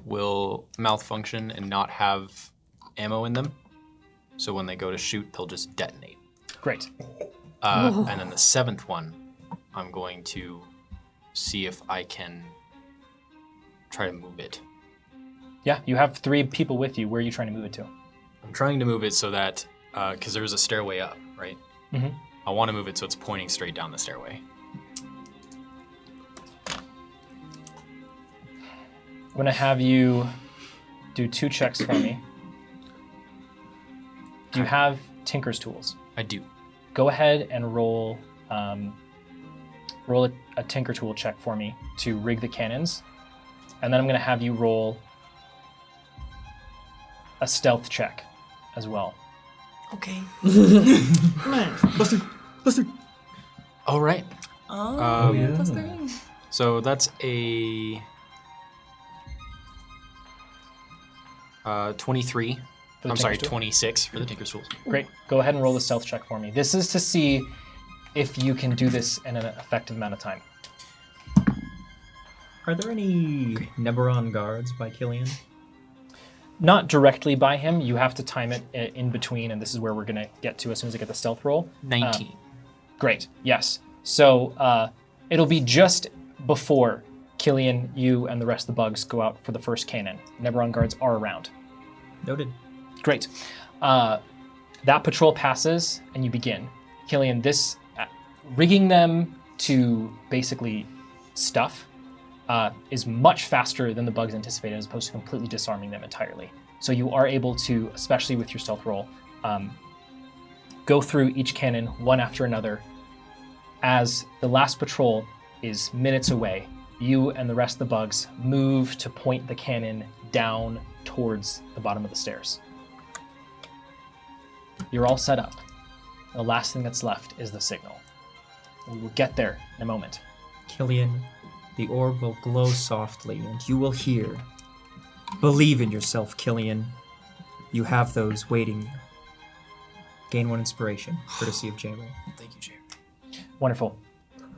S7: will malfunction and not have ammo in them. So when they go to shoot, they'll just detonate.
S3: Great.
S7: And then the 7th one, I'm going to see if I can try to move it.
S3: Yeah, you have 3 people with you. Where are you trying to move it to?
S7: I'm trying to move it so that, because there's a stairway up, right?
S3: Mm-hmm.
S7: I want to move it so it's pointing straight down the stairway.
S3: I'm going to have you do 2 checks for me. Do you have Tinker's tools?
S7: I do.
S3: Go ahead and roll a Tinker tool check for me to rig the cannons. And then I'm going to have you roll a stealth check as well.
S5: Okay.
S2: Buster.
S7: All right.
S5: Oh,
S4: yeah.
S5: plus 3.
S7: So that's a 23.
S3: For the
S7: I'm sorry,
S3: Tinker's tool?
S7: 26 for the Tinker's Tools.
S3: Great. Go ahead and roll the stealth check for me. This is to see if you can do this in an effective amount of time.
S2: Are there any Neberon guards by Killian?
S3: Not directly by him. You have to time it in between, and this is where we're going to get to as soon as I get the stealth roll.
S7: 19.
S3: Great. Yes. So it'll be just before Killian, you, and the rest of the bugs go out for the first cannon. Neberon guards are around.
S2: Noted.
S3: Great. That patrol passes, and you begin. Killian, this rigging them to basically stuff is much faster than the bugs anticipated, as opposed to completely disarming them entirely. So you are able to, especially with your stealth roll, go through each cannon one after another. As the last patrol is minutes away, you and the rest of the bugs move to point the cannon down towards the bottom of the stairs. You're all set up. The last thing that's left is the signal. We will get there in a moment.
S2: Killian, the orb will glow softly, and you will hear. Believe in yourself, Killian. You have those waiting you. Gain 1 inspiration, courtesy of J-Ray.
S7: Thank you, Jay.
S3: Wonderful.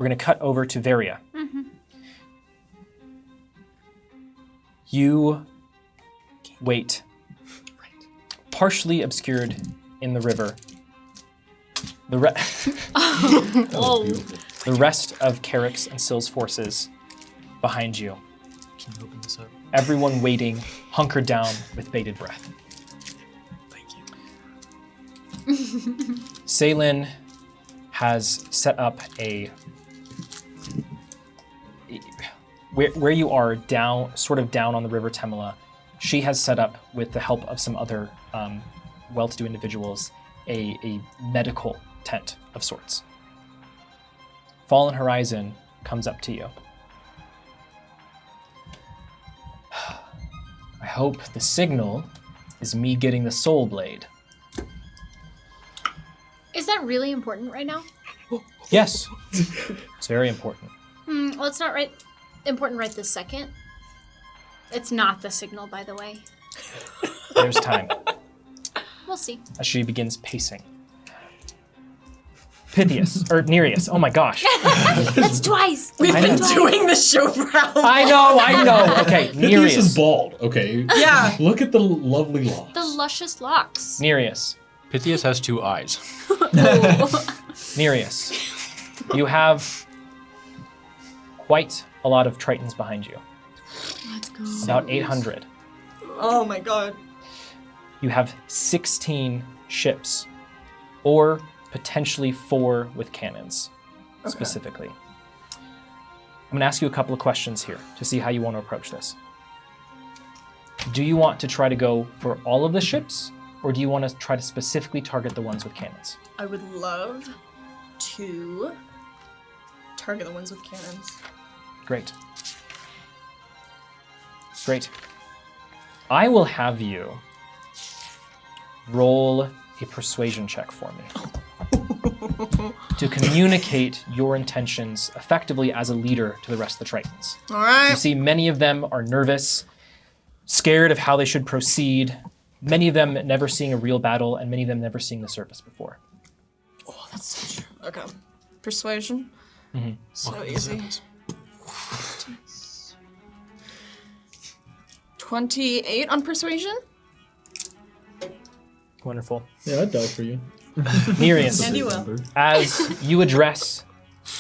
S3: We're going to cut over to Varia. You wait, partially obscured in the river. The rest of Carrick's and Sill's forces behind you.
S7: Can you open this up?
S3: Everyone waiting, hunkered down with bated breath.
S7: Thank you.
S3: Ceylin has set up where you are down, sort of down on the River Temela. She has set up, with the help of some other well-to-do individuals, a medical tent of sorts. Fallen Horizon comes up to you. I hope the signal is me getting the soul blade.
S6: Is that really important right now?
S3: Yes, it's very important.
S6: Well, it's not important right this second. It's not the signal, by the way.
S3: There's time.
S6: We'll see.
S3: As she begins pacing. Nereus, oh my gosh.
S6: That's twice.
S5: We've
S3: I
S5: been
S3: know.
S5: doing this show for how long?
S3: I know. Okay,
S4: Nereus is
S3: Nereus.
S4: bald. Okay.
S5: Yeah.
S4: Look at the lovely locks.
S6: The luscious locks.
S3: Nereus.
S7: Pythias has 2 eyes.
S3: Nereus. You have quite a lot of Tritons behind you.
S5: Let's go.
S3: About 800.
S5: Oh my god.
S3: You have 16 ships, or potentially 4 with cannons, specifically. I'm going to ask you a couple of questions here to see how you want to approach this. Do you want to try to go for all of the ships, or do you want to try to specifically target the ones with cannons?
S5: I would love to target the ones with cannons.
S3: Great. Great. I will have you roll a persuasion check for me to communicate your intentions effectively as a leader to the rest of the Tritons.
S5: All right.
S3: You see, many of them are nervous, scared of how they should proceed, many of them never seeing a real battle, and many of them never seeing the surface before.
S5: Oh, that's so true. Okay. Persuasion. So easy. 28 on persuasion.
S3: Wonderful.
S8: Yeah, I'd die for you.
S3: Nereus,
S5: And you will.
S3: as you address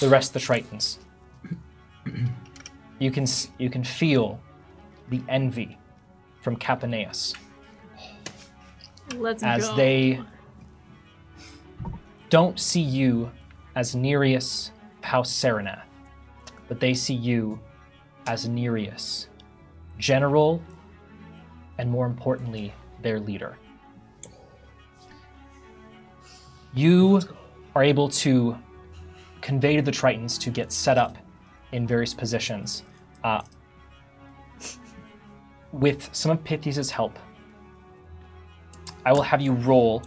S3: the rest of the Tritons, you can feel the envy from Capaneus
S6: Let's
S3: as
S6: go.
S3: they don't see you as Nereus Pausaranath, but they see you as Nereus, general, and more importantly, their leader. You are able to convey to the Tritons to get set up in various positions. With some of Pythias' help, I will have you roll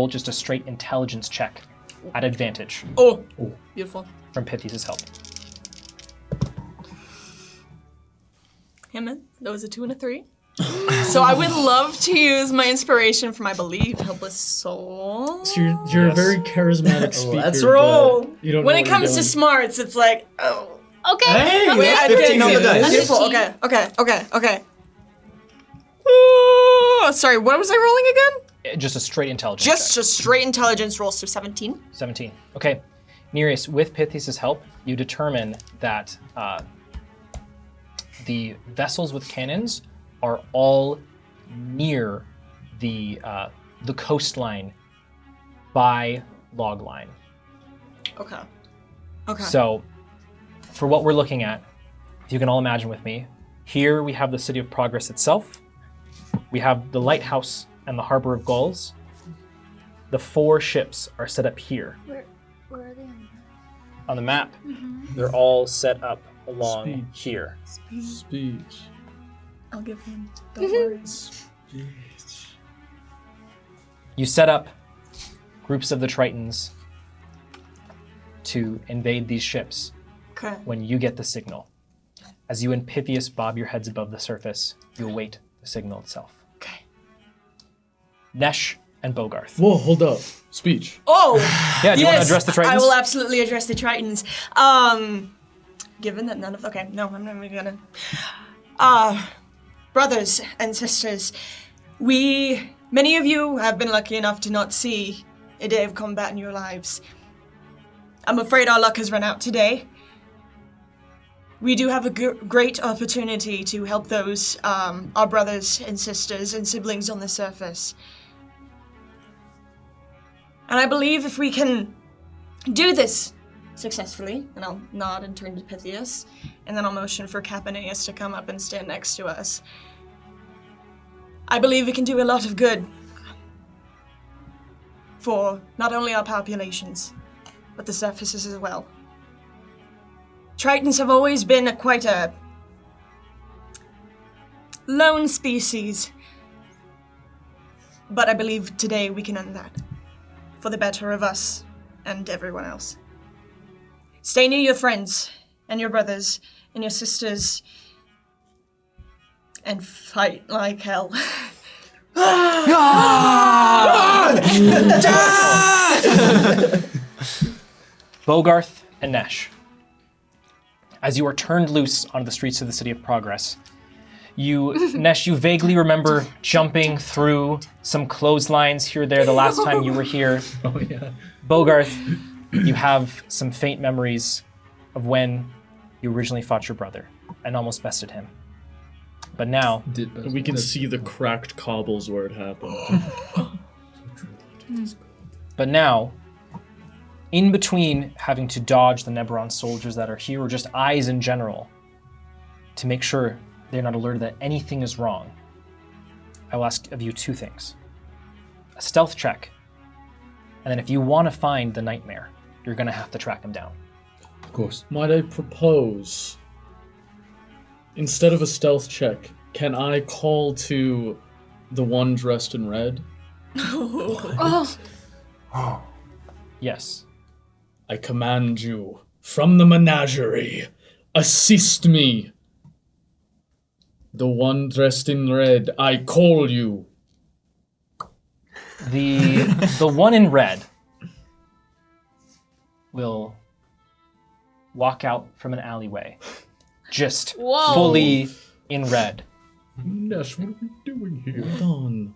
S3: just a straight intelligence check at advantage
S5: Oh, beautiful.
S3: from Pythias' help.
S5: Hammond, that was a 2 and a 3. So I would love to use my inspiration from, I believe, Helpless Soul.
S8: So you're a very charismatic speaker.
S5: Let's roll.
S8: but You don't
S5: When
S8: know
S5: it
S8: what
S5: comes
S8: you're
S5: to
S8: doing.
S5: smarts, it's like, oh.
S6: Okay.
S1: Hey,
S5: Wait,
S1: that's
S5: I
S1: 15 on the
S5: didn't-
S1: dice.
S5: Beautiful.
S6: 15.
S5: Okay. Ooh, sorry, what was I rolling again?
S3: Just a straight intelligence check.
S5: Just straight intelligence rolls, so 17.
S3: 17. Okay. Nereus, with Pythias' help, you determine that the vessels with cannons are all near the coastline by logline.
S5: Okay.
S3: So, for what we're looking at, if you can all imagine with me, here we have the City of Progress itself. We have the lighthouse and the Harbor of Gulls. The 4 ships are set up here.
S6: Where are they
S3: On the map, they're all set up along here.
S8: Speech.
S5: I'll give him. Don't worry.
S3: You set up groups of the Tritons to invade these ships
S5: Okay.
S3: when you get the signal. As you and Pythias bob your heads above the surface, you await the signal itself.
S5: Okay.
S3: Nesh and Bogarth.
S8: Whoa, hold up. Speech.
S5: Oh!
S3: Yeah, do you want to
S5: Yes,
S3: address the Tritons?
S5: I will absolutely address the Tritons. Given that none of... Okay, no, I'm not even gonna... brothers and sisters, many of you have been lucky enough to not see a day of combat in your lives. I'm afraid our luck has run out today. We do have a great opportunity to help those, our brothers and sisters and siblings on the surface. And I believe if we can do this successfully, and I'll nod and turn to Pythias, and then I'll motion for Capaneus to come up and stand next to us. I believe we can do a lot of good for not only our populations, but the surfaces as well. Tritons have always been quite a lone species, but I believe today we can end that for the better of us and everyone else. Stay near your friends and your brothers and your sisters and fight like hell.
S3: Bogarth and Nesh, as you are turned loose onto the streets of the City of Progress, Nesh, you vaguely remember jumping through some clotheslines here or there the last time you were here.
S4: Oh, yeah.
S3: Bogarth, you have some faint memories of when you originally fought your brother and almost bested him. But now,
S8: We can see the cracked cobbles where it happened.
S3: in between having to dodge the Neberon soldiers that are here, or just eyes in general, to make sure they're not alerted that anything is wrong, I will ask of you two things. A stealth check, and then if you want to find the nightmare, you're going to have to track him down.
S4: Of course.
S8: Might I propose, instead of a stealth check, can I call to the one dressed in red?
S3: Yes.
S8: I command you, from the menagerie, assist me. The one dressed in red, I call you.
S3: The one in red will walk out from an alleyway, just fully in red.
S4: Nesh, what are we doing here?
S8: Hold on.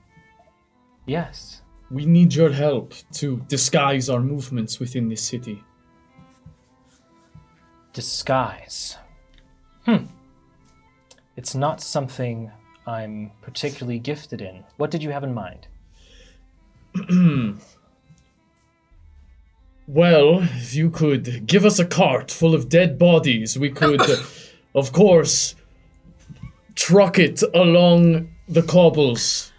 S3: Yes.
S8: We need your help to disguise our movements within this city.
S3: Disguise. It's not something I'm particularly gifted in. What did you have in mind?
S8: Well, if you could give us a cart full of dead bodies, we could, of course, truck it along the cobbles.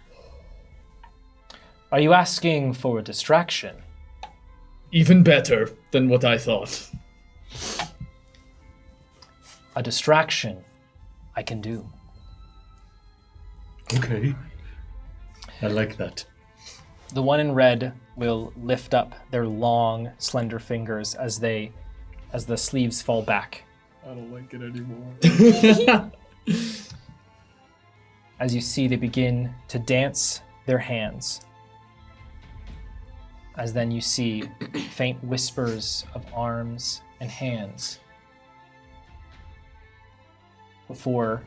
S3: Are you asking for a distraction?
S8: Even better than what I thought.
S3: A distraction I can do.
S4: Okay. I like that.
S3: The one in red will lift up their long, slender fingers as the sleeves fall back.
S8: I don't like it anymore.
S3: As you see, they begin to dance their hands. As then you see faint whispers of arms and hands before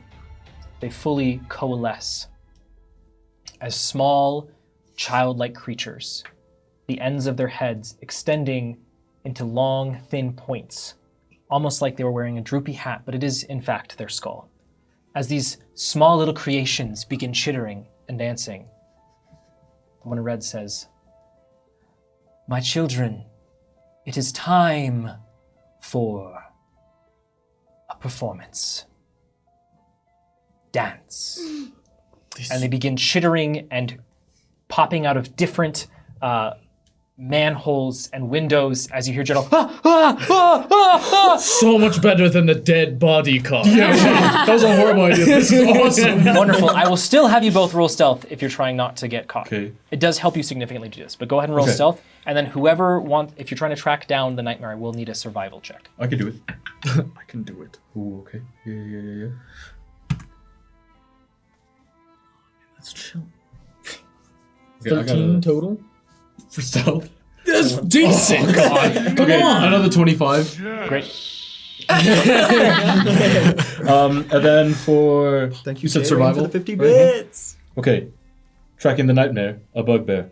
S3: they fully coalesce as small, childlike creatures, the ends of their heads extending into long, thin points, almost like they were wearing a droopy hat, but it is, in fact, their skull. As these small little creations begin chittering and dancing, the one in red says, "My children, it is time for a performance. Dance." And they begin chittering and popping out of different manholes and windows as you hear General,
S8: So much better than the dead body cart. Yeah, that was a horrible idea. This is awesome.
S3: Wonderful. I will still have you both roll stealth if you're trying not to get caught.
S4: Okay.
S3: It does help you significantly to do this, but go ahead and roll
S4: Okay.
S3: stealth. And then if you're trying to track down the nightmare, I will need a survival check.
S4: I can do it.
S8: I can do it.
S4: Ooh, okay. Yeah.
S8: Let's chill.
S4: Okay, I
S8: 13
S4: gotta-
S8: total.
S4: For stealth.
S8: That's decent.
S4: God.
S8: Come on.
S4: Another 25.
S3: Great.
S4: And then for
S1: Thank
S4: you said
S1: Catering,
S4: survival.
S1: for the 50 bits.
S4: Okay. Tracking the nightmare, a bugbear.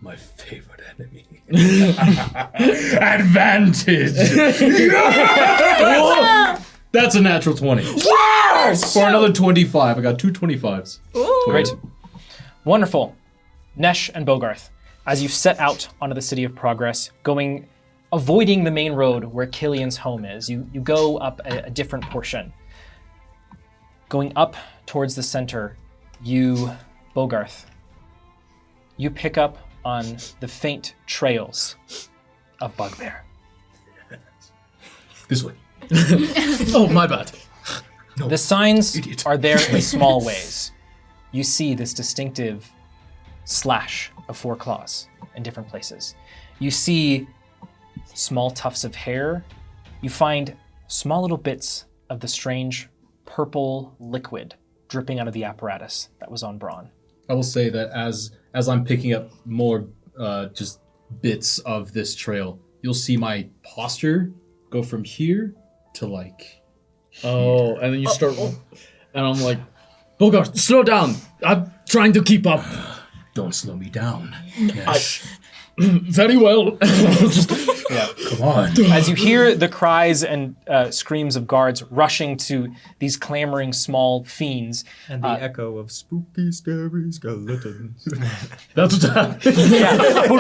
S4: My favorite enemy. Advantage. That's a natural 20. Yes! For another 25. I got two 25s.
S3: Great. Wonderful. Nesh and Bogarth, as you set out onto the City of Progress, avoiding the main road where Killian's home is, you go up a different portion. Going up towards the center, Bogarth, you pick up on the faint trails of Bugbear.
S4: This way.
S8: Oh, my bad.
S3: The signs
S4: idiot.
S3: are there in small ways. You see this distinctive slash of 4 claws in different places. You see small tufts of hair. You find small little bits of the strange purple liquid dripping out of the apparatus that was on Braun.
S4: I will say that as I'm picking up more just bits of this trail, you'll see my posture go from here to like.
S8: Oh, and then you start, and I'm like, Bogart, slow down. I'm trying to keep up.
S4: Don't slow me down. Nesh.
S8: Very well.
S4: Come on.
S3: As you hear the cries and screams of guards rushing to these clamoring small fiends,
S1: And the echo of spooky, scary skeletons.
S4: That's what's happening.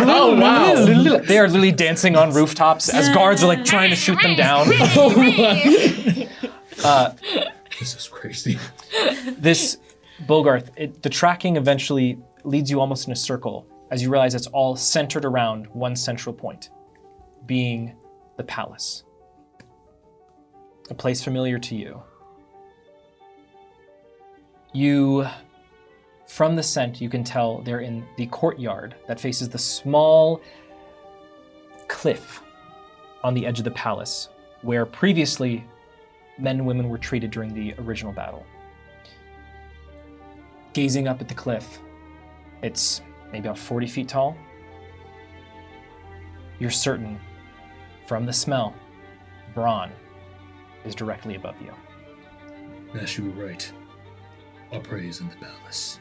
S3: oh wow! They are literally dancing on rooftops as guards are like trying to shoot them down.
S4: This is crazy.
S3: This Bogarth, the tracking eventually leads you almost in a circle as you realize it's all centered around one central point, being the palace. A place familiar to you. From the scent, you can tell they're in the courtyard that faces the small cliff on the edge of the palace, where previously men and women were treated during the original battle. Gazing up at the cliff, it's maybe about 40 feet tall. You're certain, from the smell, Braun is directly above you.
S4: Nesh, you were right. Our prey is in the palace.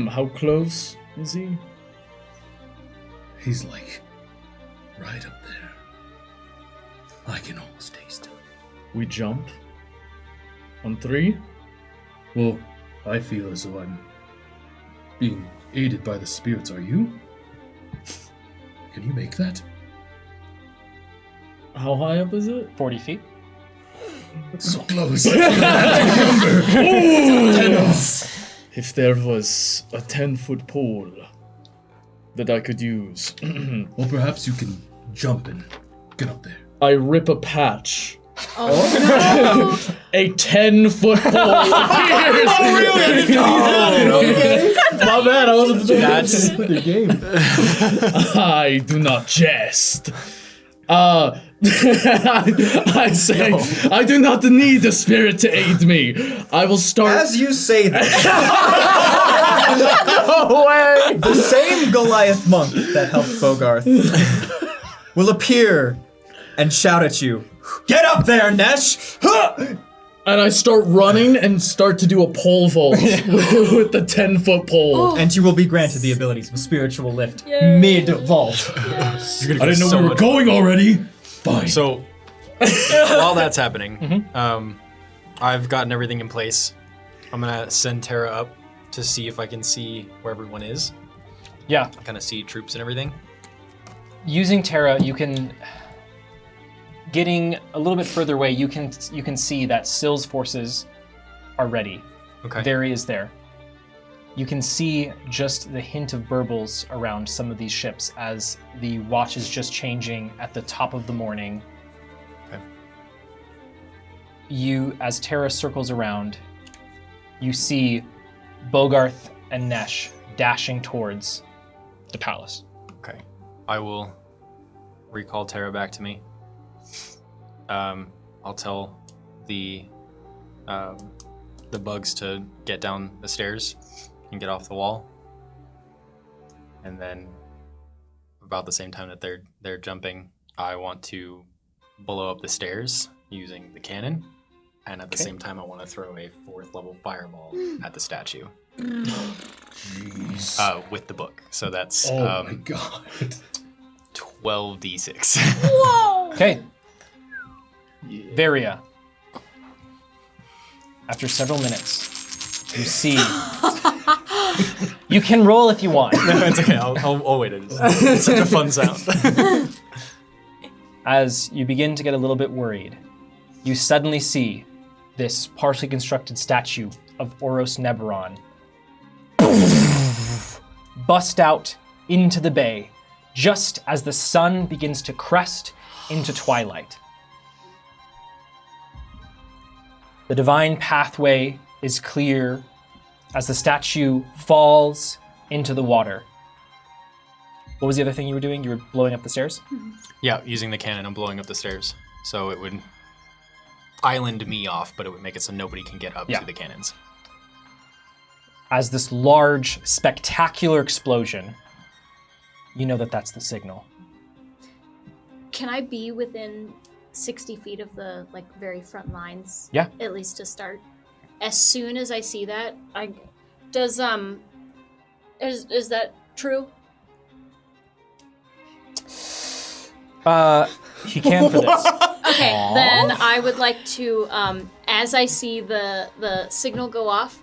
S8: How close is he?
S4: He's like right up there. I can almost taste him.
S8: We jump on 3.
S4: Well, I feel as though I'm being aided by the spirits. Are you? Can you make that?
S8: How high up is it?
S3: 40 feet?
S4: So close.
S8: If there was a 10-foot pole that I could use,
S4: Well, perhaps you can jump and get up there.
S8: I rip a patch. A 10-foot pole appears. My bad, I wasn't
S7: That's
S4: The game.
S8: I do not jest. I say, I do not need a spirit to aid me. I will start.
S1: As you say this,
S8: No way!
S1: the same Goliath monk that helped Bogarth will appear and shout at you, "Get up there, Nesh!"
S8: And I start running and start to do a pole vault with the 10-foot pole.
S1: And you will be granted the abilities of spiritual lift mid-vault.
S4: I didn't know we were going already. Fine.
S7: So, while that's happening, I've gotten everything in place. I'm gonna send Tara up to see if I can see where everyone is.
S3: Yeah.
S7: Kind of see troops and everything.
S3: Using Terra, you can, getting a little bit further away, you can see that Sill's forces are ready.
S7: Okay.
S3: There he is there. You can see just the hint of burbles around some of these ships as the watch is just changing at the top of the morning.
S7: Okay.
S3: As Terra circles around, you see Bogarth and Nesh dashing towards the palace.
S7: Okay. I will recall Tara back to me. I'll tell the bugs to get down the stairs and get off the wall. And then about the same time that they're jumping, I want to blow up the stairs using the cannon. And at the same time, I want to throw a 4th level fireball at the statue. With the book. So that's
S4: my god.
S7: 12d6.
S5: Whoa!
S3: Okay. Varia. After several minutes, you see. You can roll if you want.
S7: No, it's okay. I'll wait. It's such a fun sound.
S3: As you begin to get a little bit worried, you suddenly see this partially constructed statue of Oros Neberon bust out into the bay just as the sun begins to crest into twilight. The divine pathway is clear as the statue falls into the water. What was the other thing you were doing? You were blowing up the stairs?
S7: Yeah, using the cannon, I'm blowing up the stairs. So it would island me off, but it would make it so nobody can get up to the cannons.
S3: As this large, spectacular explosion, you know that that's the signal.
S6: Can I be within 60 feet of the very front lines?
S3: Yeah.
S6: At least to start. As soon as I see that, is that true?
S3: He can for this.
S6: Okay, then I would like to, as I see the signal go off,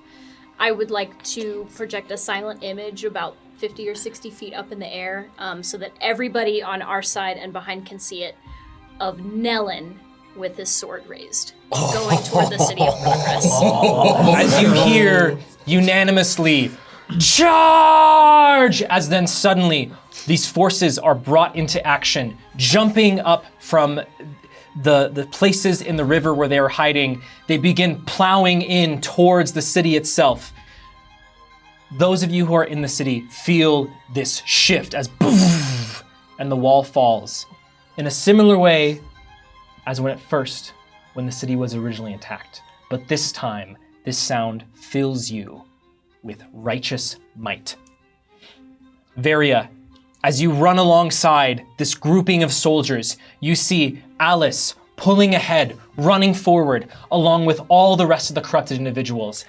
S6: I would like to project a silent image about 50 or 60 feet up in the air, so that everybody on our side and behind can see it, of Nellen with his sword raised, going toward the city of progress.
S3: As you hear unanimously, charge! As then suddenly these forces are brought into action, jumping up from the places in the river where they are hiding. They begin plowing in towards the city itself. Those of you who are in the city feel this shift as boom, and the wall falls. In a similar way as when the city was originally attacked. But this time, this sound fills you with righteous might. Varia, as you run alongside this grouping of soldiers, you see Alice pulling ahead, running forward, along with all the rest of the corrupted individuals,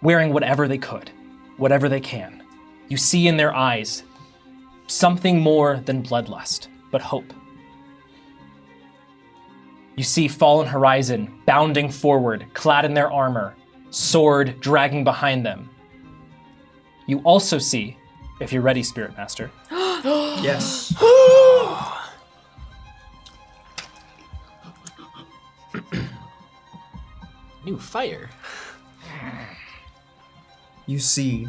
S3: wearing whatever they could, whatever they can. You see in their eyes something more than bloodlust, but hope. You see Fallen Horizon bounding forward, clad in their armor, sword dragging behind them. You also see, if you're ready, Spirit Master.
S2: Yes.
S7: New fire.
S2: You see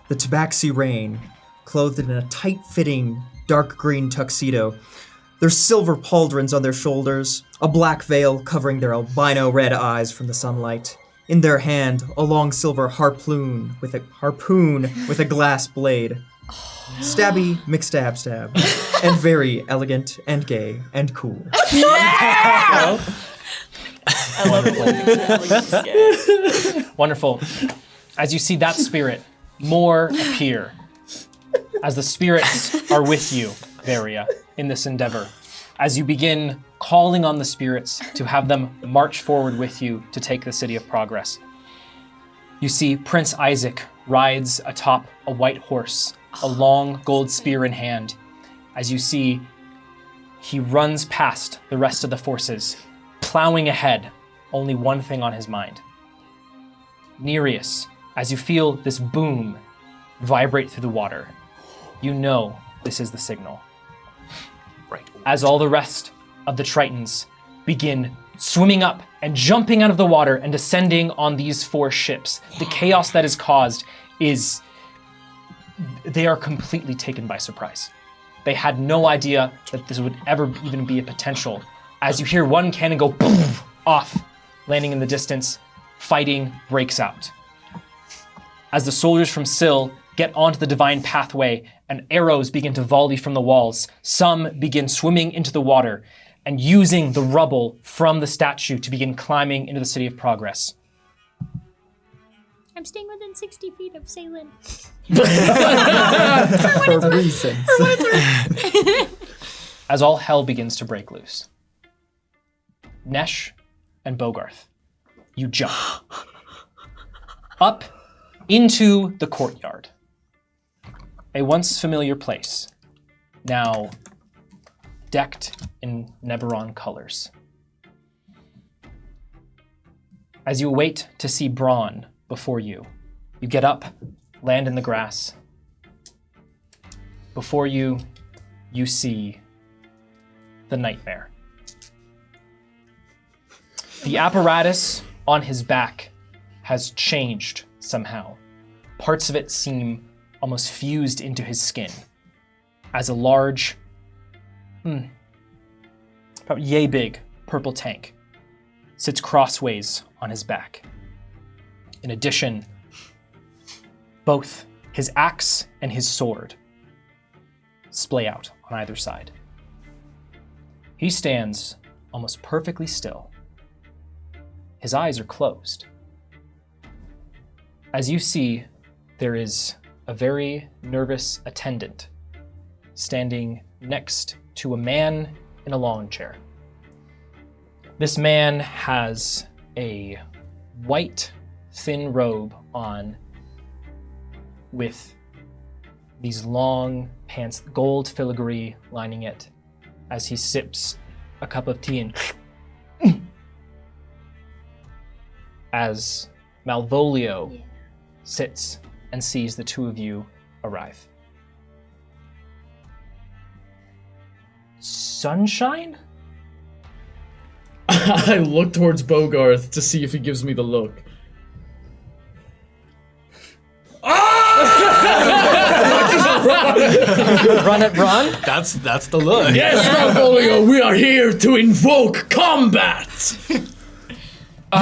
S2: the Tabaxi Rain, clothed in a tight-fitting dark green tuxedo. There's silver pauldrons on their shoulders, a black veil covering their albino red eyes from the sunlight. In their hand, a long silver harpoon with a glass blade. Stabby, McStab, and very elegant and gay and cool.
S5: I love it when you say
S3: Wonderful. As you see that spirit, more appear. As the spirits are with you, Varia, in this endeavor. As you begin calling on the spirits to have them march forward with you to take the city of progress. You see Prince Isaac rides atop a white horse, a long gold spear in hand. As you see, he runs past the rest of the forces, plowing ahead, only one thing on his mind. Nereus, as you feel this boom vibrate through the water, you know this is the signal.
S7: Right.
S3: As all the rest of the Tritons begin swimming up and jumping out of the water and descending on these 4 ships, the chaos that is caused they are completely taken by surprise. They had no idea that this would ever even be a potential. As you hear one cannon go boom off, landing in the distance, fighting breaks out. As the soldiers from Syl get onto the divine pathway and arrows begin to volley from the walls, some begin swimming into the water and using the rubble from the statue to begin climbing into the City of Progress.
S6: I'm staying within 60 feet of Salin.
S2: For reasons.
S3: As all hell begins to break loose, Nesh and Bogarth, you jump up into the courtyard. A once familiar place, now decked in Neberon colors. As you wait to see Braun before you, you get up, land in the grass. Before you, you see the nightmare. The apparatus on his back has changed somehow. Parts of it seem almost fused into his skin as a large, about yay big, purple tank sits crossways on his back. In addition, both his axe and his sword splay out on either side. He stands almost perfectly still. His eyes are closed. As you see, there is a very nervous attendant standing next to a man in a lawn chair. This man has a white, thin robe on with these long pants, gold filigree lining it as he sips a cup of tea and as Malvolio sits and sees the two of you arrive. Sunshine?
S8: I look towards Bogarth to see if he gives me the look.
S3: Run it, run.
S7: That's the look.
S8: Yes, Malvolio, we are here to invoke combat!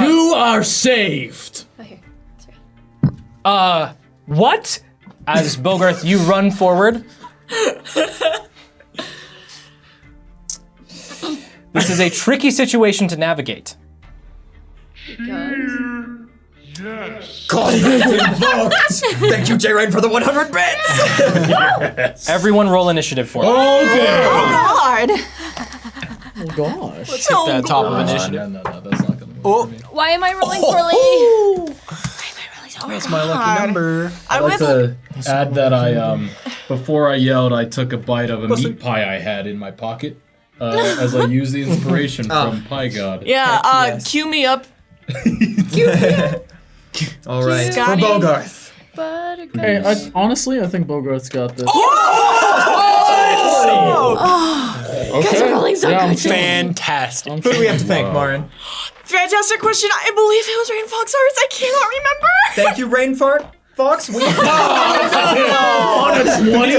S8: You are saved!
S6: Oh, here. Sorry.
S3: What? As Bogarth, you run forward. This is a tricky situation to navigate.
S2: Thank you, J. Rain, for the 100 bits!
S3: Everyone roll initiative for me.
S8: Okay!
S5: God!
S8: Oh gosh.
S7: Hit that top of initiative.
S8: No, that's not gonna work for me.
S6: Why am I rolling poorly?
S7: That's my lucky number.
S4: I'd like to add that before I yelled, I took a bite of a meat pie I had in my pocket as I used the inspiration from Pie God.
S5: Yeah, cue me up.
S2: All right, for
S5: Scotty.
S2: Bogarth.
S8: Hey, honestly, I think Bogarth's got this. Okay.
S5: rolling so
S8: yeah, I'm
S5: good.
S8: feeling-
S7: Fantastic.
S2: Who do we have to thank, Marin?
S5: Fantastic question. I believe it was Rain Fox Arts. I cannot remember.
S2: Thank you, Rainfart Fox. We
S8: On a 20?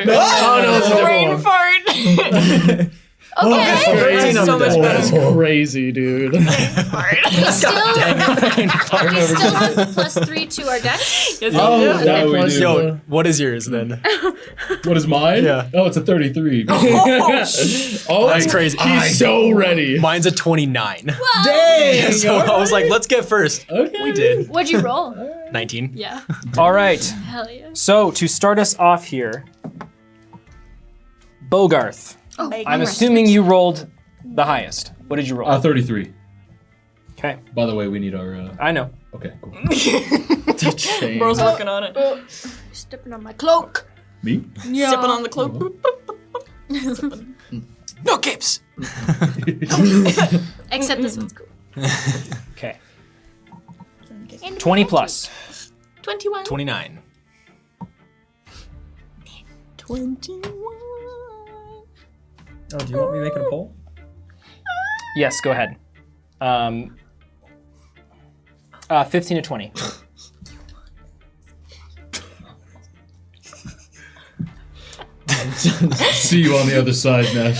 S8: Oh, no, it's a
S5: Rain
S8: different one.
S5: fart.
S6: Okay.
S2: That's so much
S8: That's crazy, dude.
S6: We still have +3 to our deck.
S8: Oh,
S4: Yeah, we
S8: plus
S4: do.
S7: Yo,
S8: the-
S7: what is yours then?
S4: What is mine?
S7: Yeah.
S4: Oh, it's a 33.
S8: Oh,
S7: That's crazy.
S8: He's so ready.
S7: Mine's a 29.
S2: Dang!
S7: So I was like, let's get first.
S8: Okay.
S7: We did.
S6: What'd you roll?
S7: 19.
S6: Yeah.
S3: All right.
S6: Hell yeah.
S3: So to start us off here, Bogarth.
S6: Oh,
S3: I'm assuming you rolled the highest. What did you roll?
S4: 33.
S3: Okay,
S4: By the way, we need our.
S3: I know.
S4: Okay, cool.
S8: Chain.
S5: Bro's working on it.
S6: Stepping on my cloak.
S4: Me?
S5: Yeah. Sipping on the cloak.
S7: No capes.
S6: Except this one's cool.
S3: Okay,
S6: And
S3: 20 plus.
S5: 21.
S7: 29.
S5: 21.
S2: Oh, do you want me making a poll?
S3: Yes, go ahead. 15 to 20.
S4: See you on the other side, Nash.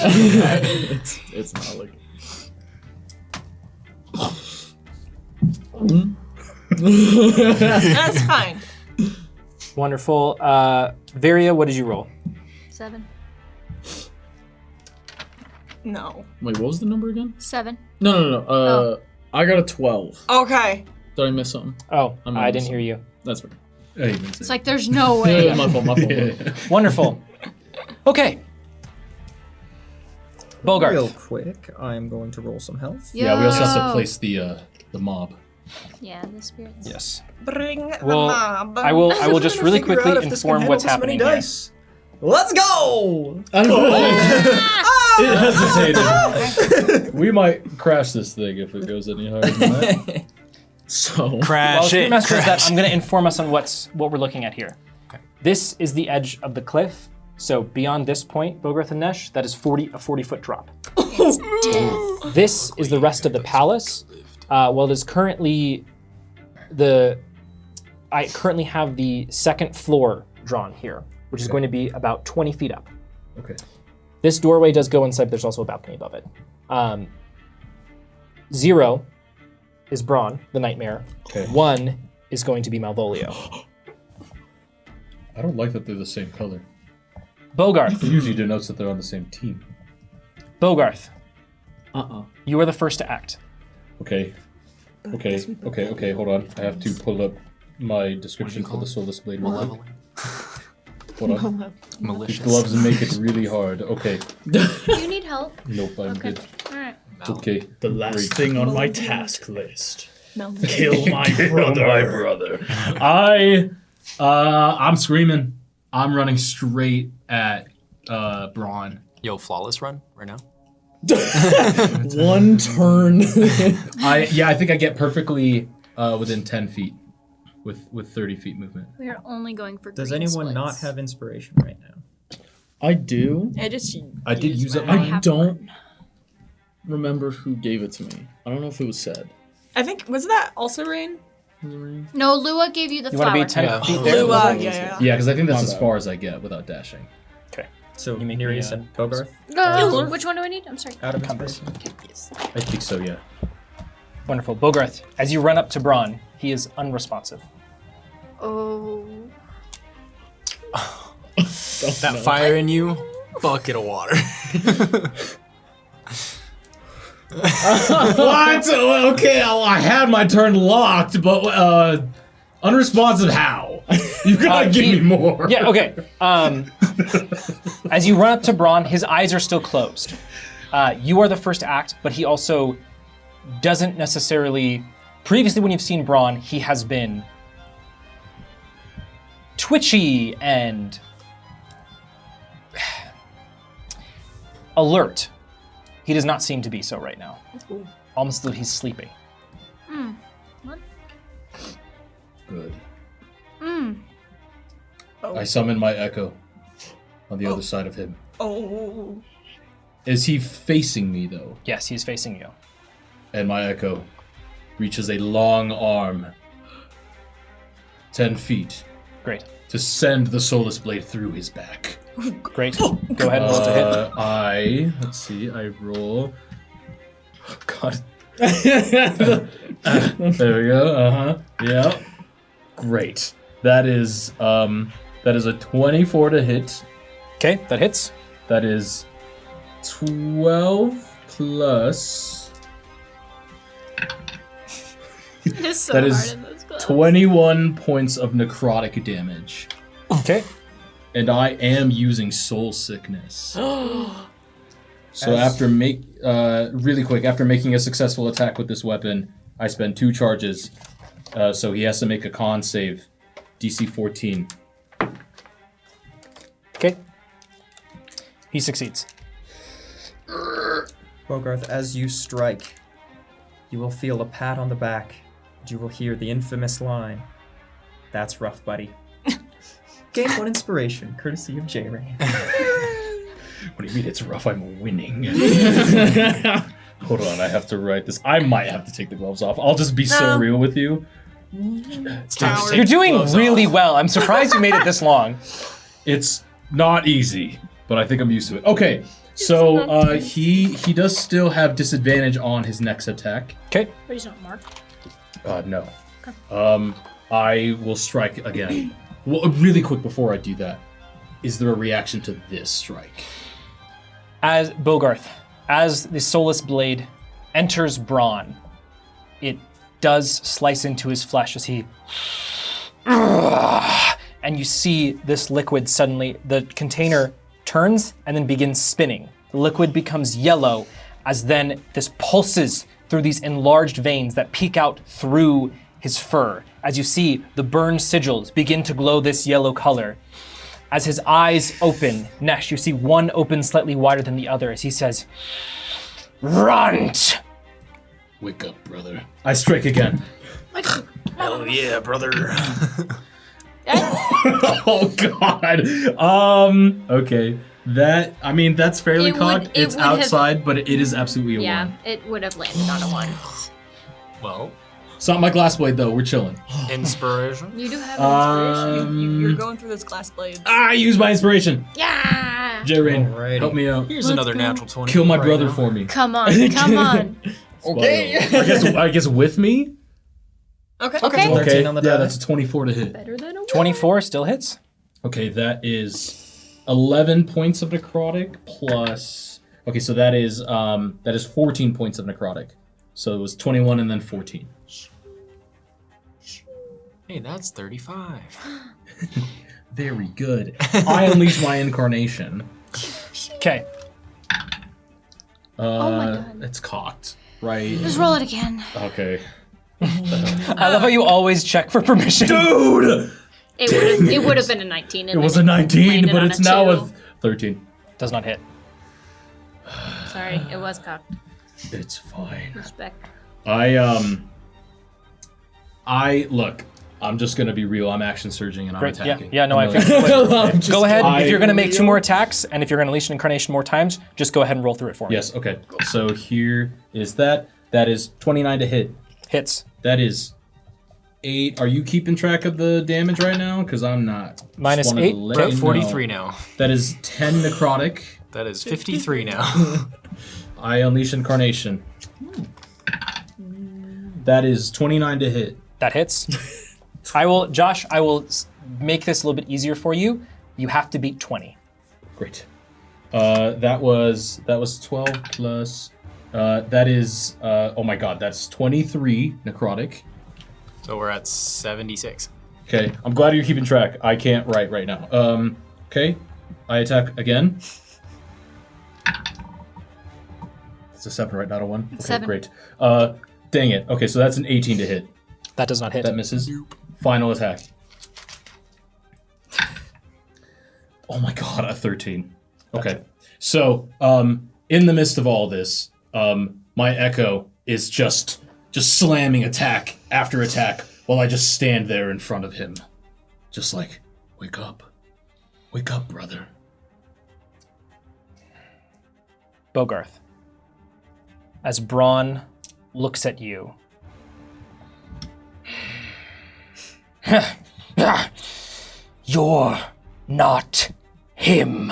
S8: It's not like.
S5: That's fine.
S3: Wonderful. Varia, what did you roll?
S6: 7.
S5: No.
S8: Wait, what was the number again?
S6: 7.
S8: No. I got a 12.
S5: Okay.
S8: Did I miss something?
S3: Oh,
S8: I'm
S3: I
S8: gonna
S3: didn't
S8: miss
S3: hear you.
S8: That's right.
S4: Hey, you
S6: It's like there's no way.
S8: My fault.
S3: Wonderful. Okay.
S2: Real
S3: Bogart.
S2: quick, I'm going to roll some health.
S4: Yeah, we also have to
S6: Yo.
S4: place the mob.
S6: Yeah, the spirits.
S3: Yes.
S5: Bring
S3: Well,
S5: the mob.
S3: I will just really
S2: Figure
S3: quickly
S2: out if this can
S3: inform what's
S2: handle this many
S3: happening here.
S2: dice. Let's go!
S4: It hesitated. We might crash this thing if it goes any higher than that.
S8: So
S3: Well,
S7: Crash
S3: Spirit
S7: it.
S3: Master says that
S7: Crash.
S3: I'm going to inform us on what we're looking at here.
S7: Okay.
S3: This is the edge of the cliff. So beyond this point, Bogarth and Nesh, that is a 40-foot drop.
S6: It's death.
S3: This is the rest of the palace. Well, it is currently I currently have the second floor drawn here, which is going to be about 20 feet up.
S4: Okay.
S3: This doorway does go inside, but there's also a balcony above it. 0 is Braun, the nightmare.
S4: Okay.
S3: 1 is going to be Malvolio.
S4: I don't like that they're the same color.
S3: Bogarth.
S4: It usually denotes that they're on the same team.
S3: Bogarth,
S8: Uh-uh.
S3: you are the first to act.
S4: Okay. Okay, hold on. I have to pull up my description for the Soulless Blade.
S7: Malevolent.
S4: Hold on. These
S7: Malicious.
S4: gloves make it really hard. Okay.
S6: Do you need help?
S4: Nope, I'm
S6: Okay.
S4: good.
S6: All right.
S4: Okay.
S9: The last
S4: Great.
S9: thing on my task list.
S5: No.
S9: Kill my brother.
S10: I'm screaming. I'm running straight at Braun.
S7: Yo, flawless run right now.
S8: One turn.
S10: I think I get perfectly within 10 feet with 30 feet movement.
S6: We are only going for.
S2: Does
S6: green
S2: anyone not
S6: splits.
S2: have inspiration right now?
S8: I do.
S5: I just.
S4: I did use up
S6: I
S4: mine.
S8: I
S6: have
S8: don't
S6: one.
S8: remember who gave it to me. I don't know if it was said.
S5: I think was that also rain?
S6: No, Lua gave you the
S3: You
S6: flower.
S3: want to be 10
S7: Yeah.
S3: feet there?
S5: Lua,
S3: Bogarth?
S5: yeah.
S4: Yeah, because I think that's
S8: My
S4: as
S8: bad.
S4: far as I get without dashing.
S2: So
S3: You make
S2: Nereus
S3: me,
S2: and Bogarth
S6: Which one do I need? I'm sorry.
S2: out of inspiration.
S4: I think so, yeah.
S3: Wonderful. Bogarth, as you run up to Braun, he is unresponsive.
S6: Oh.
S7: That fire in you, bucket of water.
S10: What? Okay, I had my turn locked, but unresponsive how? You gotta give me more.
S3: Yeah, okay. As you run up to Braun, his eyes are still closed. You are the first to act, but he also doesn't necessarily. Previously, when you've seen Braun, he has been twitchy and alert. He does not seem to be so right now. Almost as though he's sleeping.
S4: Good.
S6: Mm.
S4: I summon my echo on the other side of him.
S5: Oh.
S4: Is he facing me, though?
S3: Yes, he's facing you.
S4: And my echo reaches a long arm, 10 feet,
S3: Great.
S4: to send the Soulless Blade through his back.
S3: Great. Go ahead and roll to hit.
S4: Let's see, I roll. Oh, God. There we go. Yeah. Great. That is a 24 to hit.
S3: Okay, that hits.
S4: That is 12 plus.
S6: It is so
S4: That
S6: hard
S4: is
S6: in those gloves.
S4: 21 points of necrotic damage.
S3: Okay.
S4: And I am using Soul Sickness. So after really quick, after making a successful attack with this weapon, I spend 2 charges. So he has to make a con save, DC 14.
S3: Okay. He succeeds.
S2: Bogarth, as you strike, you will feel a pat on the back, and you will hear the infamous line, "That's rough, buddy." Gain 1 inspiration, courtesy of J-Ray.
S4: What do you mean it's rough? I'm winning. Hold on, I have to write this. I might have to take the gloves off. I'll just be so
S5: No.
S4: real with you.
S5: Coward.
S3: You're doing
S7: Gloves
S3: really
S7: off.
S3: well. I'm surprised you made it this long.
S4: It's not easy, but I think I'm used to it. Okay, so he does still have disadvantage on his next attack.
S3: Okay.
S6: But he's not marked.
S4: No. I will strike again. Well, really quick before I do that, is there a reaction to this strike?
S3: As Bogarth, as the Soulless Blade enters Braun, it does slice into his flesh as he... And you see this liquid suddenly, the container turns and then begins spinning. The liquid becomes yellow as then this pulses through these enlarged veins that peek out through his fur. As you see, the burned sigils begin to glow this yellow color. As his eyes open, Nesh, you see one open slightly wider than the other as he says, "Runt!"
S10: Wake up, brother. I strike again.
S7: Hell yeah, brother.
S10: Oh God. Okay. That's fairly cocked. It's outside, but it is absolutely a
S6: Yeah,
S10: one.
S6: it would have landed on a 1.
S7: Well,
S10: It's not my glass blade though. We're chilling.
S7: inspiration.
S6: You do have an inspiration.
S5: You're going through those glass blades.
S10: I use my inspiration.
S6: Yeah!
S10: Jaren,
S2: Alrighty.
S10: help me out.
S7: Here's another natural 20.
S10: Kill my
S7: right
S10: brother
S7: now.
S10: for me.
S6: Come on, come on.
S10: Okay. I guess with me.
S5: Okay.
S6: Okay.
S2: 13 on the
S10: yeah,
S2: die.
S10: that's a 24 to hit.
S6: Better than a 1.
S3: 24 still hits.
S10: Okay, that is 11 points of necrotic plus. Okay, so that is 14 points of necrotic. So it was 21 and then 14.
S7: Hey, that's 35.
S10: Very good. I unleash my incarnation.
S3: Okay.
S6: my God.
S10: It's cocked, right?
S6: Just roll it again.
S10: Okay.
S3: I love how you always check for permission.
S10: Dude!
S6: It would have been a 19.
S10: It was a 19, but it's now a 13.
S3: Does not hit.
S6: Sorry, it was cocked.
S10: It's fine.
S6: Respect.
S10: Look, I'm just gonna be real. I'm action surging and I'm
S3: Great.
S10: attacking.
S3: Yeah, no, I
S10: I'm
S3: figured.
S10: just
S3: Go ahead.
S10: kidding.
S3: If you're going to make 2 more attacks, and if you're going to unleash an incarnation more times, just go ahead and roll through it for me.
S10: Yes, okay. So here is that. That is 29 to hit.
S3: Hits.
S10: That is 8. Are you keeping track of the damage right now? Because I'm not. Just
S3: Minus
S10: wanted to
S3: 8?
S10: let
S7: We're at
S10: you
S7: 43
S10: know.
S7: now.
S10: That is 10 necrotic.
S7: That is 53 now.
S10: I unleash incarnation. That is 29 to hit.
S3: That hits. Josh, I will make this a little bit easier for you. You have to beat 20.
S10: Great. That was 12 plus. That is. Oh my God. That's 23 necrotic.
S7: So we're at 76.
S10: Okay. I'm glad you're keeping track. I can't write right now. Okay. I attack again. It's a 7, right? Not a 1? Okay,
S6: 7.
S10: great. Dang it. Okay, so that's an 18 to hit.
S3: That does not hit.
S10: That misses. Final attack. Oh my God, a 13. Okay. So, in the midst of all this, my echo is just slamming attack after attack while I just stand there in front of him. Just like, wake up. Wake up, brother.
S3: Bogarth. As Braun looks at you. You're not him.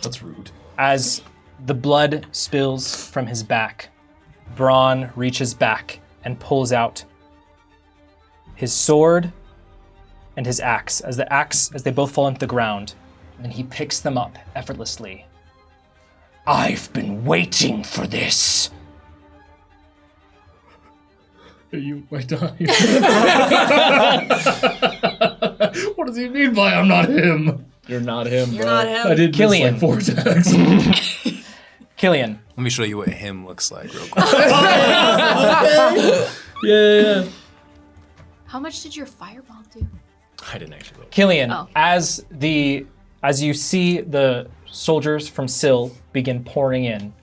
S10: That's rude.
S3: As the blood spills from his back, Braun reaches back and pulls out his sword and his axe. As they both fall into the ground, and he picks them up effortlessly. I've been waiting for this.
S10: You might die. What does he mean by I'm not him?
S8: You're not him,
S5: You're
S8: bro.
S5: not him.
S10: I did miss
S3: Killian.
S10: like 4 attacks.
S3: Killian,
S7: Let me show you what him looks like real quick.
S10: Yeah.
S6: How much did your fireball do?
S7: I didn't actually look.
S3: Killian,
S6: Oh.
S3: as you see the soldiers from Syl begin pouring in,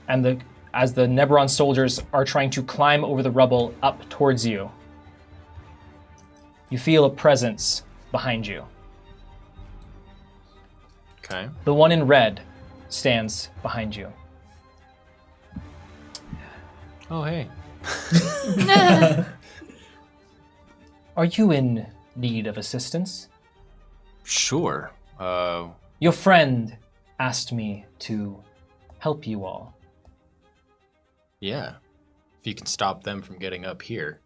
S3: and as the Neberon soldiers are trying to climb over the rubble up towards you, you feel a presence behind you.
S7: Okay.
S3: The one in red stands behind you.
S7: Oh, hey.
S3: Are you in need of assistance?
S7: Sure.
S3: Your friend asked me to help you all.
S7: Yeah. If you can stop them from getting up here.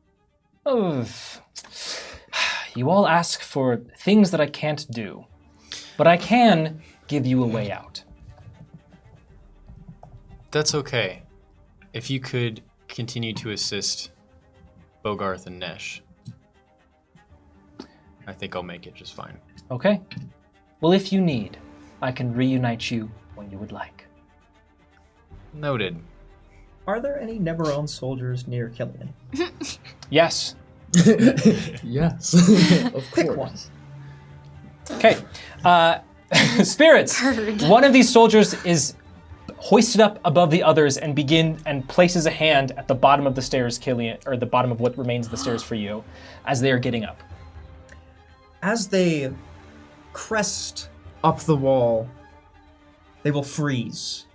S3: Oh, you all ask for things that I can't do, but I can give you a way out.
S7: That's okay. If you could continue to assist Bogarth and Nesh, I think I'll make it just fine.
S3: Okay. Well, if you need, I can reunite you when you would like.
S7: Noted.
S2: Are there any Neberon soldiers near Killian?
S3: Yes.
S8: Yes. Of
S2: Pick
S8: course.
S2: one.
S3: Okay. Spirits. One of these soldiers is hoisted up above the others and places a hand at the bottom of the stairs, Killian, or the bottom of what remains of the stairs for you, as they are getting up.
S2: As they crest up the wall, they will freeze.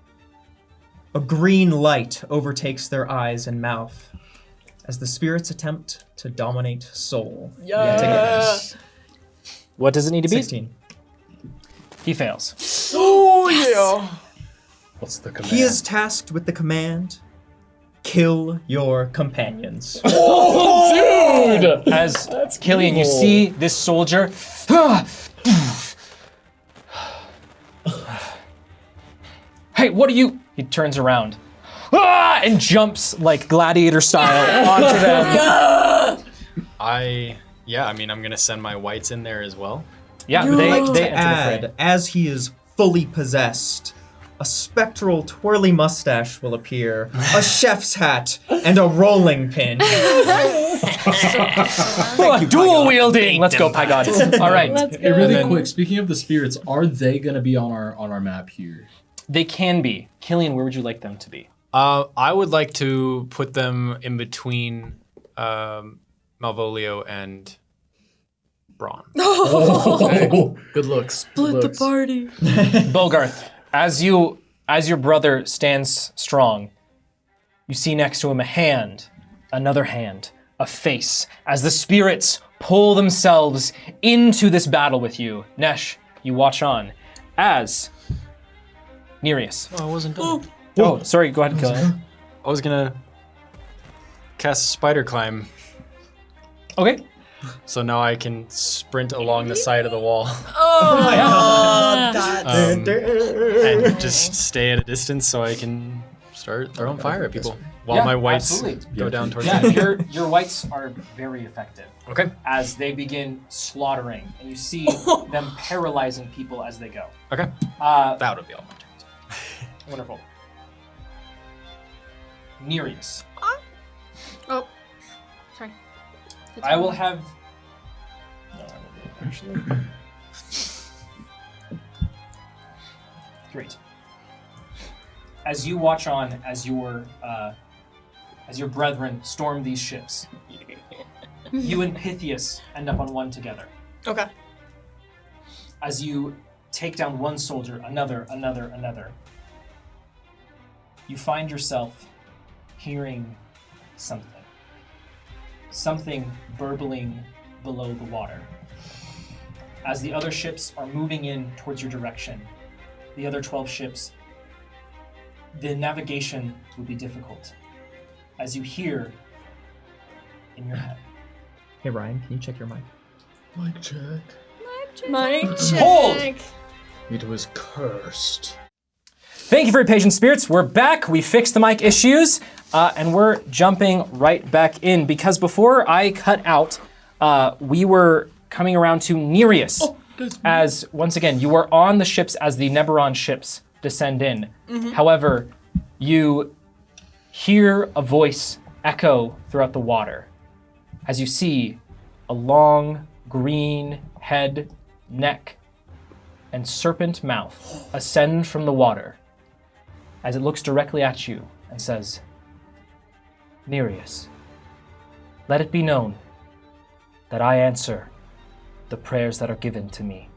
S2: A green light overtakes their eyes and mouth as the spirits attempt to dominate Soul.
S3: Yes. What does it need to be?
S2: 16.
S3: He fails.
S5: Oh, yeah.
S10: What's the command?
S2: He is tasked with the command, kill your companions.
S8: Dude!
S3: As Killian, you see this soldier. Hey, what are you? He turns around and jumps like gladiator style onto them.
S7: I mean, I'm gonna send my whites in there as well.
S3: Yeah,
S2: You'd
S3: they
S2: like to
S3: enter the
S2: add,
S3: fray.
S2: as he is fully possessed, a spectral twirly mustache will appear, a chef's hat, and a rolling pin.
S3: Dual wielding. Let's go, Pygod. All right.
S4: Hey, really quick, speaking of the spirits, are they gonna be on our map here?
S3: They can be. Killian, where would you like them to be?
S7: I would like to put them in between Malvolio and Braun.
S8: Good looks. Split the
S5: Party.
S3: Bogarth, as your brother stands strong, you see next to him a hand, another hand, a face, as the spirits pull themselves into this battle with you. Nesh, you watch on as Nereus.
S7: Oh, I wasn't done.
S3: Oh, sorry, go ahead, Killian.
S7: I was gonna cast Spider Climb,
S3: Okay.
S7: so now I can sprint along the side of the wall and just stay at a distance so I can start throwing fire at people while
S3: Yeah,
S7: my whites
S3: absolutely.
S7: go down towards
S3: Yeah,
S7: them.
S3: your whites are very effective
S7: Okay.
S3: as they begin slaughtering, and you see them paralyzing people as they go.
S7: Okay.
S3: Uh,
S7: That would be all my turns.
S3: Wonderful. Nereus.
S6: Oh, sorry.
S3: I will have. No, I will do it actually. Great. As you watch on, as your brethren storm these ships, you and Pythias end up on one together.
S5: Okay.
S3: As you take down one soldier, another, you find yourself hearing something. Something burbling below the water. As the other ships are moving in towards your direction, the other 12 ships, the navigation would be difficult. As you hear in your head.
S2: Hey Ryan, can you check your mic?
S8: Mic check.
S5: My
S3: Hold!
S5: check.
S8: It was cursed.
S3: Thank you for your patience, spirits. We're back. We fixed the mic issues, and we're jumping right back in because before I cut out, we were coming around to Nereus. As once again, you are on the ships as the Neberon ships descend in. However, you hear a voice echo throughout the water as you see a long green head, neck, and serpent mouth ascend from the water as it looks directly at you and says, Nereus, let it be known that I answer the prayers that are given to me.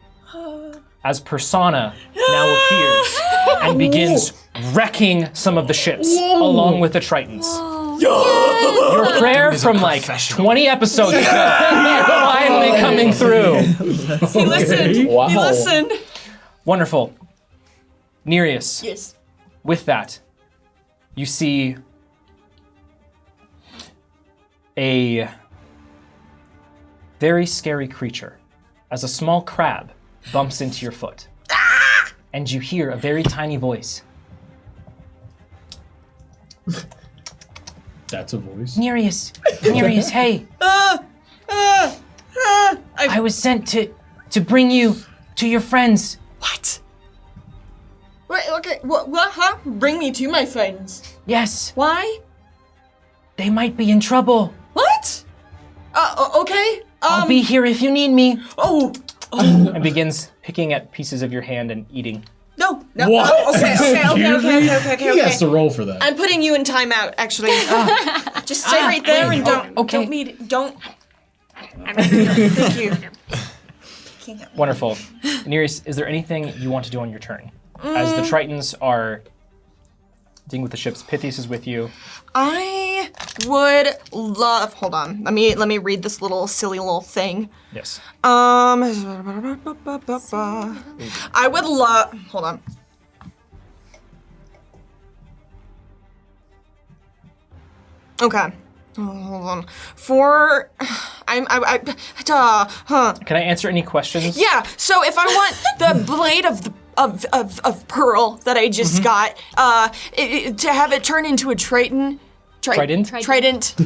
S3: As Persona now appears and begins wrecking some of the ships along with the Tritons. Your prayer from like 20 episodes ago finally coming through.
S5: He listened.
S8: Wow.
S5: He listened.
S3: Wonderful. Nereus,
S5: Yes.
S3: with that, you see a very scary creature as a small crab bumps into your foot. And you hear a very tiny voice.
S10: That's a voice.
S3: Nereus, hey. I was sent to bring you to your friends.
S5: What? Wait, okay, what, huh? Bring me to my friends.
S3: Yes,
S5: Why?
S3: they might be in trouble.
S5: What? Okay.
S3: I'll be here if you need me.
S5: Oh,
S3: And begins picking at pieces of your hand and eating.
S5: no.
S10: What?
S5: Oh, okay.
S10: He has to roll for that.
S5: I'm putting you in timeout, actually. Just stay right there and
S3: okay.
S5: don't. Thank you.
S3: Wonderful. Nereus, is there anything you want to do on your turn? As the Tritons are dealing with the ships, Pythias is with you.
S5: I would love. Hold on. Let me read this silly little thing.
S3: Yes.
S5: I would love. Hold on. Okay. Hold on.
S3: Can I answer any questions?
S5: Yeah. So if I want the blade of pearl that I just got, to have it turn into a Triton.
S3: Trident?
S5: Trident.
S3: You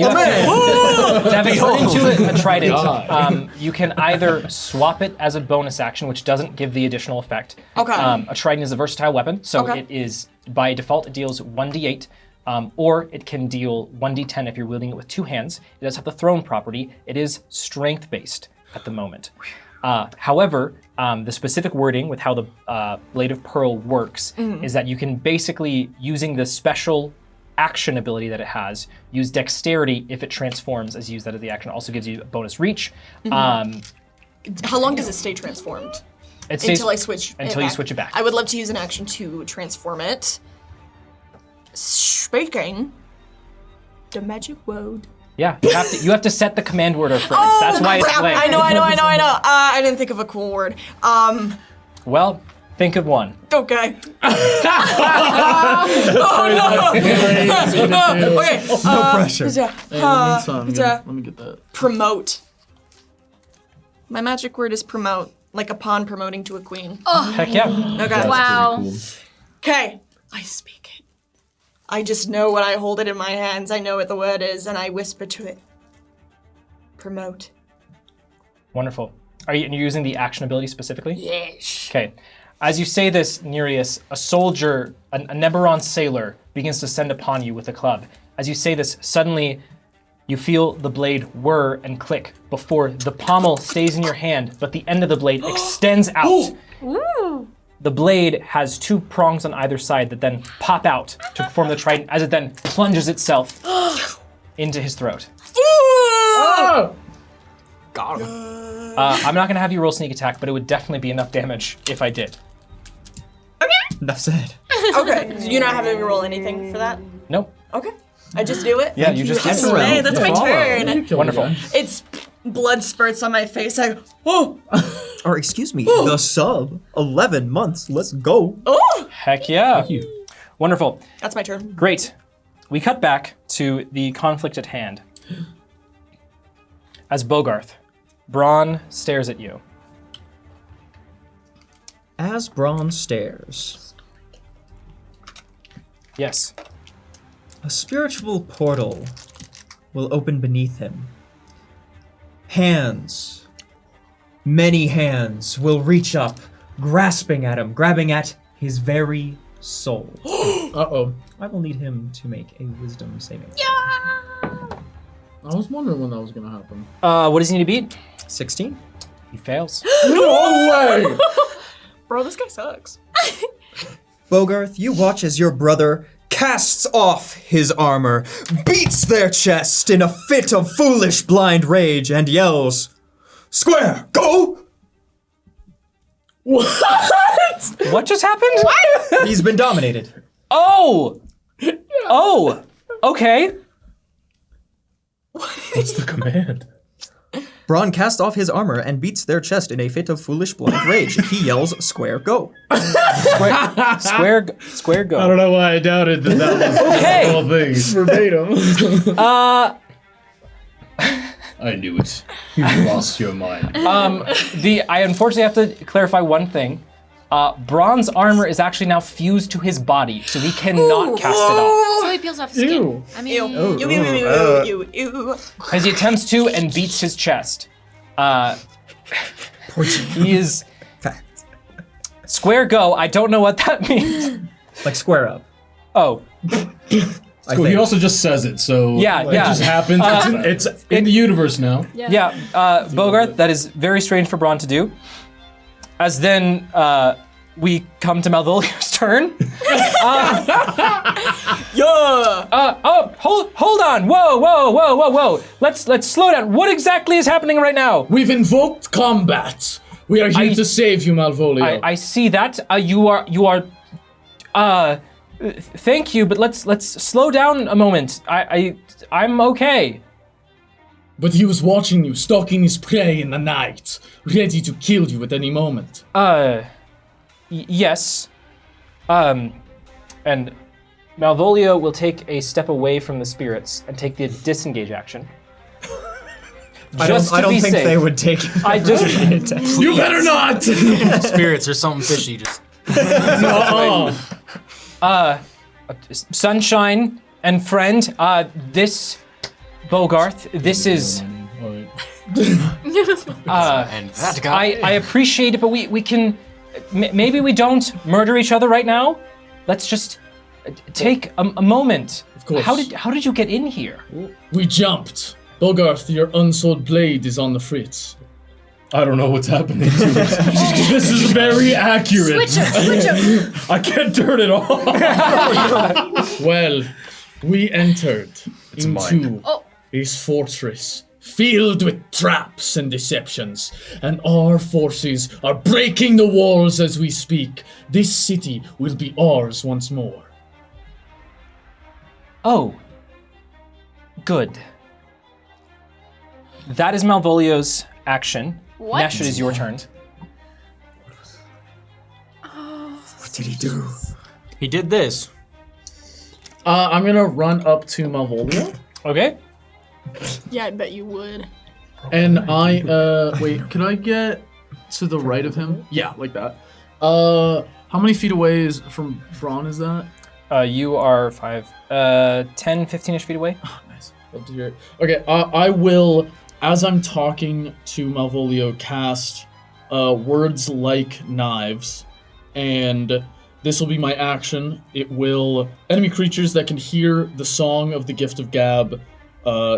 S3: have to have it turn into a trident. You can either swap it as a bonus action, which doesn't give the additional effect.
S5: Okay.
S3: A trident is a versatile weapon, so
S5: Okay.
S3: it is, by default, it deals 1d8, or it can deal 1d10 if you're wielding it with two hands. It does have the thrown property. It is strength-based at the moment. However, the specific wording with how the Blade of Pearl works is that you can basically, using the special action ability that it has, use dexterity if it transforms, as you use that as the action. It also gives you a bonus reach.
S5: How long does it stay transformed?
S3: It stays
S5: Until I switch.
S3: until you switch it back.
S5: I would love to use an action to transform it. Speaking the magic word.
S3: Yeah, you have to set the command word of friends.
S5: Oh,
S3: That's why it's
S5: crap.
S3: blank.
S5: I know. I didn't think of a cool word.
S3: Well, think of one.
S5: Okay. Okay.
S2: No pressure.
S8: Hey, in the meantime, let me get that.
S5: Promote. My magic word is promote, like a pawn promoting to a queen.
S3: Heck yeah.
S5: Okay.
S6: Wow.
S5: Okay. I speak it. I just know when I hold it in my hands, I know what the word is, and I whisper to it. Promote.
S3: Wonderful. And you're using the action ability specifically?
S5: Yes.
S3: Okay. As you say this, Nereus, a soldier, a Neberon sailor, begins to send upon you with a club. As you say this, suddenly you feel the blade whir and click before the pommel stays in your hand, but the end of the blade extends out.
S6: Ooh.
S3: The blade has two prongs on either side that then pop out to form the trident as it then plunges itself into his throat.
S2: Got him.
S3: I'm not going to have you roll sneak attack, but it would definitely be enough damage if I did.
S2: Enough said.
S5: Okay. You're not having me roll anything for that?
S3: Nope.
S5: Okay. I just do it?
S3: Yeah, you just do it.
S5: Hey, that's my turn.
S3: Wonderful.
S5: It's blood spurts on my face. I go, oh,
S2: Or excuse me, the sub. 11 months. Let's go.
S5: oh.
S3: Heck yeah. Wonderful.
S5: That's my turn.
S3: Great. We cut back to the conflict at hand. As Bogarth, Braun stares at you.
S2: As Braun stares,
S3: Yes.
S2: a spiritual portal will open beneath him. Hands, many hands, will reach up, grasping at him, grabbing at his very soul.
S8: Uh-oh.
S2: I will need him to make a wisdom saving.
S8: I was wondering when that was gonna happen.
S3: What does he need to beat?
S2: 16.
S3: He fails.
S8: No way!
S5: Bro, this guy sucks.
S2: Bogarth, you watch as your brother casts off his armor, beats their chest in a fit of foolish blind rage, and yells, "Square, go!"
S3: What just happened?
S2: He's been dominated.
S3: Oh! Oh! Okay.
S10: What's the command?
S2: Braun casts off his armor and beats their chest in a fit of foolish blind rage. He yells, "Square, go!"
S3: Square go.
S10: I don't know why I doubted that was
S3: Okay.
S10: the whole thing.
S8: Verbatim.
S10: I knew it. You lost your mind.
S3: I unfortunately have to clarify one thing. Bronze armor is actually now fused to his body, so he cannot cast it off.
S6: So he peels off his skin.
S8: Ew.
S6: I mean,
S5: Ew.
S3: As he attempts to and beats his chest. He is square go. I don't know what that means.
S2: Like square up.
S3: Oh,
S10: Cool. He also just says it, so
S3: Yeah,
S10: it
S3: yeah.
S10: just happens. It's in the universe now.
S3: yeah. Bogart, that is very strange for Braun to do. As then we come to Malvolio's turn. Hold on. Whoa. Let's slow down. What exactly is happening right now?
S8: We've invoked combat. We are here to save you, Malvolio.
S3: I see that. You are. Thank you, but let's slow down a moment. I'm okay.
S8: But he was watching you, stalking his prey in the night, ready to kill you at any moment.
S3: Yes. And Malvolio will take a step away from the spirits and take the disengage action.
S2: I don't think
S3: safe.
S2: they would take it.
S3: I just.
S8: You better not!
S7: Spirits or something fishy. Just
S3: Sunshine and friend, this Bogarth, this is.
S7: and that guy.
S3: I appreciate it, but we can. Maybe we don't murder each other right now. Let's just take a moment.
S8: Of course.
S3: How did you get in here?
S8: We jumped. Bogarth, your unsold blade is on the fritz.
S10: I don't know what's happening to it. This is very accurate.
S5: Switch him.
S10: I can't turn it off.
S8: Well, we entered into
S6: Oh.
S8: this fortress filled with traps and deceptions, and our forces are breaking the walls as we speak. This city will be ours once more.
S3: Oh. Good. That is Malvolio's action.
S6: What?
S3: Nesh, it is your turn.
S2: What did he do?
S7: He did this.
S8: I'm gonna run up to Malvolio,
S3: Okay.
S11: Yeah, I bet you would.
S8: and I wait. Could I get to the right of him? Yeah, like that. How many feet away is from Braun? Is that?
S3: You are 10, 15-ish feet away.
S8: Nice. Love to hear it. Okay, I will, as I'm talking to Malvolio, cast words like knives, and this will be my action. It will enemy creatures that can hear the song of the Gift of Gab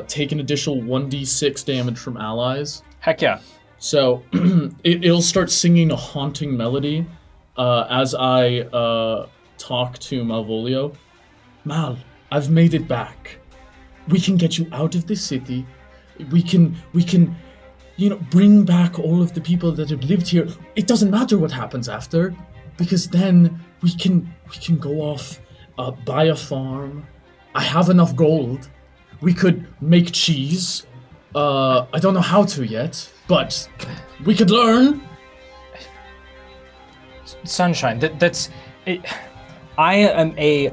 S8: take an additional 1d6 damage from allies.
S3: Heck yeah.
S8: So it'll start singing a haunting melody as I talk to Malvolio. Mal, I've made it back. We can get you out of this city. We can, bring back all of the people that have lived here. It doesn't matter what happens after, because then we can go off, buy a farm. I have enough gold. We could make cheese. I don't know how to yet, but we could learn.
S3: Sunshine, that's it. I am a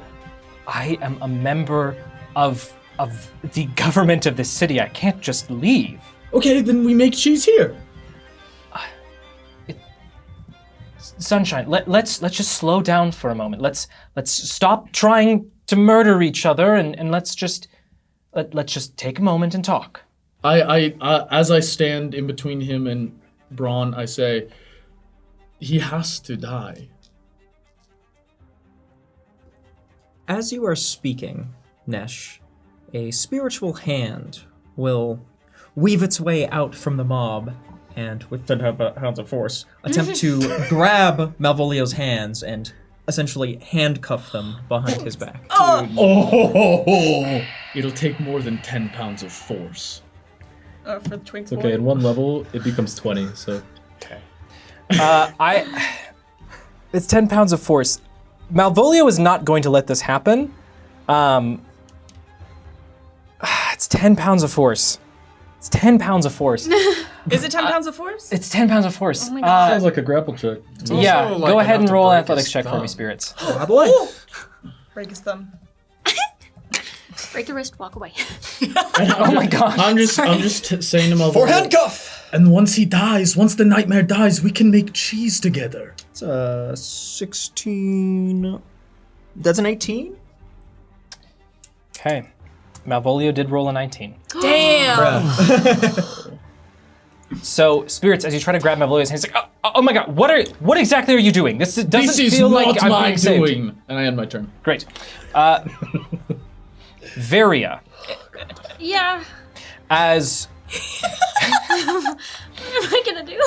S3: member of the government of this city. I can't just leave.
S8: Okay, then we make cheese here.
S3: Sunshine, let's just slow down for a moment. Let's stop trying to murder each other and let's just take a moment and talk.
S8: I as I stand in between him and Braun, I say, he has to die.
S2: As you are speaking, Nesh, a spiritual hand will weave its way out from the mob and, with 10 pounds of force, attempt to grab Malvolio's hands and essentially handcuff them behind his back.
S10: Oh!
S8: It'll take more than 10 pounds of force.
S11: For the twink
S4: It's okay. In one level, it becomes 20. So
S3: It's 10 pounds of force. Malvolio is not going to let this happen. It's 10 pounds of force. It's 10 pounds of force.
S11: Is it 10 pounds of force?
S3: It's 10 pounds of force.
S11: Oh my God.
S4: sounds like a grapple check.
S3: Yeah,
S7: also, like,
S3: go ahead
S7: enough
S3: and
S7: to
S3: roll an
S7: break
S3: athletics
S7: his
S3: check for me,
S7: thumb.
S3: spirits.
S2: Oh, boy.
S11: Break his thumb.
S6: Break the wrist, walk away.
S3: Oh my gosh.
S8: I'm just saying to Malvolio.
S9: For handcuff!
S8: And once he dies, once the nightmare dies, we can make cheese together.
S2: It's 16. That's an 18?
S3: Okay. Malvolio did roll a 19.
S11: Damn.
S3: So, spirits, as you try to grab Malvolio's hand, he's like, oh my god, what exactly are you doing? This doesn't
S8: This is
S3: feel
S8: not
S3: like I'm
S8: my
S3: being saved.
S8: doing. And I end my turn.
S3: Great. Varia,
S6: Yeah.
S3: as
S6: What am I gonna do?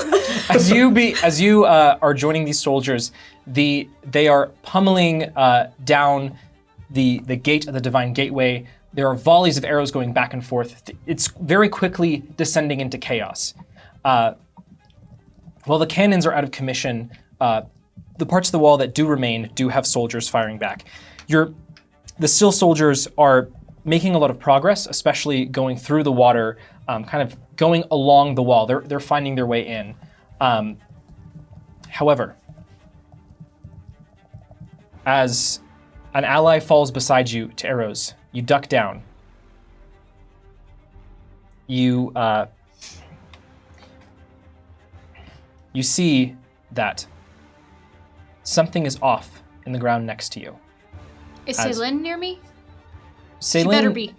S3: as you are joining these soldiers, they are pummeling down the gate of the Divine Gateway. There are volleys of arrows going back and forth. It's very quickly descending into chaos. While the cannons are out of commission, the parts of the wall that do remain do have soldiers firing back. The still soldiers are making a lot of progress, especially going through the water, kind of going along the wall. They're finding their way in. However, as an ally falls beside you to arrows, you duck down. You see that something is off in the ground next to you.
S6: Is Celine near me?
S3: Celine,
S6: She better be.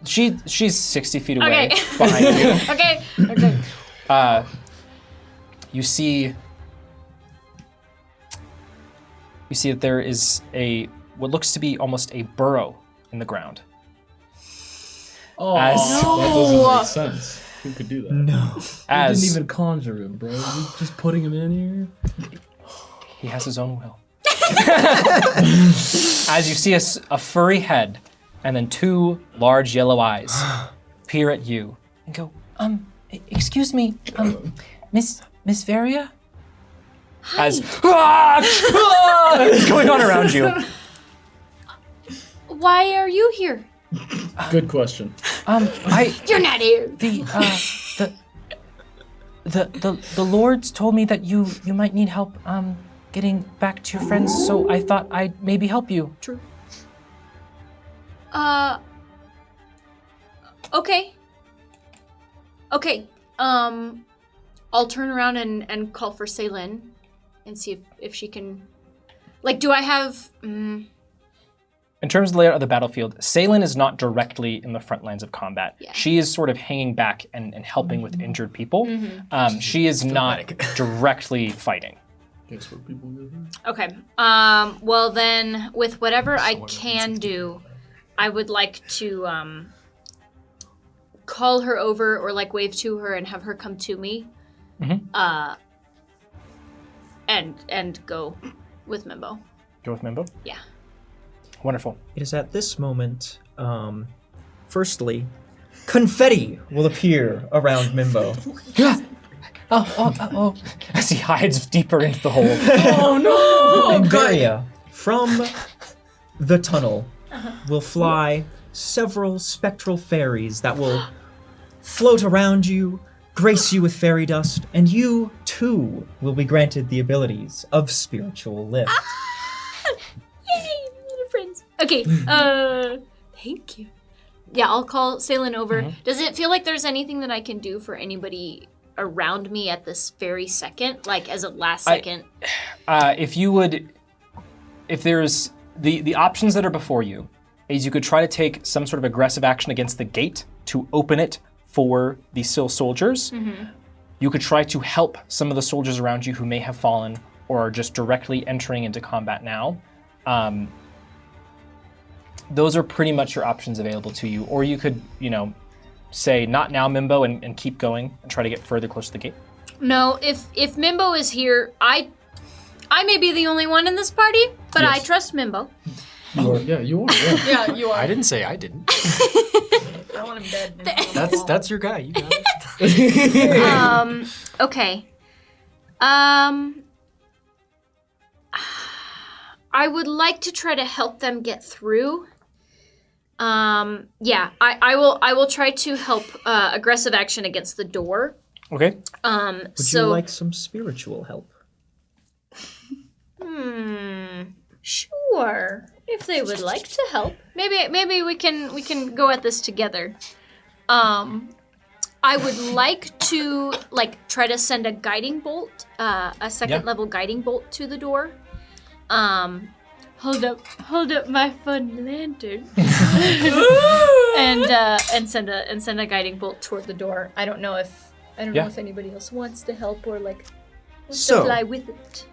S3: She's 60 feet away
S6: Okay.
S3: behind you.
S6: Okay.
S3: You see that there is what looks to be almost a burrow in the ground.
S8: Oh,
S3: As-
S8: that doesn't make sense. Who could do that?
S2: No.
S8: You
S3: As
S8: didn't even conjure him, bro. You just putting him in here.
S3: he has his own will. As you see a furry head and then two large yellow eyes peer at you and go, excuse me, Miss Varia? As is going on around you.
S6: Why are you here?
S8: Good question.
S6: You're not here.
S3: The lords told me that you might need help getting back to your friends, so I thought I'd maybe help you.
S6: True. Okay. Okay. I'll turn around and call for Celine and see if she can. Like, do I have?
S3: In terms of the layout of the battlefield, Celine is not directly in the front lines of combat.
S6: Yeah.
S3: She is sort of hanging back and helping with injured people. She is not directly fighting.
S8: Guess what people do?
S6: Okay. Well then, with whatever I can do, I would like to call her over or like wave to her and have her come to me. And go with Mimbo.
S3: Go with Mimbo?
S6: Yeah.
S3: Wonderful.
S2: It is at this moment, firstly, confetti will appear around Mimbo.
S3: Oh. As he hides deeper into the hole.
S11: Oh no!
S2: And Varia, from the tunnel, will fly several spectral fairies that will float around you, grace you with fairy dust, and you, too, will be granted the abilities of spiritual lift.
S6: Yay, little friends. Okay. Thank you. Yeah, I'll call Celine over. Does it feel like there's anything that I can do for anybody around me at this very second, like as a last second?
S3: If there's the options that are before you, is you could try to take some sort of aggressive action against the gate to open it for the Sill soldiers. You could try to help some of the soldiers around you who may have fallen or are just directly entering into combat now. Those are pretty much your options available to you. Or you could, say, not now, Mimbo, and keep going and try to get further close to the gate.
S6: No, if Mimbo is here, I may be the only one in this party, but I trust Mimbo.
S8: You are. Yeah, you are. Yeah.
S11: Yeah, you are.
S7: I didn't say I didn't.
S11: I want him dead.
S7: That's your guy. You got it.
S6: Okay. I would like to try to help them get through. Yeah, I will try to help aggressive action against the door.
S3: Okay.
S2: Would you like some spiritual help?
S6: Sure. If they would like to help, maybe we can go at this together. I would like to try to send a guiding bolt, a second level guiding bolt to the door. Hold up my fun lantern, and send a guiding bolt toward the door. I don't know if anybody else wants to help or wants to fly with it.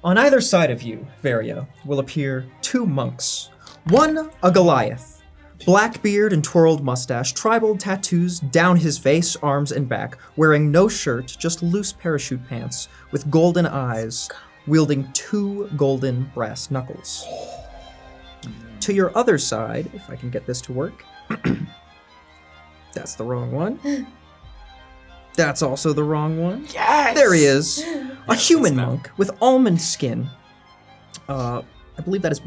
S2: On either side of you, Varia, will appear 2 monks. One, a Goliath. Black beard and twirled mustache, tribal tattoos down his face, arms, and back, wearing no shirt, just loose parachute pants, with golden eyes, wielding 2 golden brass knuckles. To your other side, if I can get this to work. That's the wrong one. That's also the wrong one.
S11: Yes!
S2: There he is. A human monk with almond skin. I believe that is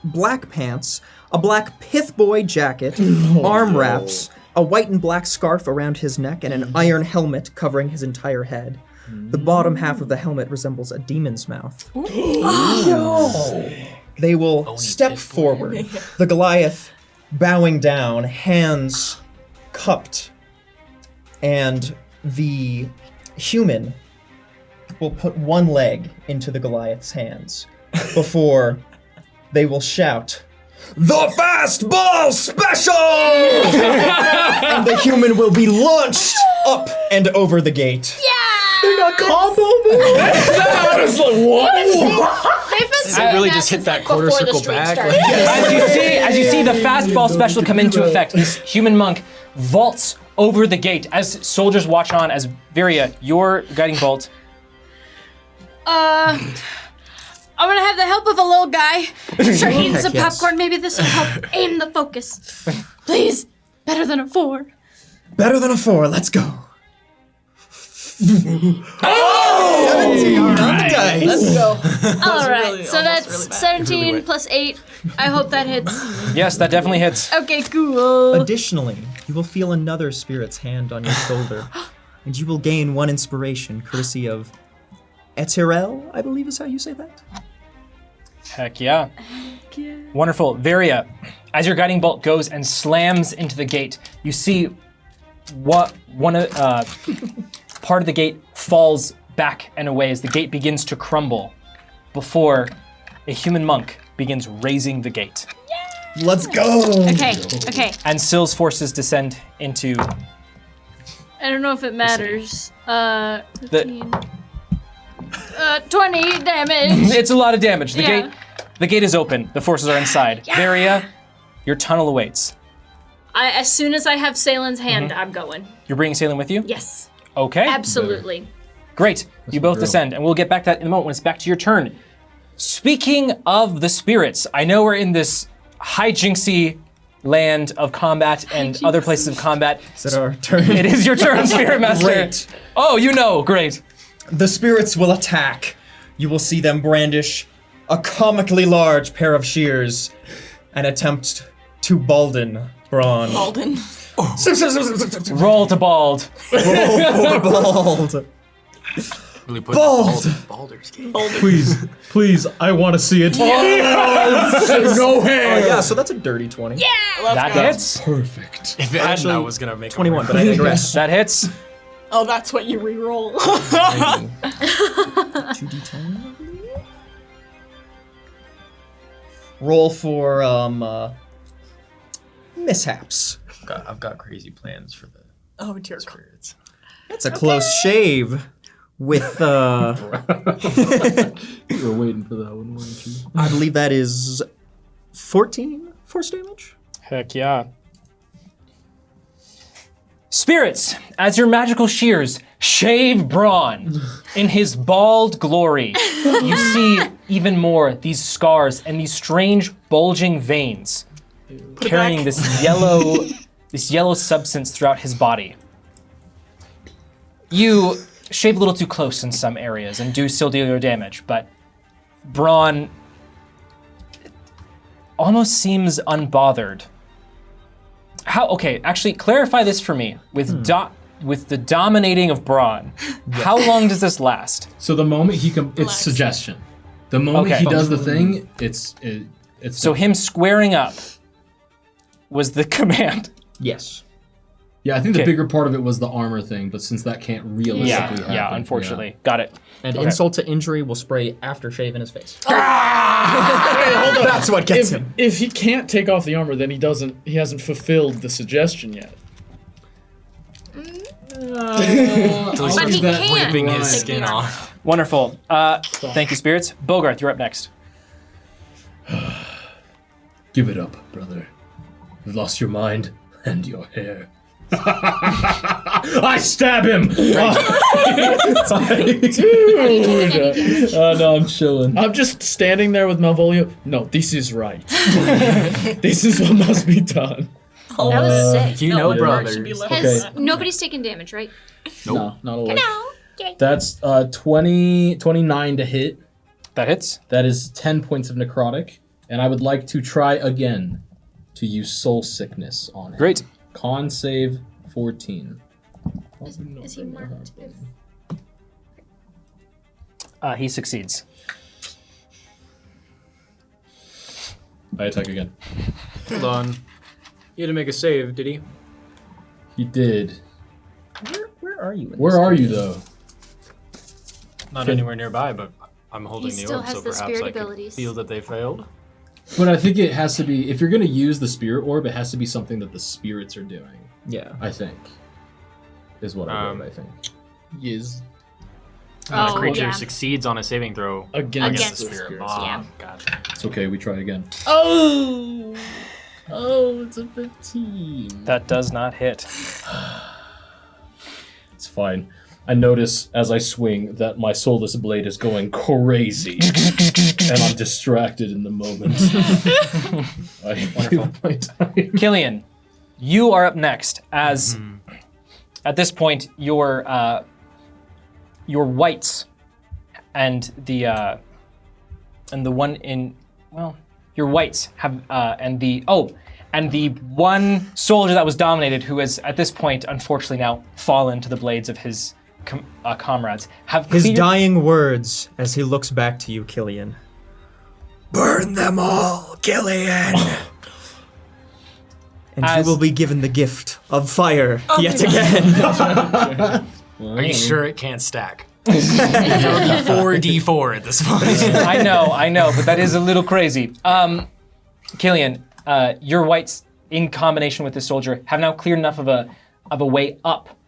S2: black pants, a black pith boy jacket, arm wraps, a white and black scarf around his neck, and an iron helmet covering his entire head. The bottom half of the helmet resembles a demon's mouth. They will step forward. The Goliath bowing down, hands cupped, and the human will put one leg into the Goliath's hands before they will shout, "The Fastball Special!" And the human will be launched up and over the gate.
S8: They got combo. That was like, what?
S7: It really just hit that quarter circle back.
S3: As you see the fastball special come into effect, this human monk vaults over the gate as soldiers watch on as Varia, your guiding bolt.
S6: I'm gonna have the help of a little guy. Start eating some
S2: yes.
S6: popcorn. Maybe this will help aim the focus. Please, better than a 4.
S2: Better than a 4, let's go. 17 on the dice.
S11: Let's go.
S6: All right,
S11: really-
S6: so
S11: almost
S6: that's
S11: really bad.
S6: 17 plus 8. I hope that hits.
S3: Yes, that definitely hits.
S6: Okay, cool.
S2: Additionally, you will feel another spirit's hand on your shoulder, and you will gain 1 inspiration, courtesy of Etirel, I believe is how you say that.
S3: Heck yeah. Wonderful. Varia, as your guiding bolt goes and slams into the gate, you see part of the gate falls back and away as the gate begins to crumble before a human monk begins raising the gate.
S2: Let's go!
S6: Okay.
S3: And Syl's forces descend into
S6: I don't know if it matters. 15. 20 damage.
S3: It's a lot of damage.
S6: Yeah.
S3: The gate is open. The forces are inside. Varia, your tunnel awaits.
S6: As soon as I have Salen's hand, I'm going.
S3: You're bringing Salem with you?
S6: Yes,
S3: Okay.
S6: absolutely.
S3: Great. You both descend, and we'll get back to that in a moment when it's back to your turn. Speaking of the spirits, I know we're in this hijinksy land of combat and other places of combat.
S2: Is it our turn?
S3: It is your turn, Spirit Master.
S2: Great.
S3: Oh, you know, great.
S2: The spirits will attack. You will see them brandish a comically large pair of shears and attempt to balden Braun.
S11: Alden.
S3: Roll to bald.
S2: Roll for bald.
S7: Really put
S2: Bald.
S7: Baldur's Gate.
S10: Please, I want to see it.
S8: No hair.
S2: Yeah, so that's a dirty 20. Yeah!
S3: That hits.
S10: Perfect.
S7: If it hadn't, I
S2: Actually,
S7: was gonna make
S2: 21, but I digress.
S3: That hits.
S11: Oh, that's what you re-roll.
S2: 2d10, I believe. Roll for mishaps.
S7: I've got crazy plans for the
S11: Oh, dear God.
S7: spirits.
S2: That's a close shave with
S8: You were waiting for that one, weren't you?
S2: I believe that is 14 force damage.
S3: Heck yeah. Spirits, as your magical shears shave Braun in his bald glory, you see even more these scars and these strange bulging veins carrying this yellow substance throughout his body. You shave a little too close in some areas and do still deal your damage, but Braun almost seems unbothered. Okay, actually clarify this for me. With the dominating of Braun, how long does this last?
S10: So the moment it's suggestion. The moment
S3: Okay.
S10: he does the thing,
S3: So him squaring up was the command.
S2: Yes.
S10: Yeah, I think the
S3: Okay.
S10: bigger part of it was the armor thing, but since that can't realistically happen.
S3: Yeah, unfortunately. Got it.
S2: And
S3: Okay.
S2: insult to injury will spray aftershave in his face.
S11: That's what gets him.
S8: If he can't take off the armor, then he hasn't fulfilled the suggestion yet.
S7: So he's
S6: But he can't.
S7: ripping his
S6: Take
S7: skin
S6: the armor.
S7: off.
S3: Wonderful. Thank you, spirits. Bogarth, you're up next.
S10: Give it up, brother. You've lost your mind and your hair. I stab him! No, I'm chilling.
S8: I'm just standing there with Malvolio. No, this is right. This is what must be done.
S6: That was sick.
S7: You know,
S11: Should
S7: brothers.
S11: be left.
S6: Has nobody's taken damage, right?
S8: No, not a lot.
S6: No. Okay.
S10: That's 29 to hit.
S3: That hits.
S10: That is 10 points of necrotic. And I would like to try again to use soul sickness on him.
S3: Great.
S10: Con save 14.
S6: Is he marked?
S3: He succeeds.
S10: I attack again.
S1: Hold on. He had to make a save, did he?
S10: He did.
S2: Where are you?
S10: Where are you, though?
S7: Not anywhere nearby, but I'm holding
S6: He
S7: the
S6: still
S7: orb,
S6: has
S7: so
S6: the
S7: perhaps
S6: spirit
S7: I could
S6: abilities.
S7: feel that they failed.
S10: But I think it has to be, if you're going to use the spirit orb, it has to be something that the spirits are doing.
S2: Yeah.
S10: I think. Is what I wrote, I think.
S8: Yes.
S7: When a
S6: Oh,
S7: creature
S6: yeah.
S7: succeeds on a saving throw
S8: Against
S7: against the
S6: the
S7: spirit.
S6: spirits,
S7: Ah,
S6: yeah.
S7: gotcha.
S10: It's okay, we try again.
S8: Oh, it's a 15.
S3: That does not hit.
S10: It's fine. I notice as I swing that my soulless blade is going crazy. And I'm distracted in the moment. I heal my time.
S3: Killian, you are up next. As at this point, your whites and the one in your whites have and the one soldier that was dominated, who has at this point unfortunately now fallen to the blades of his comrades, have
S2: His
S3: cleared-
S2: dying words as he looks back to you, Killian. Burn them all, Killian! And
S3: As-
S2: you will be given the gift of fire yet again.
S7: Are you sure it can't stack? That would be 4d4 at this point.
S3: I know, but that is a little crazy. Killian, your whites, in combination with this soldier, have now cleared enough of a way up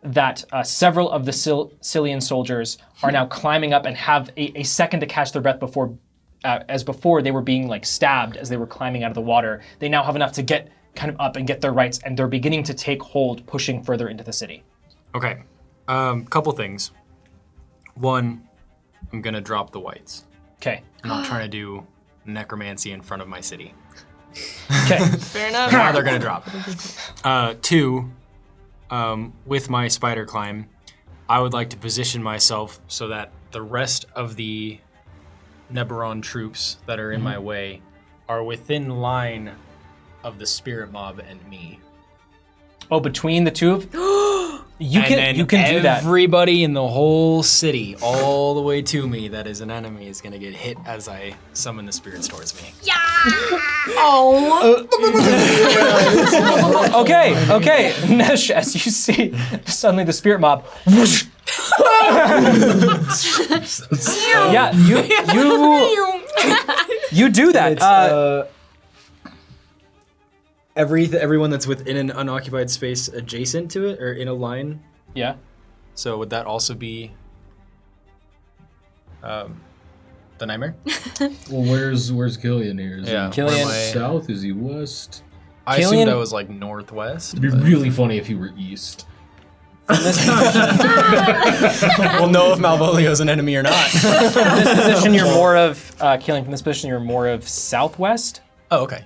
S3: that several of the Cillian soldiers are now climbing up and have a second to catch their breath before, as before they were being like stabbed as they were climbing out of the water. They now have enough to get kind of up and get their rights, and they're beginning to take hold, pushing further into the city.
S7: Okay, couple things. One, I'm gonna drop the whites.
S3: Okay.
S7: I'm not trying to do necromancy in front of my city.
S3: Okay.
S11: Fair enough.
S7: Now they're gonna drop. Two, with my spider climb, I would like to position myself so that the rest of the Neberon troops that are in my way are within line of the spirit mob and me.
S3: Oh, between the two of you can do that.
S7: Everybody in the whole city, all the way to me, that is an enemy, is gonna get hit as I summon the spirits towards me.
S3: Okay. Nesh, as you see suddenly the spirit mob. Whoosh. Yeah, you do that.
S1: It's, everyone that's within an unoccupied space adjacent to it, or in a line.
S3: Yeah.
S7: So would that also be the nightmare?
S10: Well, where's Killian here? Is
S7: Yeah.
S10: he
S3: Killian-
S10: south? Is he west?
S7: I
S3: Killian-
S7: assumed I was like northwest.
S10: It'd be really funny if he were east.
S7: We'll know if Malvolio's an enemy or not.
S3: From this position, you're more of Killian. From this position, you're more of southwest.
S7: Oh, okay.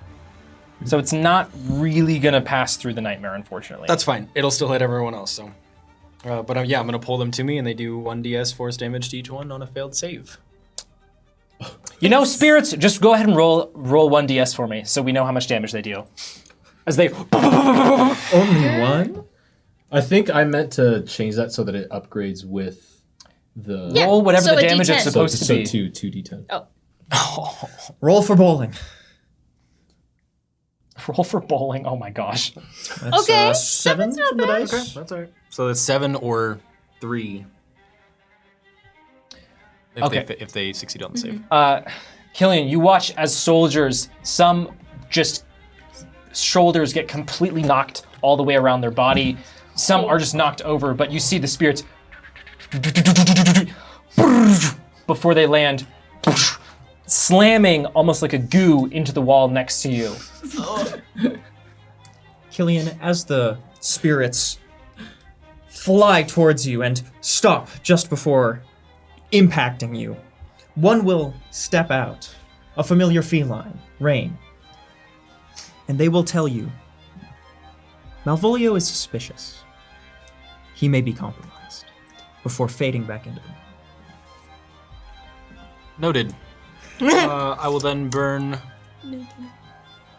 S3: So it's not really gonna pass through the nightmare, unfortunately.
S1: That's fine. It'll still hit everyone else. So, but yeah, I'm gonna pull them to me, and they do 1d8 force damage to each one on a failed save.
S3: You know, spirits, just go ahead and roll 1d6 for me, so we know how much damage they deal. As they
S2: Only one?
S10: I think I meant to change that so that it upgrades with the.
S6: Yeah.
S3: roll whatever
S6: so
S3: the
S6: a
S3: damage
S6: D10.
S3: it's supposed to be.
S10: two D10.
S6: Oh.
S2: Roll for bowling.
S3: Roll for bowling. Oh my gosh.
S2: That's,
S6: Okay,
S2: 7
S6: seven's not
S2: from the
S6: bad.
S2: dice.
S7: That's all right. So it's 7 or 3. If they succeed on the save.
S3: Killian, you watch as soldiers, some just shoulders get completely knocked all the way around their body. Some are just knocked over, but you see the spirits before they land, slamming almost like a goo into the wall next to you.
S2: Killian, as the spirits fly towards you and stop just before impacting you, one will step out, a familiar feline, Rain, and they will tell you, Malvolio is suspicious. He may be compromised, before fading back into the night.
S7: Noted. I will then burn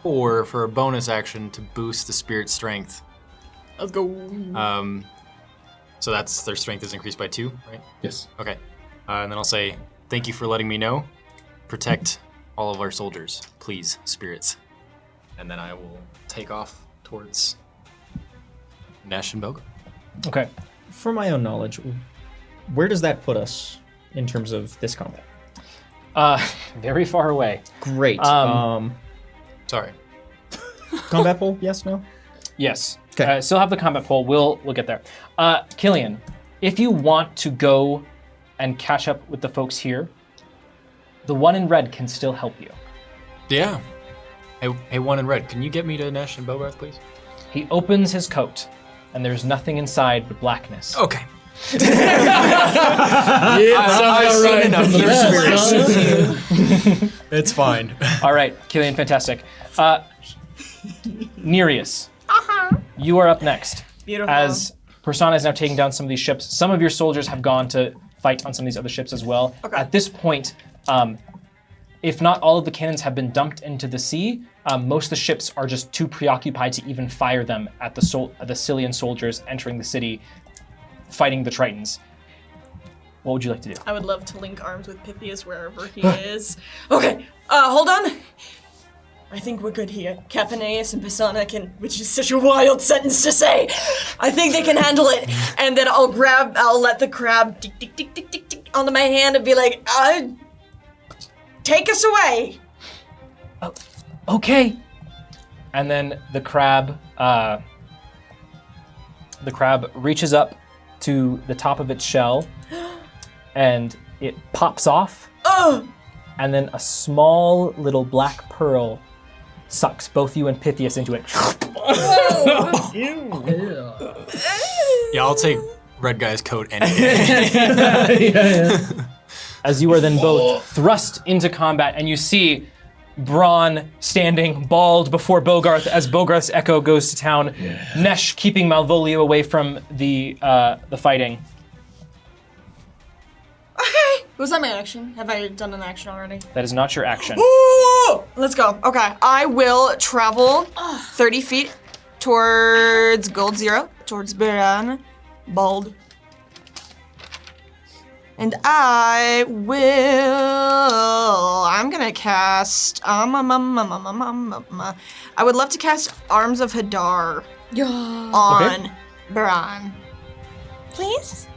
S7: 4 for a bonus action to boost the spirit strength.
S11: Let's go.
S7: So that's their strength is increased by 2, right?
S4: Yes.
S7: Okay. And then I'll say, thank you for letting me know. Protect all of our soldiers, please, spirits. And then I will take off towards Nesh and Boga.
S2: Okay. For my own knowledge, where does that put us in terms of this combat?
S3: Very far away.
S2: Great.
S7: Sorry.
S2: Combat poll? Yes, no?
S3: Yes.
S2: 'Kay.
S3: Still have the combat poll. We'll get there. Killian, if you want to go and catch up with the folks here, the one in red can still help you.
S7: Yeah. Hey, one in red, can you get me to Nesh and Bogarth, please?
S3: He opens his coat, and there's nothing inside but blackness.
S7: Okay.
S8: I've
S7: seen enough of
S8: spirits.
S1: It's fine.
S3: All right, Killian, fantastic. Nereus, you are up next.
S11: Beautiful.
S3: As Persona is now taking down some of these ships, some of your soldiers have gone to fight on some of these other ships as well.
S11: Okay.
S3: At this point, if not all of the cannons have been dumped into the sea, most of the ships are just too preoccupied to even fire them at the Scythian soldiers entering the city, fighting the Tritons. What would you like to do?
S11: I would love to link arms with Pythias wherever he is. Okay, hold on. I think we're good here. Capaneus and Pisana can, which is such a wild sentence to say. I think they can handle it. And then I'll let the crab tick, tick, tick, tick, tick, tick onto my hand and be like, take us away.
S3: Okay. And then the crab reaches up to the top of its shell, and it pops off. And then a small little black pearl sucks both you and Pythias into it.
S7: Yeah, I'll take red guy's coat any day.
S3: As you are then both thrust into combat, and you see Braun standing bald before Bogarth as Bogarth's echo goes to town. Nesh keeping Malvolio away from the fighting.
S11: Okay. Was that my action? Have I done an action already?
S3: That is not your action.
S11: Ooh! Let's go. Okay. I will travel 30 feet towards Gold Zero, towards Baran, Bald. And I'm gonna cast, I would love to cast Arms of Hadar on Baran. Please?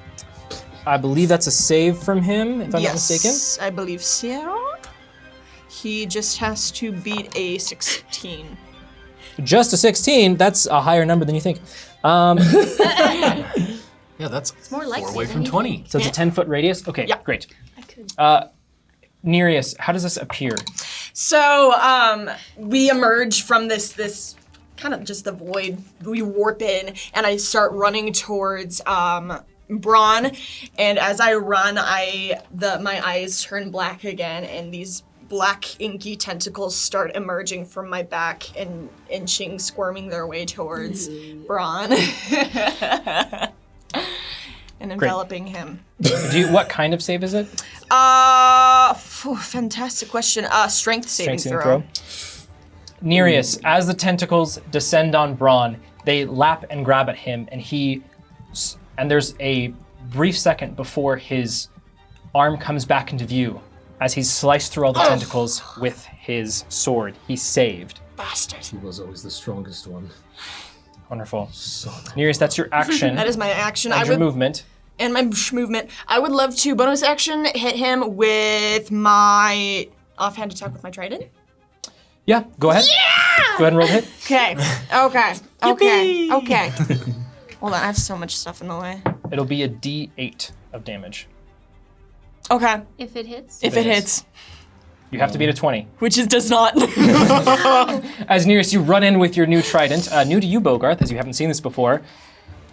S3: I believe that's a save from him, if I'm not mistaken.
S11: Yes, I believe so. He just has to beat a 16.
S3: Just a 16, that's a higher number than you think.
S7: Yeah, that's
S6: more likely
S7: 4 away
S6: than
S7: from
S6: you
S7: 20.
S3: So it's a 10-foot radius? Okay,
S11: Yeah.
S3: great.
S6: I could.
S3: Nereus, how does this appear?
S11: So, we emerge from this kind of just the void. We warp in, and I start running towards Braun. And as I run, my eyes turn black again, and these black inky tentacles start emerging from my back and inching, squirming their way towards Braun. And enveloping him.
S3: What kind of save is it?
S11: Fantastic question. Strength saving
S3: Strength
S11: throw.
S3: Nereus, as the tentacles descend on Braun, they lap and grab at him, and there's a brief second before his arm comes back into view as he's sliced through all the tentacles with his sword. He saved.
S11: Bastard.
S4: He was always the strongest one.
S3: Wonderful.
S4: Son of
S3: Nereus, that's your action.
S11: That is my action.
S3: and
S11: I
S3: your
S11: would
S3: movement.
S11: and my movement. I would love to bonus action hit him with my offhand attack with my trident.
S3: Yeah, go ahead.
S11: Yeah!
S3: Go ahead and roll the hit.
S11: Okay. Okay. Hold on, I have so much stuff in the way.
S3: It'll be a D8 of damage.
S11: Okay.
S6: If it hits.
S11: If it hits,
S3: You have to beat a 20.
S11: which it does not.
S3: As Nereus, you run in with your new trident, new to you, Bogarth, as you haven't seen this before.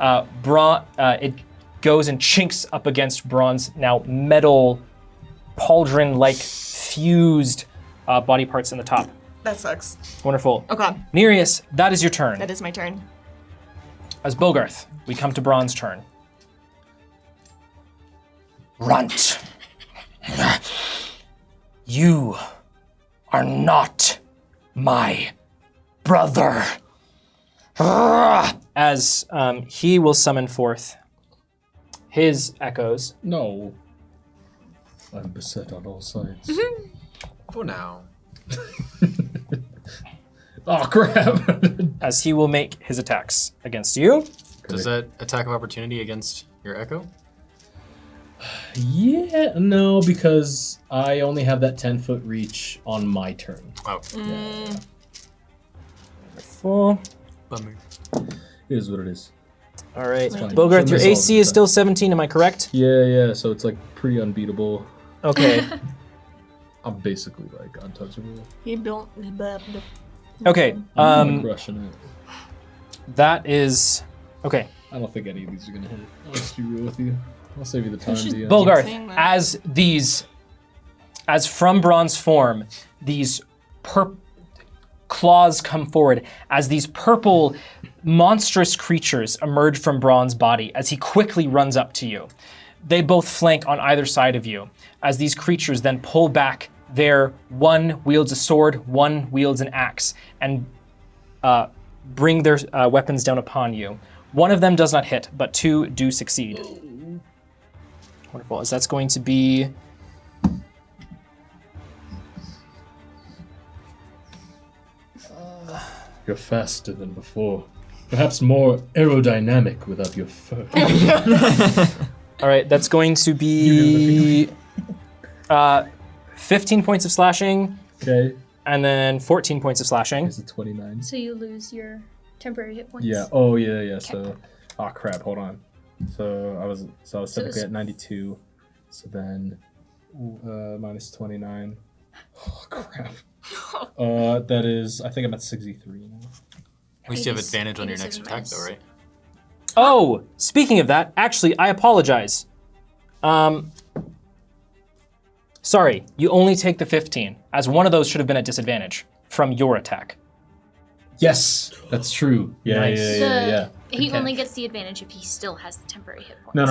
S3: It goes and chinks up against Braun's now metal, pauldron-like fused body parts in the top.
S11: That sucks.
S3: Wonderful.
S11: Okay.
S3: Nereus, that is your turn.
S11: That is my turn.
S3: As Bogarth, we come to Braun's turn. Runt. You are not my brother. As he will summon forth his echoes.
S4: No. I'm beset on all sides.
S7: For now.
S4: Oh, crap.
S3: As he will make his attacks against you.
S7: Does that attack of opportunity against your echo?
S4: Yeah, no, because I only have that 10-foot reach on my turn.
S7: Oh,
S3: Full.
S7: bummer.
S4: It is what it is.
S3: All right.
S4: fine.
S3: Bogarth, your
S4: Should miss all
S3: AC
S4: of
S3: is
S4: them.
S3: still 17, am I correct?
S4: Yeah, so it's like pretty unbeatable.
S3: Okay.
S4: I'm basically like untouchable.
S11: He built.
S3: Okay.
S4: I'm crushing it.
S3: That is okay.
S4: I don't think any of these are gonna hit. I'll just be real with you. I'll save you the time, DM.
S11: saying
S3: Bogarth,
S11: that.
S3: as from Braun's form, these claws come forward as these purple monstrous creatures emerge from Braun's body as he quickly runs up to you. They both flank on either side of you as these creatures then pull back. One wields a sword, one wields an axe, and bring their weapons down upon you. One of them does not hit, but two do succeed. Wonderful, as that's going to be...
S4: You're faster than before. Perhaps more aerodynamic without your fur.
S3: All right, that's going to be 15 points of slashing,
S4: Okay.
S3: and then 14 points of slashing.
S4: Is it 29?
S6: So you lose your temporary hit points.
S4: Yeah. Oh, yeah. So, oh crap. Hold on. So I was technically
S6: it's-
S4: at 92. So then, minus 29. Oh crap. That is. I think I'm at 63 now.
S7: At least you have
S6: 80
S7: advantage on your next
S6: 87
S7: attack, though,
S6: minus.
S7: right?
S3: Oh, speaking of that, actually, I apologize. Sorry, you only take the 15, as one of those should have been at disadvantage from your attack.
S4: Yes, that's true. Yeah,
S3: Nice.
S4: yeah.
S6: He
S3: Okay.
S6: only gets the advantage if he still has the temporary hit points.
S4: No.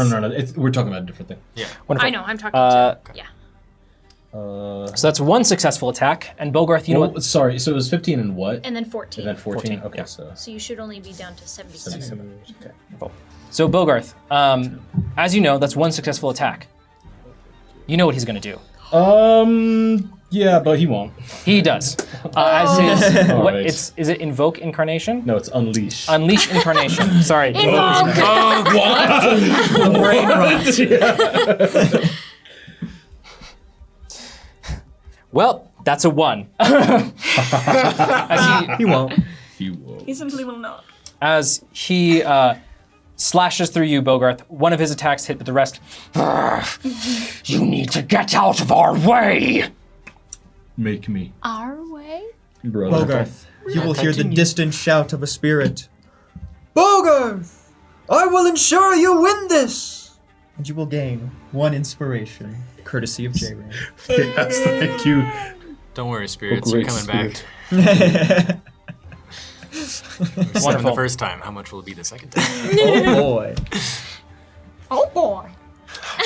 S4: We're talking about a different thing.
S3: Wonderful.
S6: I know, I'm talking
S3: Uh,
S6: to... Yeah.
S3: So that's one successful attack, and Bogarth, you know what?
S4: Sorry. So it was 15 and what?
S6: And then 14.
S4: And then 14.
S3: 14,
S4: Okay,
S3: yeah.
S4: so
S6: So you should only be down to 77.
S4: 77. Okay.
S3: So Bogarth, as you know, that's one successful attack. You know what he's going to do.
S4: Yeah, but he won't.
S3: He does. As his,
S4: All
S3: what,
S4: right.
S3: is it Invoke Incarnation?
S4: No, it's unleash.
S3: Unleash Incarnation. Sorry.
S1: Brain rot.
S3: Well, that's a 1.
S1: He won't.
S4: He won't.
S11: He simply will not.
S3: As he slashes through you, Bogarth, one of his attacks hit, but the rest... You need to get out of our way!
S4: Make me,
S6: Our way?
S4: brother.
S2: Bogarth, you will hear the distant shout of a spirit.
S1: Bogarth, I will ensure you win this.
S2: And you will gain 1 inspiration, courtesy of J-Ray.
S4: Yes, thank you.
S7: Don't worry, spirits.
S4: Oh,
S7: You're
S4: great
S7: coming
S4: spirit.
S7: back. Seven
S3: Wonderful.
S7: the first time. How much will it be the second time?
S2: Oh boy.
S11: Oh boy.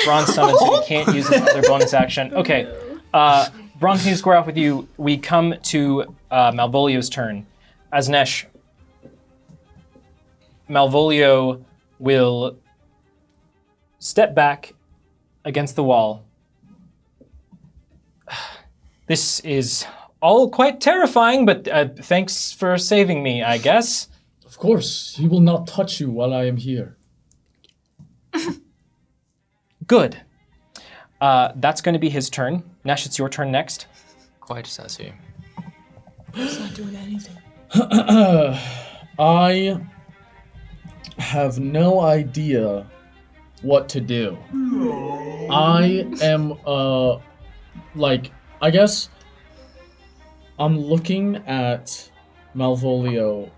S3: Braun summons, so you can't use another bonus action. Okay. Braun, can you square off with you? We come to Malvolio's turn. As Nesh, Malvolio will step back against the wall. This is all quite terrifying, but thanks for saving me, I guess.
S8: Of course, he will not touch you while I am here.
S3: Good. That's going to be his turn. Nesh, it's your turn next.
S7: Quite sassy.
S11: He's not doing anything.
S8: I have no idea what to do. I am, I guess I'm looking at Malvolio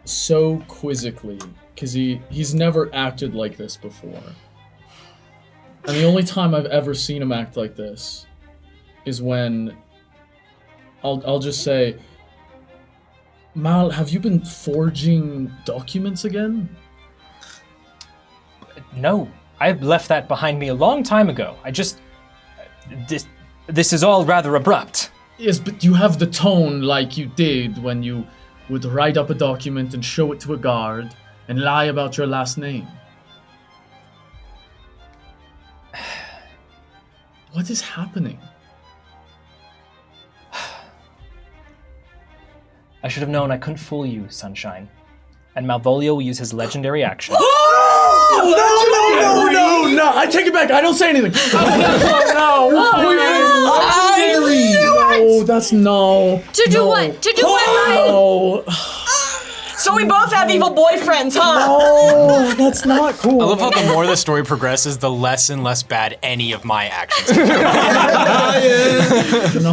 S8: so quizzically, because he's never acted like this before. And the only time I've ever seen him act like this is when I'll just say, Mal, have you been forging documents again?
S3: No, I've left that behind me a long time ago. This is all rather abrupt.
S8: Yes, but you have the tone like you did when you would write up a document and show it to a guard and lie about your last name. What is happening?
S3: I should have known I couldn't fool you, Sunshine. And Malvolio will use his legendary action.
S8: Oh, no! I take it back. I don't say anything. No, that's no.
S6: To do what? To do what?
S8: No.
S11: So we both have evil boyfriends, huh?
S8: Oh, that's not cool.
S7: I love how the more the story progresses, the less and less bad any of my actions are.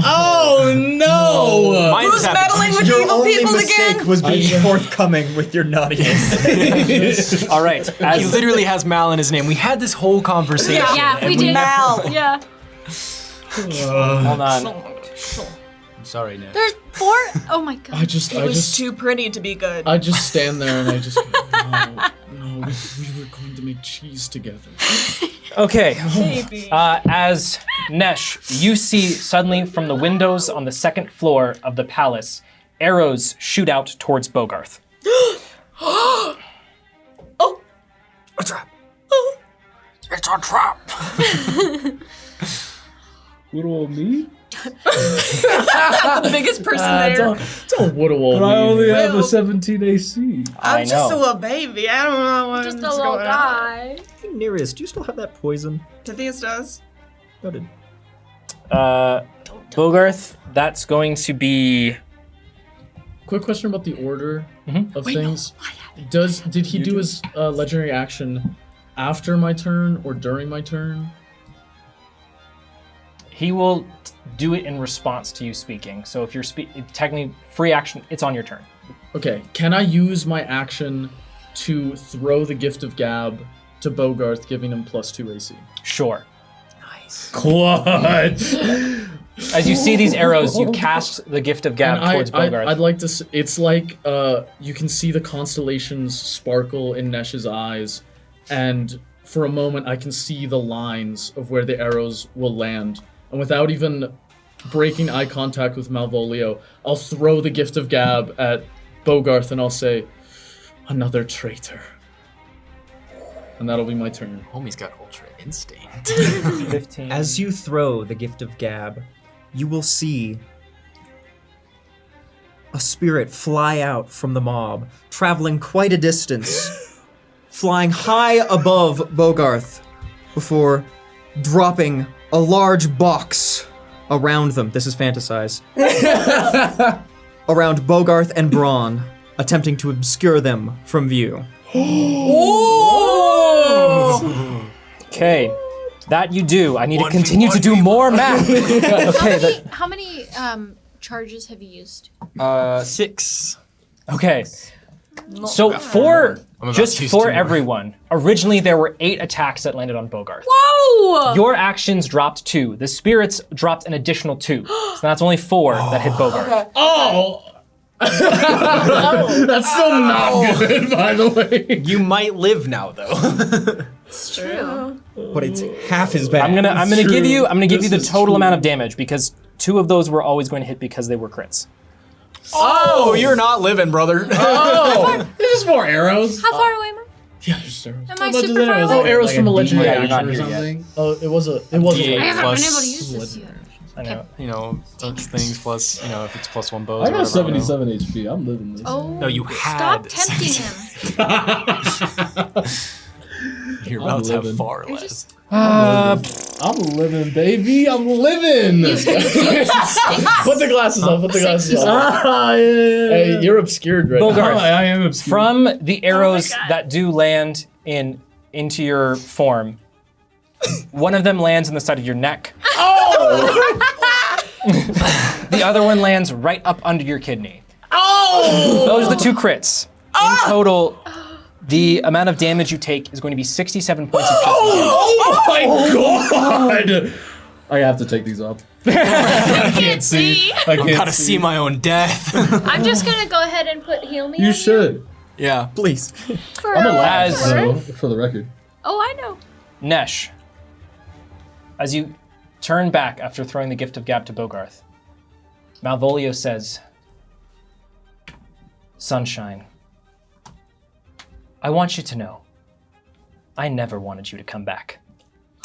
S8: Oh no!
S7: Mine
S11: Who's
S7: just happened-
S11: meddling with
S2: Your
S11: evil
S2: only
S11: people
S2: mistake
S11: again?
S2: was being forthcoming with your naughtiness.
S3: All right.
S7: He literally has Mal in his name. We had this whole conversation.
S6: Yeah, we
S7: and
S6: did.
S11: Mal.
S6: Yeah.
S3: Hold on.
S7: I'm sorry, Nick.
S6: There's 4. Oh my god.
S8: I just
S11: Too pretty to be good.
S8: I just stand there and I just go, no, we were going to make cheese together.
S3: Okay.
S11: Baby.
S3: As Nesh, you see suddenly from the windows on the second floor of the palace, arrows shoot out towards Bogarth.
S11: Oh.
S7: A trap. It's a trap.
S9: Little old me?
S11: The biggest person there.
S8: Don't woodle
S9: But I only
S8: me.
S9: have
S11: Well-
S9: a 17 AC.
S3: I
S11: I'm just a
S3: know.
S11: little baby. I don't know what's
S6: Just a
S11: going
S6: little
S11: on.
S6: guy.
S2: Nereus, do you still have that poison?
S11: Tithias does.
S2: Noted.
S3: Bogarth, that's going to be...
S8: Quick question about the order of
S11: Wait,
S8: things.
S11: no,
S8: Did he do his legendary action after my turn or during my turn?
S3: He will do it in response to you speaking. So if you're technically free action, it's on your turn.
S8: Okay, can I use my action to throw the Gift of Gab to Bogarth, giving him +2 AC?
S3: Sure.
S9: Clutch!
S3: As you see these arrows, you cast the Gift of Gab
S8: And
S3: towards Bogarth.
S8: I'd like to. It's like you can see the constellations sparkle in Nesh's eyes, and for a moment I can see the lines of where the arrows will land. And without even breaking eye contact with Malvolio, I'll throw the Gift of Gab at Bogarth and I'll say, "Another traitor." And that'll be my turn.
S7: Homie's got ultra instinct.
S3: 15.
S2: As you throw the Gift of Gab, you will see a spirit fly out from the mob, traveling quite a distance, flying high above Bogarth before dropping a large box around them. This is fantasize. Around Bogarth and Braun, attempting to obscure them from view.
S3: Okay, that you do. I need to continue to do more math. Okay,
S6: How many charges have you used?
S7: 6.
S3: okay. So for
S7: I'm about
S3: just
S7: to use
S3: for
S7: 2 more.
S3: everyone, originally there were 8 attacks that landed on Bogarth.
S6: Whoa!
S3: Your actions dropped 2. The spirits dropped an additional 2. So that's only 4 that hit Bogarth.
S8: Oh! That's so not good, by the way.
S7: You might live now, though.
S6: It's true.
S2: But it's half as bad.
S3: I'm gonna give you the
S9: is
S3: total
S9: true.
S3: amount of damage because 2 of those were always going to hit because they were crits.
S7: Oh, you're not living, brother.
S8: Oh! There's just more arrows.
S6: How far away am I?
S8: Yeah, just arrows.
S6: Am I super far
S8: Oh,
S6: away?
S8: arrows from a legendary
S3: Yeah, you're not
S8: action or
S3: here yet.
S8: something. Oh, it was a.
S6: I haven't
S7: D8
S6: been
S7: plus-
S6: able to use this yet.
S3: I know.
S7: You know, those things plus, you know, if it's +1 bows.
S8: I
S7: or
S8: got
S7: whatever, I don't know.
S8: 77 HP. I'm living this.
S6: Oh,
S7: No, you
S6: stop
S7: had
S6: tempting him.
S7: You're
S8: I'm
S7: about to have
S8: living.
S7: far less.
S8: I'm living, baby. I'm living. Put the glasses on. Put the glasses on. Hey, you're obscured right
S3: Bogart.
S8: now.
S10: I am obscure.
S3: From the arrows
S6: God.
S3: that do land into your form, one of them lands in the side of your neck. The other one lands right up under your kidney. Those are the 2 crits. In total, the amount of damage you take is going to be 67 points of piercing damage.
S8: Oh my god! I have to take these off.
S6: I can't see.
S8: I can't
S7: Gotta see my own death.
S6: I'm just gonna go ahead and put heal me.
S8: You
S6: on
S8: should.
S7: Yeah.
S1: Please.
S6: For
S8: I'm
S6: a
S8: alive,
S3: As-
S8: so for the record.
S6: Oh, I know.
S3: Nesh, as you turn back after throwing the gift of gab to Bogarth, Malvolio says, Sunshine, I want you to know, I never wanted you to come back.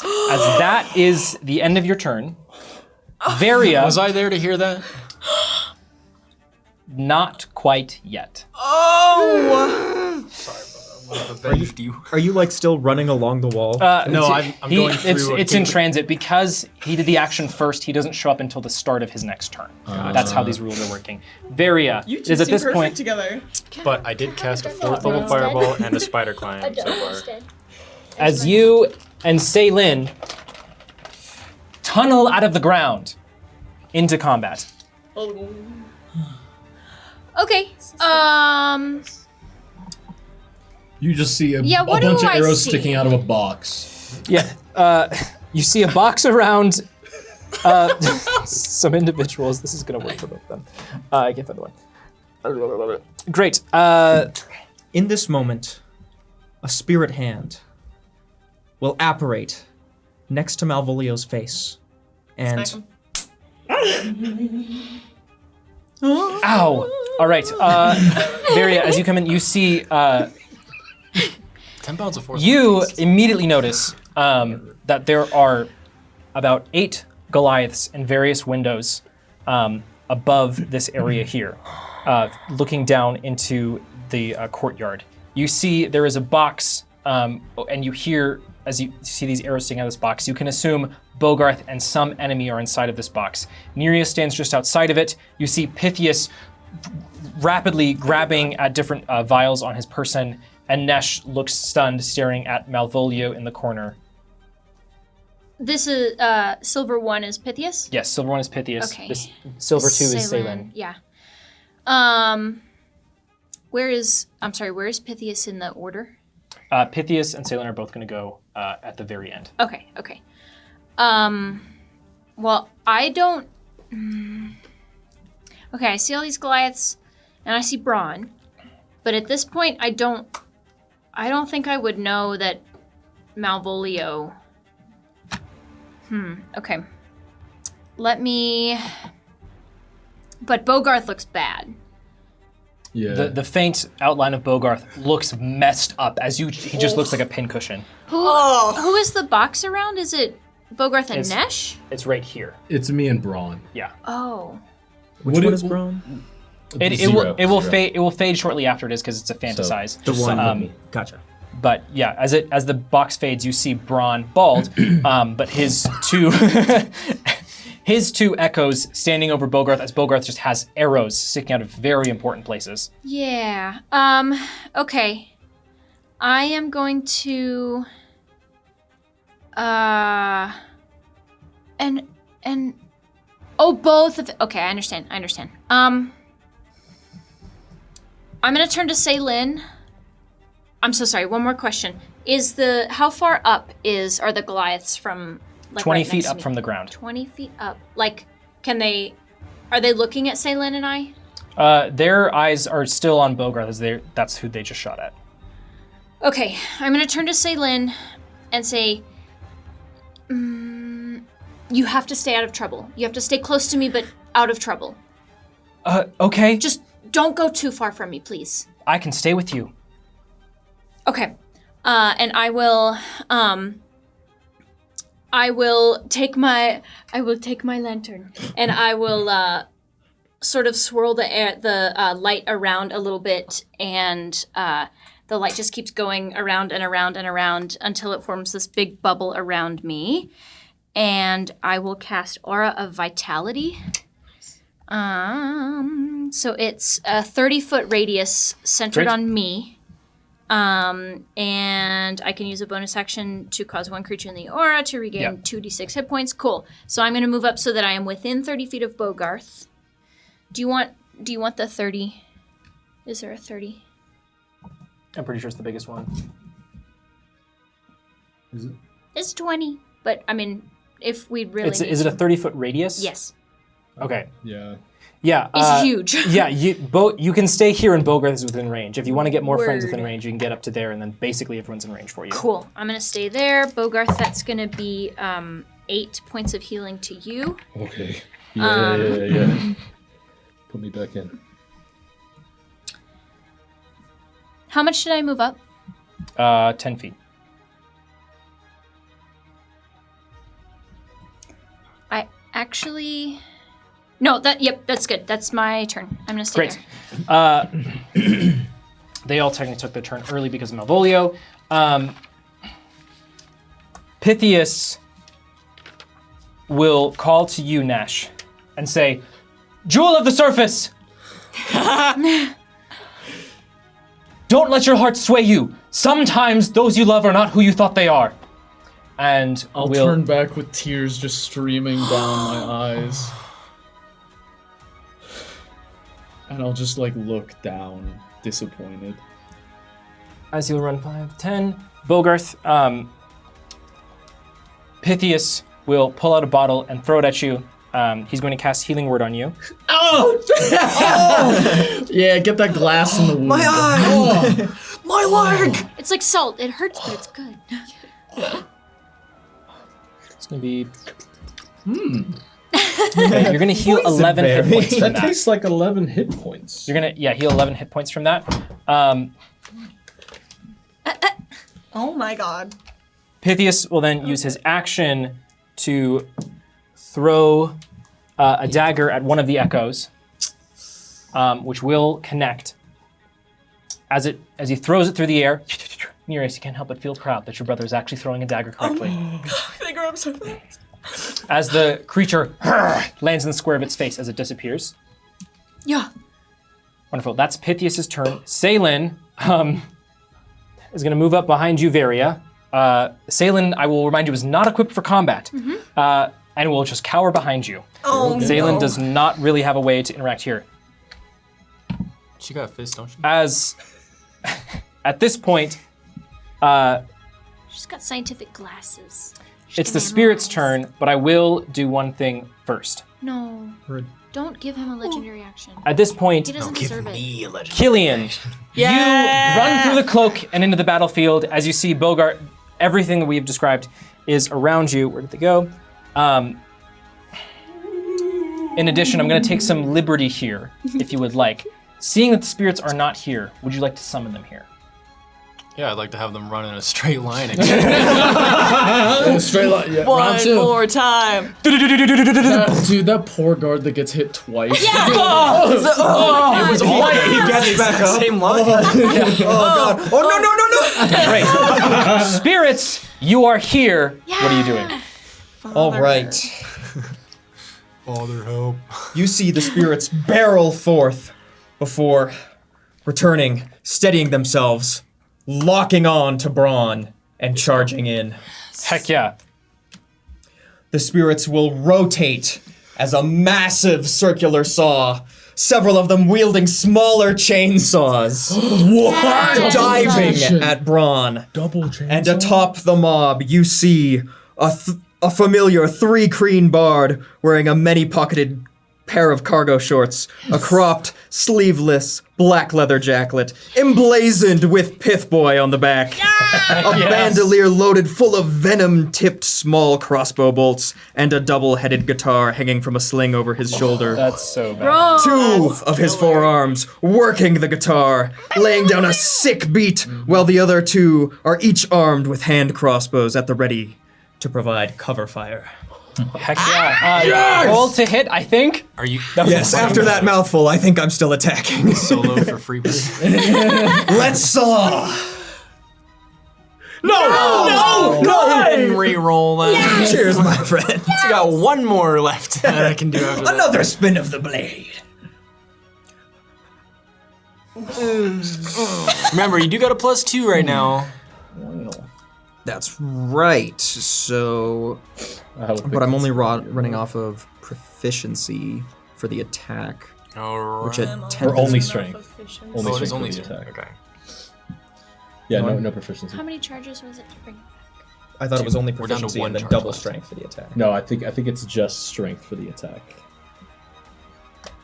S3: As that is the end of your turn, Varia,
S7: Was I there to hear that?
S3: not quite yet.
S1: Are you like still running along the wall?
S7: No, I'm going through.
S3: It's in transit because he did the action first. He doesn't show up until the start of his next turn. That's how these rules are working. Varia
S11: You two
S3: is at
S11: seem
S3: this
S11: perfect
S3: point.
S11: together.
S7: But I did cast a 4th level fireball and a spider climb so far.
S3: As you and Seilin tunnel out of the ground into combat.
S6: Okay.
S10: You just see a
S6: Yeah, what
S10: bunch
S6: do
S10: of
S6: I
S10: arrows
S6: see?
S10: sticking out of a box.
S3: Yeah, you see a box around some individuals. This is gonna work for both of them. I can't find the one. Great.
S1: In this moment, a spirit hand will apparate next to Malvolio's face. And
S11: Smack
S3: Ow! All right, Varia, as you come in, you see
S7: 10 pounds of force.
S3: you immediately notice that there are about 8 Goliaths in various windows above this area here, looking down into the courtyard. You see there is a box, and you hear, as you see these arrows sticking out of this box, you can assume Bogarth and some enemy are inside of this box. Nereus stands just outside of it. You see Pythias rapidly grabbing at different vials on his person, and Nesh looks stunned, staring at Malvolio in the corner.
S6: This is silver 1 is Pythias.
S3: Yes, silver 1 is Pythias.
S6: Okay.
S3: This silver 2 is Salen.
S6: Yeah. Where is Pythias in the order?
S3: Pythias and Salen are both going to go at the very end.
S6: Okay. Well, I don't. Okay, I see all these Goliaths, and I see Brawn, but at this point, I don't think I would know that Malvolio. Okay. Let me. But Bogarth looks bad.
S8: Yeah.
S3: The faint outline of Bogarth looks messed up as he just looks like a pincushion.
S6: Who is the box around? Is it Bogarth and
S3: It's-
S6: Nesh?
S3: It's right here.
S10: It's me and Braun.
S3: Yeah.
S6: Oh.
S1: which
S10: What
S1: one
S10: it-
S1: is Braun?
S3: It will fade. It will fade shortly after it is because it's a fantasize.
S1: The one with
S3: Um,
S1: me. Gotcha.
S3: But yeah, as the box fades, you see Braun bald, but his two his 2 echoes standing over Bogarth as Bogarth just has arrows sticking out of very important places.
S6: Yeah. Okay. I am going to and both of okay, I understand. I'm gonna turn to Seilin. I'm so sorry, one more question. How far up are the Goliaths from
S3: 20
S6: right
S3: feet
S6: next to
S3: up
S6: me?
S3: from the ground.
S6: 20 feet up. Are they looking at Seilin and I?
S3: Their eyes are still on Bogarth as that's who they just shot at.
S6: Okay, I'm gonna turn to Seilin and say, you have to stay out of trouble. You have to stay close to me, but out of trouble.
S3: Okay.
S6: Just don't go too far from me, please.
S3: I can stay with you.
S6: Okay. And I will, I will take my lantern and I will sort of swirl the light around a little bit, and the light just keeps going around and around and around until it forms this big bubble around me. And I will cast Aura of Vitality. So it's a 30-foot radius centered on me. And I can use a bonus action to cause one creature in the aura to regain 2d6 hit points. Cool. So I'm going to move up so that I am within 30 feet of Bogarth. Do you want the 30? Is there a 30?
S3: I'm pretty sure it's the biggest one.
S10: Is it?
S6: It's 20, but I mean, if we really
S3: Is it a 30-foot radius?
S6: Yes.
S3: Okay.
S8: Yeah.
S3: Yeah.
S6: It's huge.
S3: Yeah, you can stay here and Bogarth is within range. If you want to get more friends
S6: Word.
S3: within range, you can get up to there, and then basically everyone's in range for you.
S6: Cool. I'm going to stay there. Bogarth, that's going to be 8 points of healing to you.
S10: Okay. Yeah. Put me back in.
S6: How much did I move up?
S3: 10 feet.
S6: I actually... No, that's good. That's my turn. I'm going to stay
S3: Great.
S6: there.
S3: They all technically took their turn early because of Malvolio. Pythias will call to you, Nash, and say, Jewel of the Surface! Don't let your heart sway you. Sometimes those you love are not who you thought they are. And
S8: I'll
S3: we'll
S8: turn back with tears just streaming down my eyes. And I'll just look down, disappointed.
S3: As you'll run 5, 10, Bogarth, Pythias will pull out a bottle and throw it at you. He's going to cast Healing Word on you.
S8: Oh! Yeah, get that glass in the wound.
S11: My eye! My leg!
S6: It's like salt. It hurts, but it's good.
S3: It's going to be... Okay, you're going to heal 11 hit points from
S10: That
S3: that.
S10: tastes like 11 hit points.
S3: You're going to, heal 11 hit points from that.
S11: Oh my god.
S3: Pythias will then use his action to throw a dagger at one of the echoes, which will connect. As he throws it through the air, Nereus, you can't help but feel proud that your brother is actually throwing a dagger correctly.
S11: Figure I'm so fast.
S3: As the creature lands in the square of its face as it disappears.
S6: Yeah.
S3: Wonderful. That's Pythias' turn. Salen is going to move up behind you, Varia. Salen, I will remind you, is not equipped for combat, and will just cower behind you.
S11: Oh
S3: Salen
S11: no.
S3: does not really have a way to interact here.
S7: She got a fist, don't she?
S3: As at this point,
S6: She's got scientific glasses.
S3: it's the spirit's turn, but I will do one thing first.
S6: No. Don't give him a legendary action.
S3: At this point,
S6: He doesn't deserve it.
S3: Killian, you run through the cloak and into the battlefield as you see Bogart. Everything that we've described is around you. Where did they go? In addition, I'm going to take some liberty here, if you would like. Seeing that the spirits are not here, would you like to summon them here?
S7: Yeah, I'd like to have them run in a straight line again.
S8: Straight line. Yeah,
S11: One
S8: round two.
S11: more time.
S8: Dude, that poor guard that gets hit twice.
S11: It was
S2: He gets back up.
S1: Same line.
S2: Oh god. Oh no.
S3: Great. Spirits, you are here. What are you doing?
S2: All right.
S7: Father, help.
S2: You see the spirits barrel forth before returning, steadying themselves, locking on to Braun, and charging in.
S3: Heck yeah.
S2: The spirits will rotate as a massive circular saw, several of them wielding smaller chainsaws, diving at Braun.
S8: Double chainsaw.
S2: And atop the mob, you see a familiar 3-creen bard wearing a many-pocketed pair of cargo shorts, a cropped, sleeveless, black leather jacket, emblazoned with Pithboy on the back, a bandolier loaded full of venom-tipped small crossbow bolts, and a double-headed guitar hanging from a sling over his shoulder.
S3: That's so bad.
S2: Two of his forearms working the guitar, laying down a sick beat, while the other two are each armed with hand crossbows at the ready to provide cover fire.
S3: Heck yeah. Roll to hit, I think.
S7: Are you
S2: Yes, after that mouthful, I think I'm still attacking.
S7: solo for free?
S2: Let's saw.
S7: No! Go ahead and re-roll that.
S2: Cheers, my friend.
S7: I got one more left that I can do after that.
S2: Another spin of the blade.
S7: Remember, you do got a +2 right now.
S2: That's right. So, but I'm only running off of proficiency for the attack,
S7: All
S2: which
S7: right.
S2: at 10
S4: Or only strength. Only
S7: Oh, it is
S4: strength
S7: only
S4: for the
S7: strength.
S4: attack.
S7: Okay.
S4: Yeah, no proficiency.
S6: How many charges was it to bring?
S2: I thought it was only
S7: We're down to
S2: proficiency
S7: one
S2: and then
S7: charge
S2: double
S7: left.
S2: strength for the attack.
S4: No, I think it's just strength for the attack.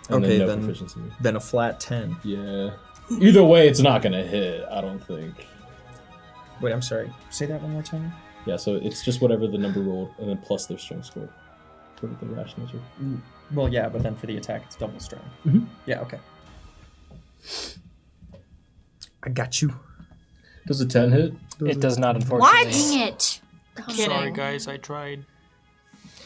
S4: And
S2: Okay,
S4: then no
S2: then-
S4: proficiency.
S2: Then a flat 10.
S4: Yeah. Either way, it's not gonna hit. I don't think.
S2: Wait, I'm sorry. Say that one more time.
S4: Yeah, so it's just whatever the number rolled, and then plus their strength score. For the rash nature.
S2: Well, yeah, but then for the attack, it's double strength.
S4: Mhm.
S2: Yeah, okay. I got you.
S4: Does a 10 hit?
S3: It does not, unfortunately.
S6: Dang it.
S7: Sorry, guys, I tried.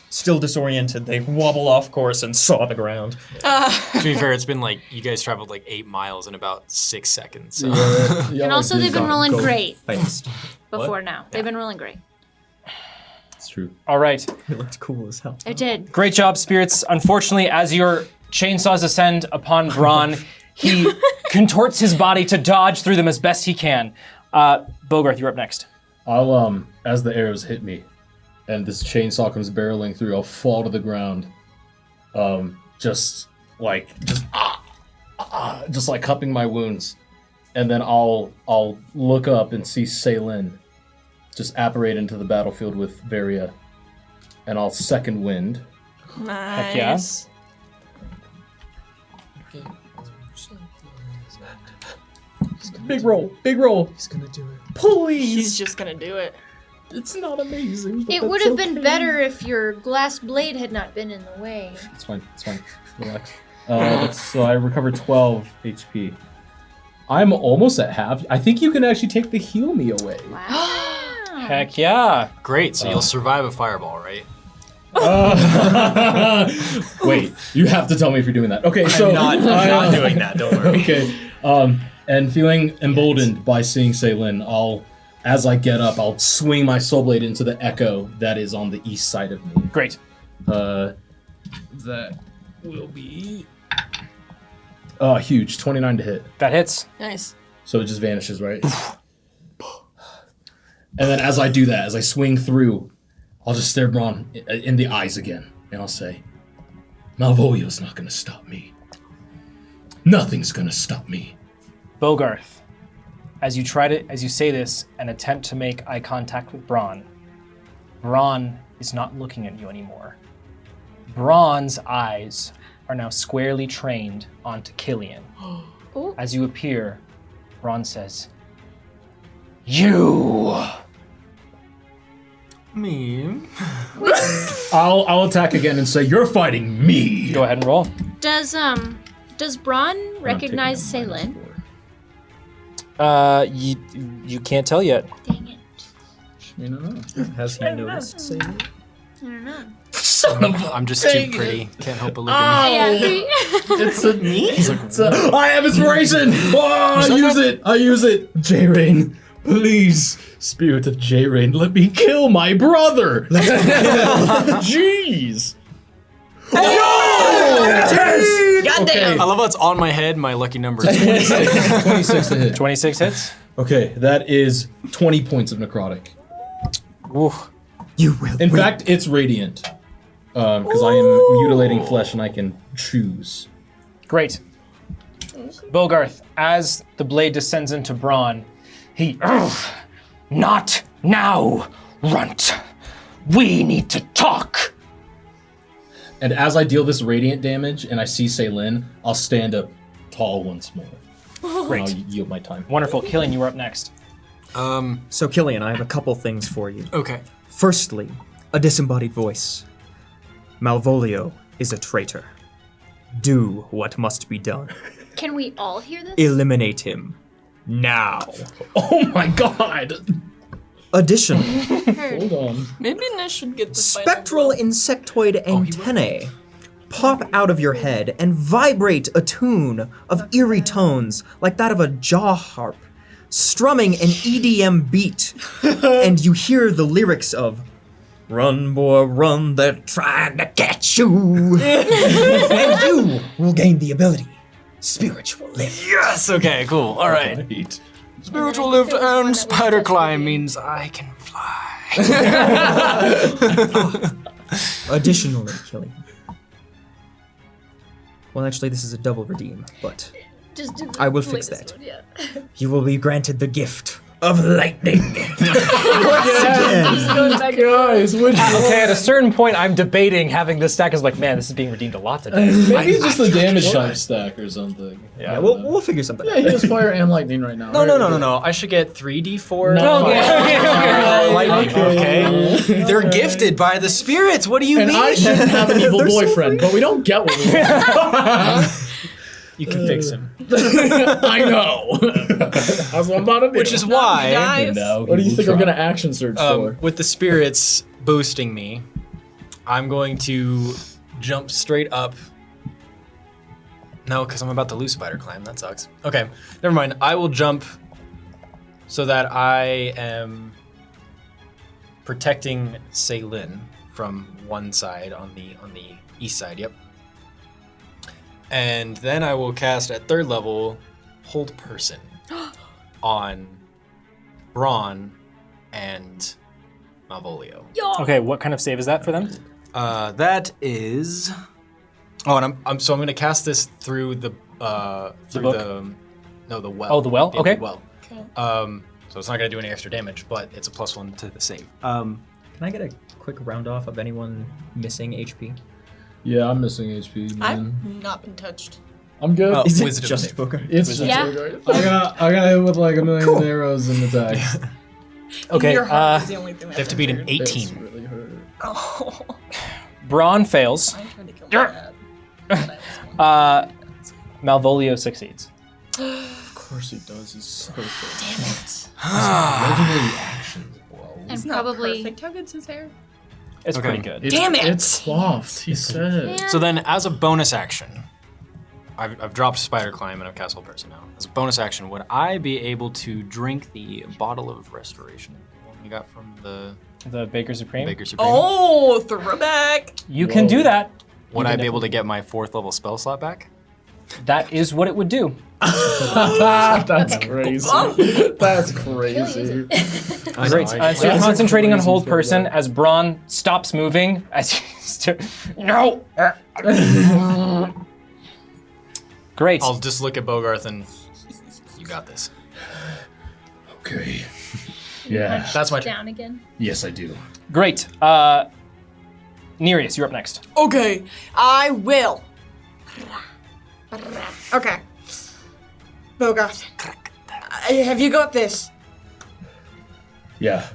S2: Still disoriented, they wobble off course and saw the ground.
S7: To be fair, it's been like you guys traveled like 8 miles in about 6 seconds. So.
S6: And also, they've been rolling great
S2: Fast.
S6: before now. They've been rolling great.
S4: It's true.
S3: All right.
S2: It looked cool as hell.
S6: It did.
S3: Great job, spirits. Unfortunately, as your chainsaws ascend upon Braun, he contorts his body to dodge through them as best he can. Bogarth, you're up next.
S4: I'll as the arrows hit me, and this chainsaw comes barreling through, I'll fall to the ground, just like cupping my wounds, and then I'll look up and see Seilin just apparate into the battlefield with Varia, and I'll second wind.
S3: Heck yeah.
S8: Big roll, big roll.
S10: He's gonna do it.
S8: Please.
S11: He's just gonna do it.
S8: It's not amazing. But
S6: It would have been better if your glass blade had not been in the way.
S4: It's fine. Relax. So I recover 12 HP. I'm almost at half. I think you can actually take the heal me away.
S6: Wow.
S3: Heck yeah.
S7: Great, so you'll survive a fireball, right?
S4: Wait, you have to tell me if you're doing that. Okay, so
S2: I'm not doing that, don't worry.
S4: Okay, and feeling emboldened by seeing Seilin, as I get up, I'll swing my soul blade into the echo that is on the east side of me.
S3: Great.
S4: That will be huge, 29 to hit.
S3: That hits.
S11: Nice.
S4: So it just vanishes, right? And then as I do that, as I swing through, I'll just stare Braun in the eyes again, and I'll say, Malvolio's not gonna stop me. Nothing's gonna stop me.
S3: Bogarth, as you say this and attempt to make eye contact with Braun is not looking at you anymore. Braun's eyes are now squarely trained onto Killian. As you appear, Braun says, "You."
S7: Me.
S4: I'll attack again and say, "You're fighting me."
S3: Go ahead and roll.
S6: Does Braun recognize Seilin?
S3: You can't tell yet.
S6: Dang it.
S8: You don't know.
S2: Has he noticed Seilin?
S6: I don't know.
S7: I'm just too pretty. Can't help but look at
S6: Yeah,
S4: It's a me. I have inspiration. I use it. J-Rain, please, spirit of J-Rain, let me kill my brother. Jeez.
S11: Goddamn.
S7: I love how it's on my head. My lucky number is
S4: 26 to hit.
S3: 26 hits.
S4: Okay, that is 20 points of necrotic.
S3: Oof.
S2: You will.
S4: In fact, it's radiant. Because I am mutilating flesh and I can choose.
S3: Great. Bogarth, as the blade descends into Braun, he, not now, runt. We need to talk.
S4: And as I deal this radiant damage and I see Seilin, I'll stand up tall once more.
S3: Great.
S4: I'll yield my time.
S3: Wonderful. Killian, you were up next.
S2: So, Killian, I have a couple things for you.
S7: Okay.
S2: Firstly, a disembodied voice. Malvolio is a traitor. Do what must be done.
S6: Can we all hear this?
S2: Eliminate him. Now.
S4: Oh my god!
S2: Additionally,
S8: Hold on.
S11: Maybe Nish should get the
S2: Spectral insectoid antennae pop out of your head and vibrate a tune of eerie tones like that of a jaw harp, strumming an EDM beat. And you hear the lyrics of "Run, boy, run, they're trying to catch you." And you will gain the ability Spiritual Lift.
S7: Yes. Okay. Cool. All right. Spiritual lift and spider climb means I can fly.
S2: Additionally, killing. Well, actually, this is a double redeem, but
S6: Just do
S2: I will
S6: the
S2: fix
S6: latest
S2: that.
S6: one, yeah.
S2: you will be granted the gift of lightning.
S8: Guys, which
S3: Okay, at a certain point, I'm debating having this stack. Is like, man, this is being redeemed a lot today.
S8: maybe it's just a damage chunk stack or something.
S2: Yeah, we'll figure something
S8: Yeah,
S2: out.
S8: he has fire and lightning right now.
S7: No. I should get 3d4.
S8: No.
S7: Okay. They're gifted by the spirits. What do you
S8: And
S7: mean?
S8: I shouldn't have an evil boyfriend, but we don't get what we want.
S3: You can fix him.
S8: I know. That's what I'm about to do.
S7: Which is why,
S11: Guys.
S8: What do you think I'm gonna action search for?
S7: with the spirits boosting me, I'm going to jump straight up. No, because I'm about to lose spider climb. That sucks. Okay, never mind. I will jump so that I am protecting Ceylin from one side on the east side. Yep. And then I will cast at 3rd level Hold Person on Braun and Malvolio.
S3: Okay, what kind of save is that for them?
S7: That is. Oh, and I'm going to cast this through the
S3: book?
S7: the well.
S3: Oh, the well?
S7: Yeah,
S3: Okay.
S7: The well. So it's not going to do any extra damage, but it's a +1 to the save.
S2: Can I get a quick round off of anyone missing HP?
S8: Yeah, I'm missing HP, man.
S11: I've not been touched.
S8: I'm good.
S7: Oh.
S2: Is it
S7: Wisdom
S2: just
S7: save.
S2: Booker?
S8: It's
S7: Wisdom
S8: just
S6: Yeah.
S8: I got hit with like a million arrows in the tag.
S3: Okay,
S11: Your heart is the only thing
S7: They have to beat an
S8: It's
S7: 18.
S8: really hurt.
S11: Oh,
S3: Braun fails.
S11: I tried to kill my dad.
S3: Malvolio succeeds.
S8: Of course he does. He's so good.
S11: Damn it.
S10: Legendary actions. Whoa.
S6: And
S11: It's not
S6: probably.
S11: perfect. How good's his hair?
S3: It's
S7: Okay.
S3: pretty good.
S11: Damn it!
S8: It's soft, he said.
S6: Yeah.
S7: So then, as a bonus action, I've dropped Spider Climb and I've cast Hold Person now. As a bonus action, would I be able to drink the bottle of restoration we got from the
S3: The Baker Supreme.
S7: Baker Supreme?
S11: Oh, throwback.
S3: You can do that.
S7: Would
S3: you
S7: I
S3: can
S7: be able to get my 4th level spell slot back?
S3: That is what it would do.
S8: That's crazy. That's crazy.
S3: Great. So you're concentrating on Hold Person as Braun stops moving. As he's no. Great.
S7: I'll just look at Bogarth and you got this.
S10: Okay. Yeah.
S7: That's my
S6: Down again.
S10: Yes, I do.
S3: Great. Nereus, you're up next.
S11: Okay, I will. Okay. Bogarth. Have you got this?
S10: Yeah.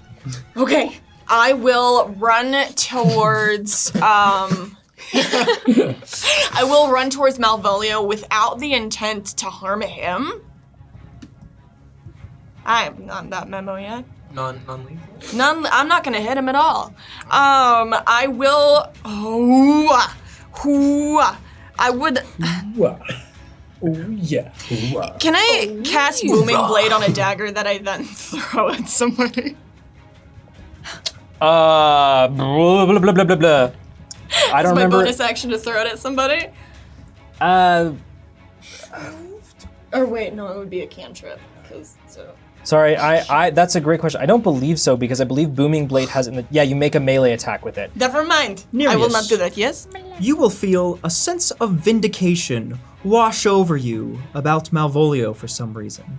S11: Okay. I will run towards I will run towards Malvolio without the intent to harm him. I have not that memo yet.
S7: non-lethal.
S11: I'm not gonna hit him at all. I will. I would.
S9: Oh, yeah.
S11: Can I cast Booming Blade on a dagger that I then throw at somebody?
S3: Blah, blah, blah, blah, blah, blah. I don't
S11: My
S3: remember.
S11: bonus action to throw it at somebody?
S3: Uh,
S11: Or wait, no, it would be a cantrip.
S3: sorry, I that's a great question. I don't believe so because I believe Booming Blade has you make a melee attack with it.
S11: Never mind. I will
S2: Nereus.
S11: not do that, yes?
S2: You will feel a sense of vindication wash over you about Malvolio for some reason.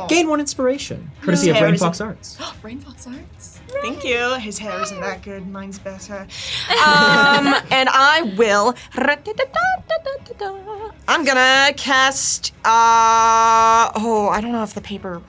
S2: Gain 1 inspiration, courtesy of
S11: His hair
S2: Rainfox
S11: is-
S2: Arts.
S11: Rainfox Arts. Thank you. His hair isn't that good. Mine's better. And I will. I'm gonna cast. I don't know if the paper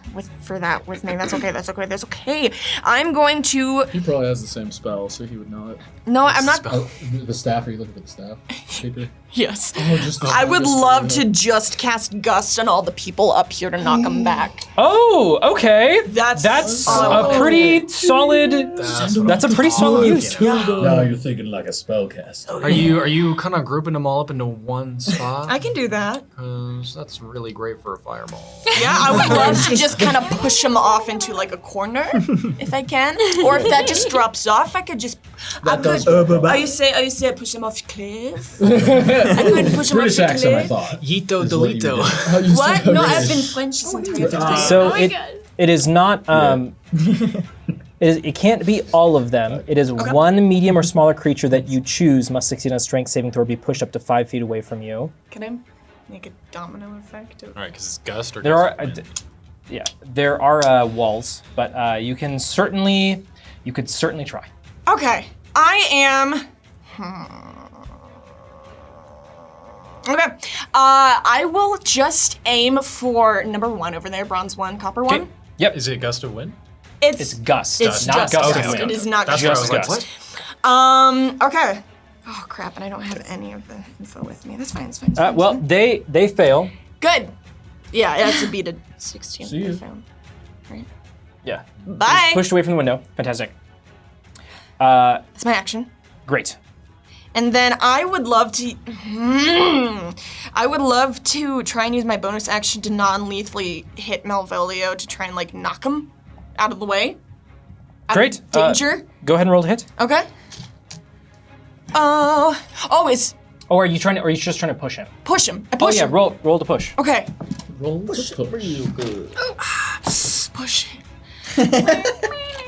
S11: for that with me. That's okay. That's okay. That's okay. I'm going to.
S8: He probably has the same spell, so he would know it.
S11: No, I'm not.
S8: Oh, the staff, are you looking for the staff? Paper?
S11: Yes.
S8: just
S11: I would love to just cast Gust on all the people up here to knock them back.
S3: Oh, okay.
S11: That's
S3: a pretty solid. That's a pretty solid use.
S9: Now you're thinking like a spellcaster.
S7: Are you kind of grouping them all up into one spot?
S11: I can do that.
S7: Because that's really great for a fireball.
S11: Yeah, I would love to just kind of push them off into like a corner, if I can. Or if that just drops off, I could just. I used to push them off cliff. I couldn't push them off
S10: British
S11: the
S10: accent, I
S11: cliff.
S10: thought.
S7: Yito
S10: is what you
S7: delito.
S10: did.
S11: What? No, I've been French this entire time.
S3: So it is not. It can't be all of them. It is one medium or smaller creature that you choose must succeed on a strength saving throw or be pushed up to 5 feet away from you.
S11: Can I make a domino effect?
S7: All right, because it's gust or.
S3: There are,
S7: gust
S3: there are walls, but you could certainly try.
S11: Okay, I am. Okay, I will just aim for number 1 over there, bronze 1, copper 1.
S3: Yep.
S7: Is it gust of wind?
S3: It's gust.
S11: It's
S3: not
S11: just
S3: gust.
S11: gust.
S3: of wind.
S11: It is not
S7: That's
S11: gust.
S7: what I was like,
S3: Gust.
S7: what?
S11: Okay. Oh crap! And I don't have any of the info with me. That's fine. It's fine.
S3: Well, they fail.
S11: Good. Yeah, it has to beat a 16.
S8: See ya.
S11: Right.
S3: Yeah.
S11: Bye.
S3: Pushed away from the window. Fantastic.
S11: That's my action.
S3: Great.
S11: And then I would love to. I would love to try and use my bonus action to non-lethally hit Malvolio to try and like knock him out of the way. Out
S3: Great.
S11: of danger.
S3: Go ahead and roll to hit.
S11: Okay. Is
S3: Or are you trying to? Or are you just trying to push him?
S11: push him. I
S3: Oh
S11: push
S3: yeah,
S11: him.
S3: roll to push.
S11: Okay.
S8: Roll push.
S11: Push.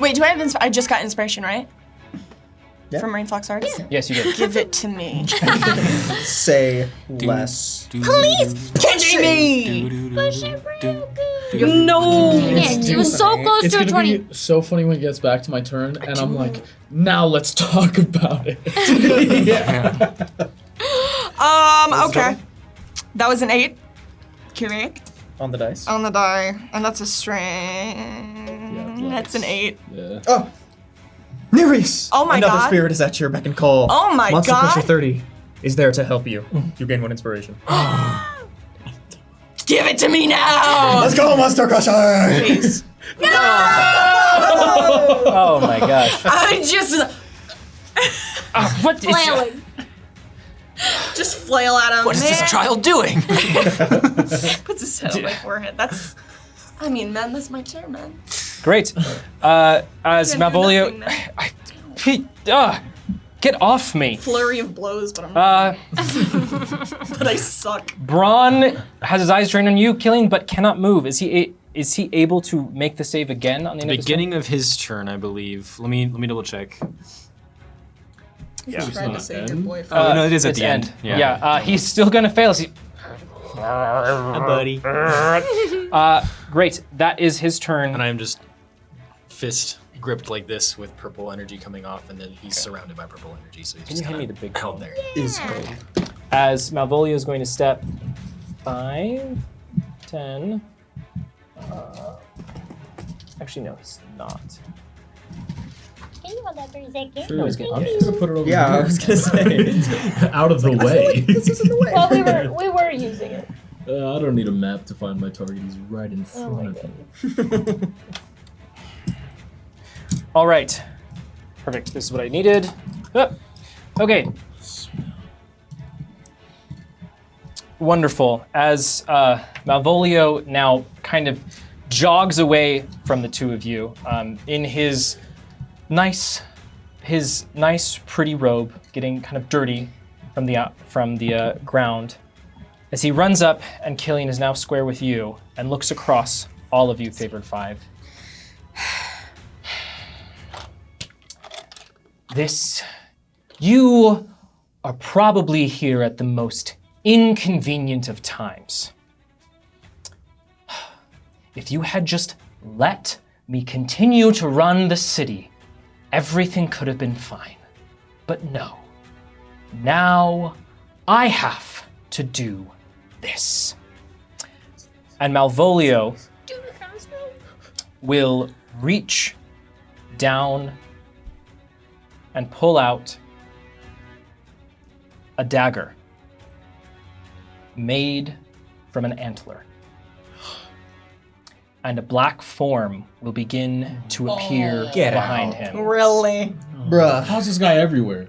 S11: Wait, do I have I just got inspiration, right?
S2: Yeah.
S11: From Rainfox Arts?
S3: Yes, you did.
S11: Give it to me.
S2: Say less.
S11: Please catch me!
S6: No! It was so close
S8: It's
S6: to a
S8: gonna
S6: 20.
S8: be so funny when it gets back to my turn, and I'm like, now let's talk about it.
S11: Okay. That was an 8. Correct.
S2: On the dice.
S11: On the die. And that's a string. That's an 8.
S8: Yeah.
S2: Oh! Nereus!
S11: Oh my
S2: Another
S11: God.
S2: spirit is at your beck and call.
S11: Oh my
S2: Monster
S11: God.
S2: Pusher 30 is there to help you. You gain 1 inspiration.
S11: Give it to me now!
S2: Let's go, Monster Crusher!
S11: Please.
S3: Oh my gosh.
S11: I just
S3: What is
S6: Flailing.
S11: just flail at him.
S7: What is this child doing?
S11: Puts his head on my forehead. That's. I mean, man, that's my turn, man.
S3: Great. As
S11: Can't do
S3: Malvolio,
S11: nothing,
S3: get off me.
S11: Flurry of blows, but I'm. But I suck.
S3: Braun has his eyes trained on you, killing, but cannot move. Is he able to make the save again on the end of his turn?
S7: Beginning of his turn, I believe. Let me double check.
S11: Yeah. Tried to save your
S8: end?
S11: boyfriend.
S7: Oh, no, it is at
S3: It's
S7: the end.
S3: Yeah. He's still gonna fail.
S1: buddy.
S3: Great. That is his turn.
S7: And I'm just fist gripped like this with purple energy coming off, and then he's surrounded by purple energy, so he's
S3: Can
S7: just
S3: you hand me
S7: kind
S3: the big
S7: of held
S3: cone?
S7: there.
S2: Is cold.
S3: As Malvolio is going to step 5, 10. Actually, no, he's not.
S6: Can you hold that for a second?
S3: No, he's getting.
S8: I'm just gonna put it over
S2: Yeah, I
S8: here.
S2: was gonna say.
S10: Out of the way.
S2: This is in the way.
S6: Well, we were using it.
S8: I don't need a map to find my target. He's right in
S6: Oh my
S8: front of me.
S3: All right. Perfect. This is what I needed. Okay. Wonderful. As Malvolio now kind of jogs away from the two of you in his nice, pretty robe, getting kind of dirty from the ground. As he runs up, and Killian is now square with you, and looks across all of you, favored 5. You are probably here at the most inconvenient of times. If you had just let me continue to run the city, everything could have been fine. But no. Now I have to do this. And Malvolio will reach down and pull out a dagger made from an antler. And a black form will begin to appear
S1: Get
S3: behind
S1: out.
S3: him
S11: Really?
S1: Bruh.
S8: How's this guy everywhere?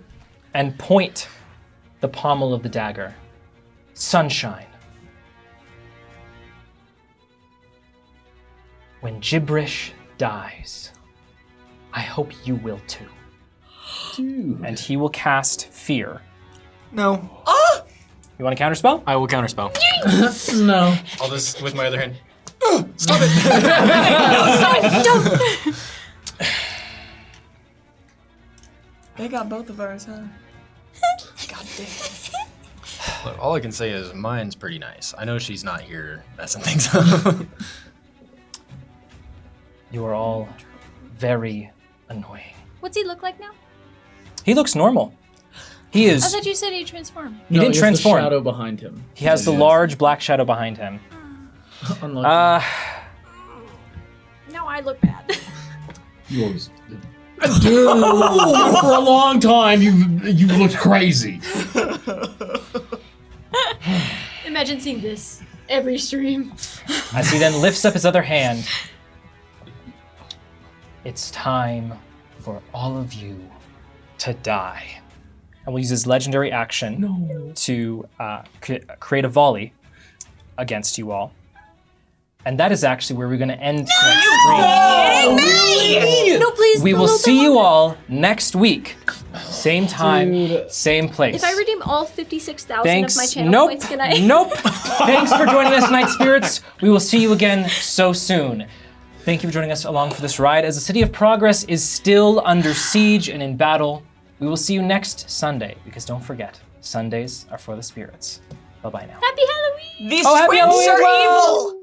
S3: and point the pommel of the dagger. Sunshine. When gibberish dies, I hope you will too.
S8: Dude.
S3: And he will cast fear.
S1: No.
S3: You want to counterspell?
S7: I will counterspell.
S8: No.
S7: I'll just, with my other hand.
S11: They got both of ours, huh?
S7: Look, all I can say is mine's pretty nice. I know she's not here messing things up.
S3: You are all very annoying.
S6: What's he look like now?
S3: He looks normal. He
S6: I
S3: is.
S6: thought you said he transformed.
S3: He didn't
S8: has
S3: transform.
S8: The shadow behind him.
S3: He has the large black shadow behind him.
S8: Unlucky.
S6: No, I look bad.
S10: You always. Dude, for a long time you've looked crazy.
S6: Imagine seeing this every stream.
S3: As he then lifts up his other hand. It's time for all of you to die. And we'll use his legendary action to create a volley against you all. And that is actually where we're going to end tonight's stream.
S6: No, please.
S3: We
S6: a
S3: will
S6: little
S3: see
S6: bit
S3: you
S6: longer.
S3: all next week. Same time, same place.
S6: If I redeem all 56,000
S3: Thanks.
S6: of my channel
S3: Nope.
S6: points, can I?
S3: Nope. Thanks for joining us, Night Spirits. We will see you again so soon. Thank you for joining us along for this ride. As the City of Progress is still under siege and in battle, we will see you next Sunday, because don't forget, Sundays are for the spirits. Bye-bye now.
S6: Happy Halloween!
S11: These
S3: Oh, happy
S11: twins
S3: Halloween as
S11: are
S3: well!
S11: evil!